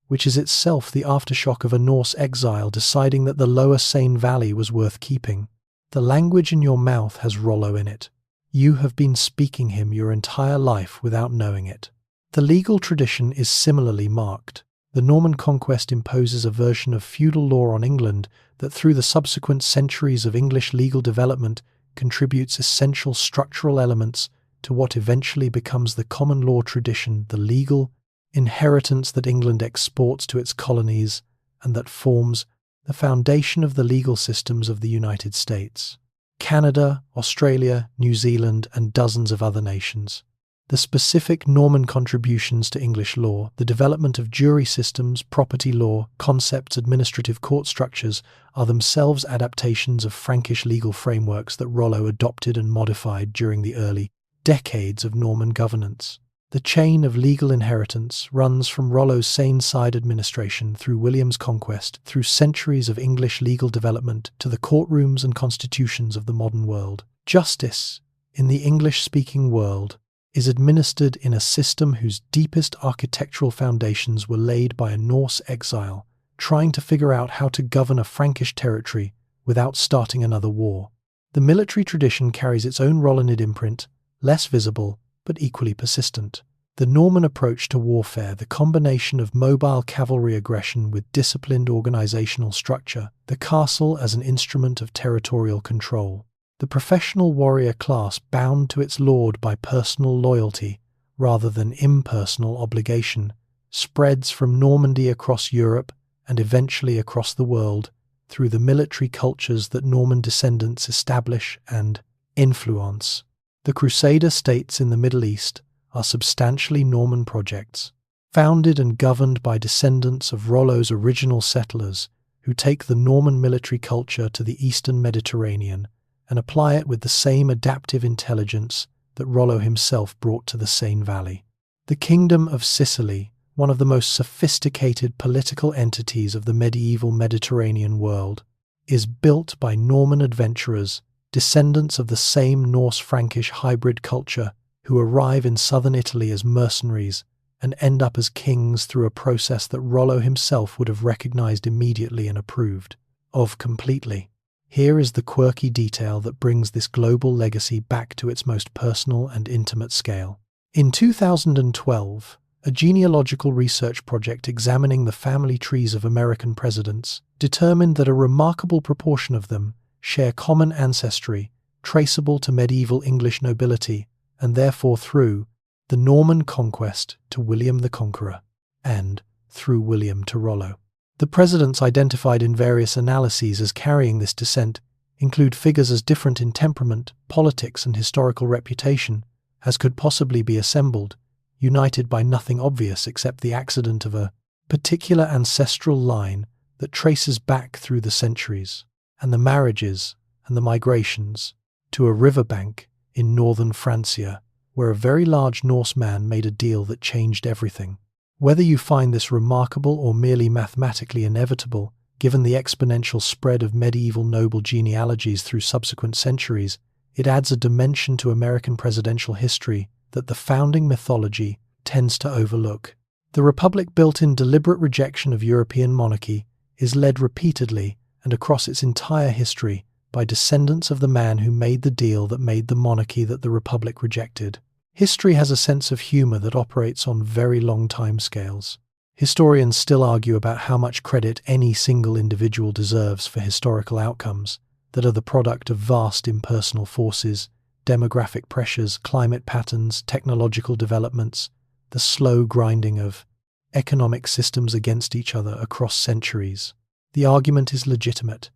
A: which is itself the aftershock of a Norse exile deciding that the lower Seine Valley was worth keeping. The language in your mouth has Rollo in it. You have been speaking him your entire life without knowing it. The legal tradition is similarly marked. The Norman conquest imposes a version of feudal law on England that through the subsequent centuries of English legal development contributes essential structural elements to what eventually becomes the common law tradition, the legal inheritance that England exports to its colonies and that forms the foundation of the legal systems of the United States, Canada, Australia, New Zealand, and dozens of other nations. The specific Norman contributions to English law, the development of jury systems, property law, concepts, administrative court structures, are themselves adaptations of Frankish legal frameworks that Rollo adopted and modified during the early decades of Norman governance. The chain of legal inheritance runs from Rollo's Seine-side administration through William's conquest, through centuries of English legal development to the courtrooms and constitutions of the modern world. Justice, in the English-speaking world, is administered in a system whose deepest architectural foundations were laid by a Norse exile, trying to figure out how to govern a Frankish territory without starting another war. The military tradition carries its own Rollinid imprint, less visible, but equally persistent. The Norman approach to warfare, the combination of mobile cavalry aggression with disciplined organizational structure, the castle as an instrument of territorial control. The professional warrior class bound to its lord by personal loyalty rather than impersonal obligation, spreads from Normandy across Europe and eventually across the world through the military cultures that Norman descendants establish and influence. The Crusader states in the Middle East are substantially Norman projects, founded and governed by descendants of Rollo's original settlers who take the Norman military culture to the Eastern Mediterranean and apply it with the same adaptive intelligence that Rollo himself brought to the Seine Valley. The Kingdom of Sicily, one of the most sophisticated political entities of the medieval Mediterranean world, is built by Norman adventurers, descendants of the same Norse-Frankish hybrid culture, who arrive in southern Italy as mercenaries and end up as kings through a process that Rollo himself would have recognized immediately and approved of completely. Here is the quirky detail that brings this global legacy back to its most personal and intimate scale. In 2012, a genealogical research project examining the family trees of American presidents determined that a remarkable proportion of them share common ancestry traceable to medieval English nobility and therefore through the Norman conquest to William the Conqueror and through William to Rollo. The presidents identified in various analyses as carrying this descent include figures as different in temperament, politics, and historical reputation as could possibly be assembled, united by nothing obvious except the accident of a particular ancestral line that traces back through the centuries, and the marriages and the migrations to a riverbank in northern Francia, where a very large Norse man made a deal that changed everything. Whether you find this remarkable or merely mathematically inevitable, given the exponential spread of medieval noble genealogies through subsequent centuries, it adds a dimension to American presidential history that the founding mythology tends to overlook. The Republic, built in deliberate rejection of European monarchy, is led repeatedly and across its entire history by descendants of the man who made the deal that made the monarchy that the Republic rejected. History has a sense of humor that operates on very long timescales. Historians still argue about how much credit any single individual deserves for historical outcomes that are the product of vast impersonal forces, demographic pressures, climate patterns, technological developments, the slow grinding of economic systems against each other across centuries. The argument is legitimate.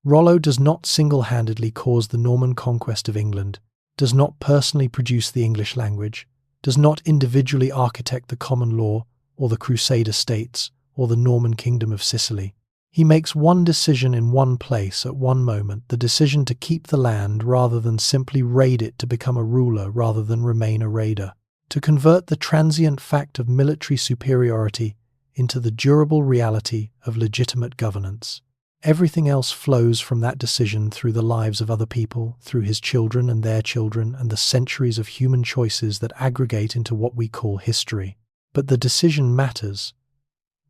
A: Rollo does not single-handedly cause the Norman conquest of England, does not personally produce the English language, does not individually architect the common law or the Crusader states or the Norman kingdom of Sicily. He makes one decision in one place at one moment, the decision to keep the land rather than simply raid it, to become a ruler rather than remain a raider, to convert the transient fact of military superiority into the durable reality of legitimate governance. Everything else flows from that decision through the lives of other people, through his children and their children, and the centuries of human choices that aggregate into what we call history. But the decision matters.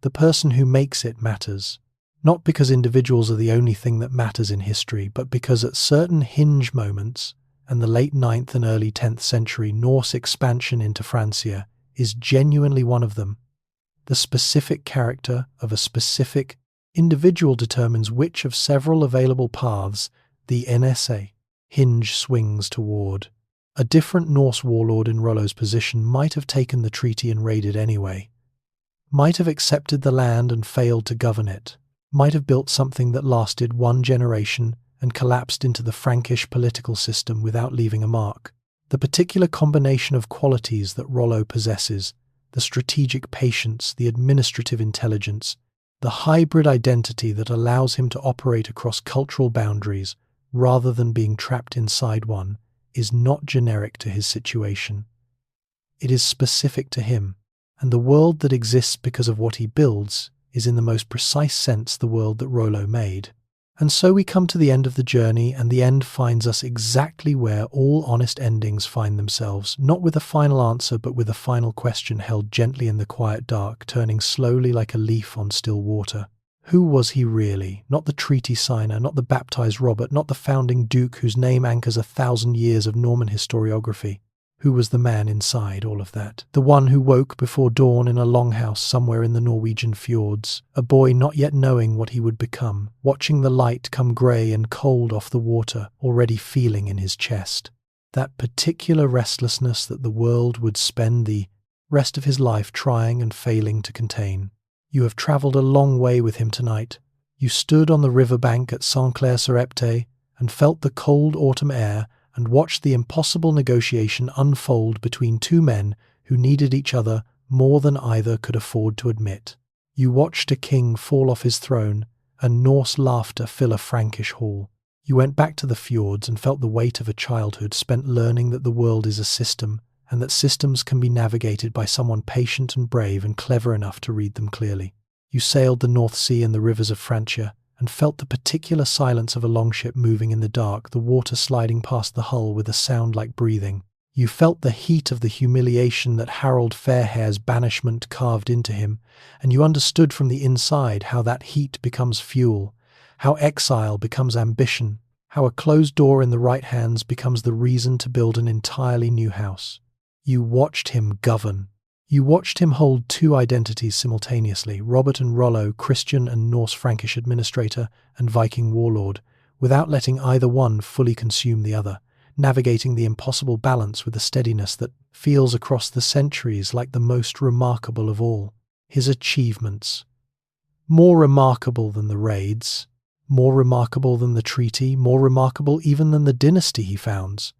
A: The person who makes it matters. Not because individuals are the only thing that matters in history, but because at certain hinge moments, and the late 9th and early 10th century Norse expansion into Francia is genuinely one of them. The specific character of a specific individual determines which of several available paths the NSA hinge swings toward. A different Norse warlord in Rollo's position might have taken the treaty and raided anyway, might have accepted the land and failed to govern it, might have built something that lasted one generation and collapsed into the Frankish political system without leaving a mark. The particular combination of qualities that Rollo possesses, the strategic patience, the administrative intelligence, the hybrid identity that allows him to operate across cultural boundaries rather than being trapped inside one, is not generic to his situation. It is specific to him, and the world that exists because of what he builds is in the most precise sense the world that Rollo made. And so we come to the end of the journey, and the end finds us exactly where all honest endings find themselves, not with a final answer but with a final question held gently in the quiet dark, turning slowly like a leaf on still water. Who was he really? Not the treaty signer, not the baptized Robert, not the founding duke whose name anchors 1,000 years of Norman historiography. Who was the man inside all of that? The one who woke before dawn in a longhouse somewhere in the Norwegian fjords, a boy not yet knowing what he would become, watching the light come grey and cold off the water, already feeling in his chest. That particular restlessness that the world would spend the rest of his life trying and failing to contain. You have travelled a long way with him tonight. You stood on the riverbank at Saint-Clair-sur-Epte and felt the cold autumn air and watched the impossible negotiation unfold between two men who needed each other more than either could afford to admit. You watched a king fall off his throne and Norse laughter fill a Frankish hall. You went back to the fjords and felt the weight of a childhood spent learning that the world is a system, and that systems can be navigated by someone patient and brave and clever enough to read them clearly. You sailed the North Sea and the rivers of Francia, and felt the particular silence of a longship moving in the dark, the water sliding past the hull with a sound like breathing. You felt the heat of the humiliation that Harold Fairhair's banishment carved into him, and you understood from the inside how that heat becomes fuel, how exile becomes ambition, how a closed door in the right hands becomes the reason to build an entirely new house. You watched him govern. You watched him hold two identities simultaneously, Robert and Rollo, Christian and Norse Frankish administrator and Viking warlord, without letting either one fully consume the other, navigating the impossible balance with a steadiness that feels across the centuries like the most remarkable of all. His achievements. More remarkable than the raids, more remarkable than the treaty, more remarkable even than the dynasty he founds.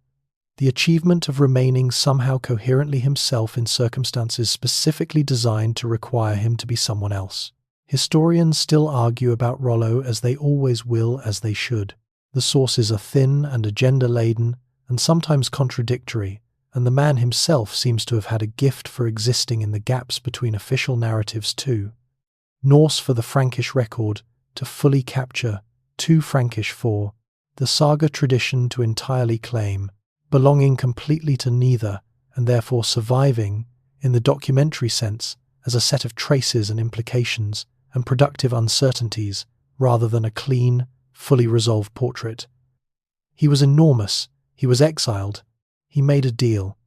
A: The achievement of remaining somehow coherently himself in circumstances specifically designed to require him to be someone else. Historians still argue about Rollo, as they always will, as they should. The sources are thin and agenda-laden, and sometimes contradictory, and the man himself seems to have had a gift for existing in the gaps between official narratives too. Norse for the Frankish record, to fully capture, too Frankish for the saga tradition to entirely claim, belonging completely to neither, and therefore surviving, in the documentary sense, as a set of traces and implications and productive uncertainties, rather than a clean, fully resolved portrait. He was enormous, he was exiled, he made a deal,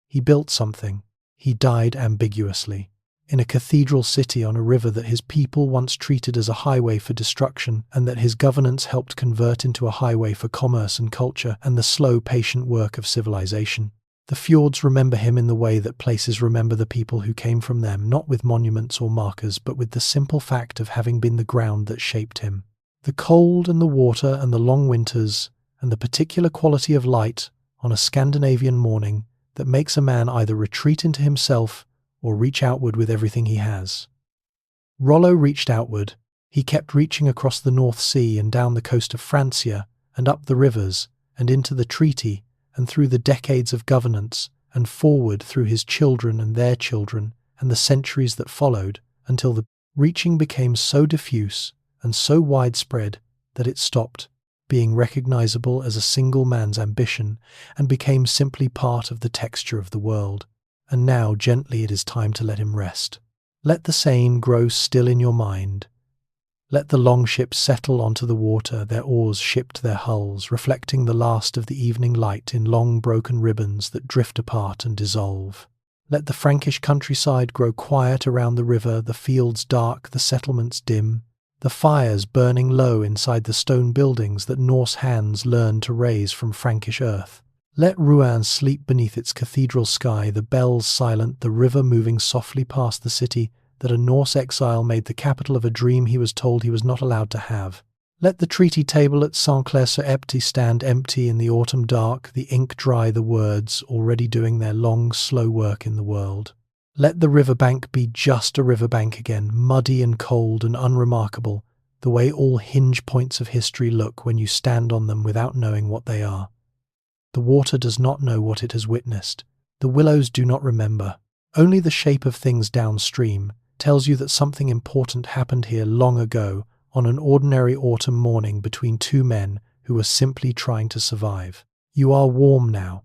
A: he built something, he died ambiguously, in a cathedral city on a river that his people once treated as a highway for destruction, and that his governance helped convert into a highway for commerce and culture and the slow, patient work of civilization. The fjords remember him in the way that places remember the people who came from them, not with monuments or markers, but with the simple fact of having been the ground that shaped him. The cold and the water and the long winters, and the particular quality of light on a Scandinavian morning that makes a man either retreat into himself or reach outward with everything he has. Rollo reached outward. He kept reaching across the North Sea and down the coast of Francia and up the rivers and into the treaty and through the decades of governance and forward through his children and their children and the centuries that followed, until the reaching became so diffuse and so widespread that it stopped being recognizable as a single man's ambition and became simply part of the texture of the world. And now gently it is time to let him rest. Let the Seine grow still in your mind. Let the longships settle onto the water, their oars shipped to their hulls, reflecting the last of the evening light in long broken ribbons that drift apart and dissolve. Let the Frankish countryside grow quiet around the river, the fields dark, the settlements dim, the fires burning low inside the stone buildings that Norse hands learned to raise from Frankish earth. Let Rouen sleep beneath its cathedral sky, the bells silent, the river moving softly past the city that a Norse exile made the capital of a dream he was told he was not allowed to have. Let the treaty table at Saint-Clair-sur-Epte stand empty in the autumn dark, the ink dry the words already doing their long, slow work in the world. Let the riverbank be just a riverbank again, muddy and cold and unremarkable, the way all hinge points of history look when you stand on them without knowing what they are. The water does not know what it has witnessed. The willows do not remember. Only the shape of things downstream tells you that something important happened here long ago, on an ordinary autumn morning between two men who were simply trying to survive. You are warm now.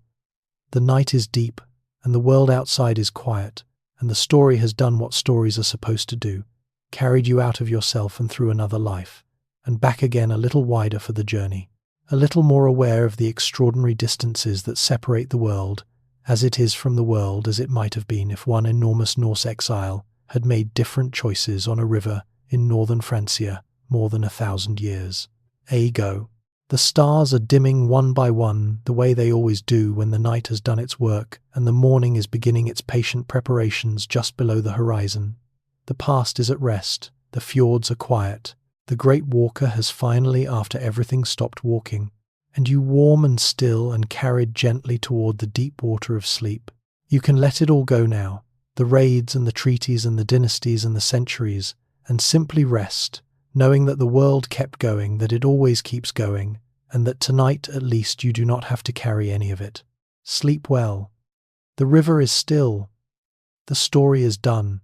A: The night is deep, and the world outside is quiet, and the story has done what stories are supposed to do, carried you out of yourself and through another life, and back again a little wider for the journey, a little more aware of the extraordinary distances that separate the world, as it is from the world as it might have been if one enormous Norse exile had made different choices on a river in northern Francia more than 1,000 years ago. The stars are dimming one by one, the way they always do when the night has done its work and the morning is beginning its patient preparations just below the horizon. The past is at rest, the fjords are quiet, the great walker has finally, after everything, stopped walking, and you warm and still and carried gently toward the deep water of sleep. You can let it all go now, the raids and the treaties and the dynasties and the centuries, and simply rest, knowing that the world kept going, that it always keeps going, and that tonight at least you do not have to carry any of it. Sleep well. The river is still. The story is done.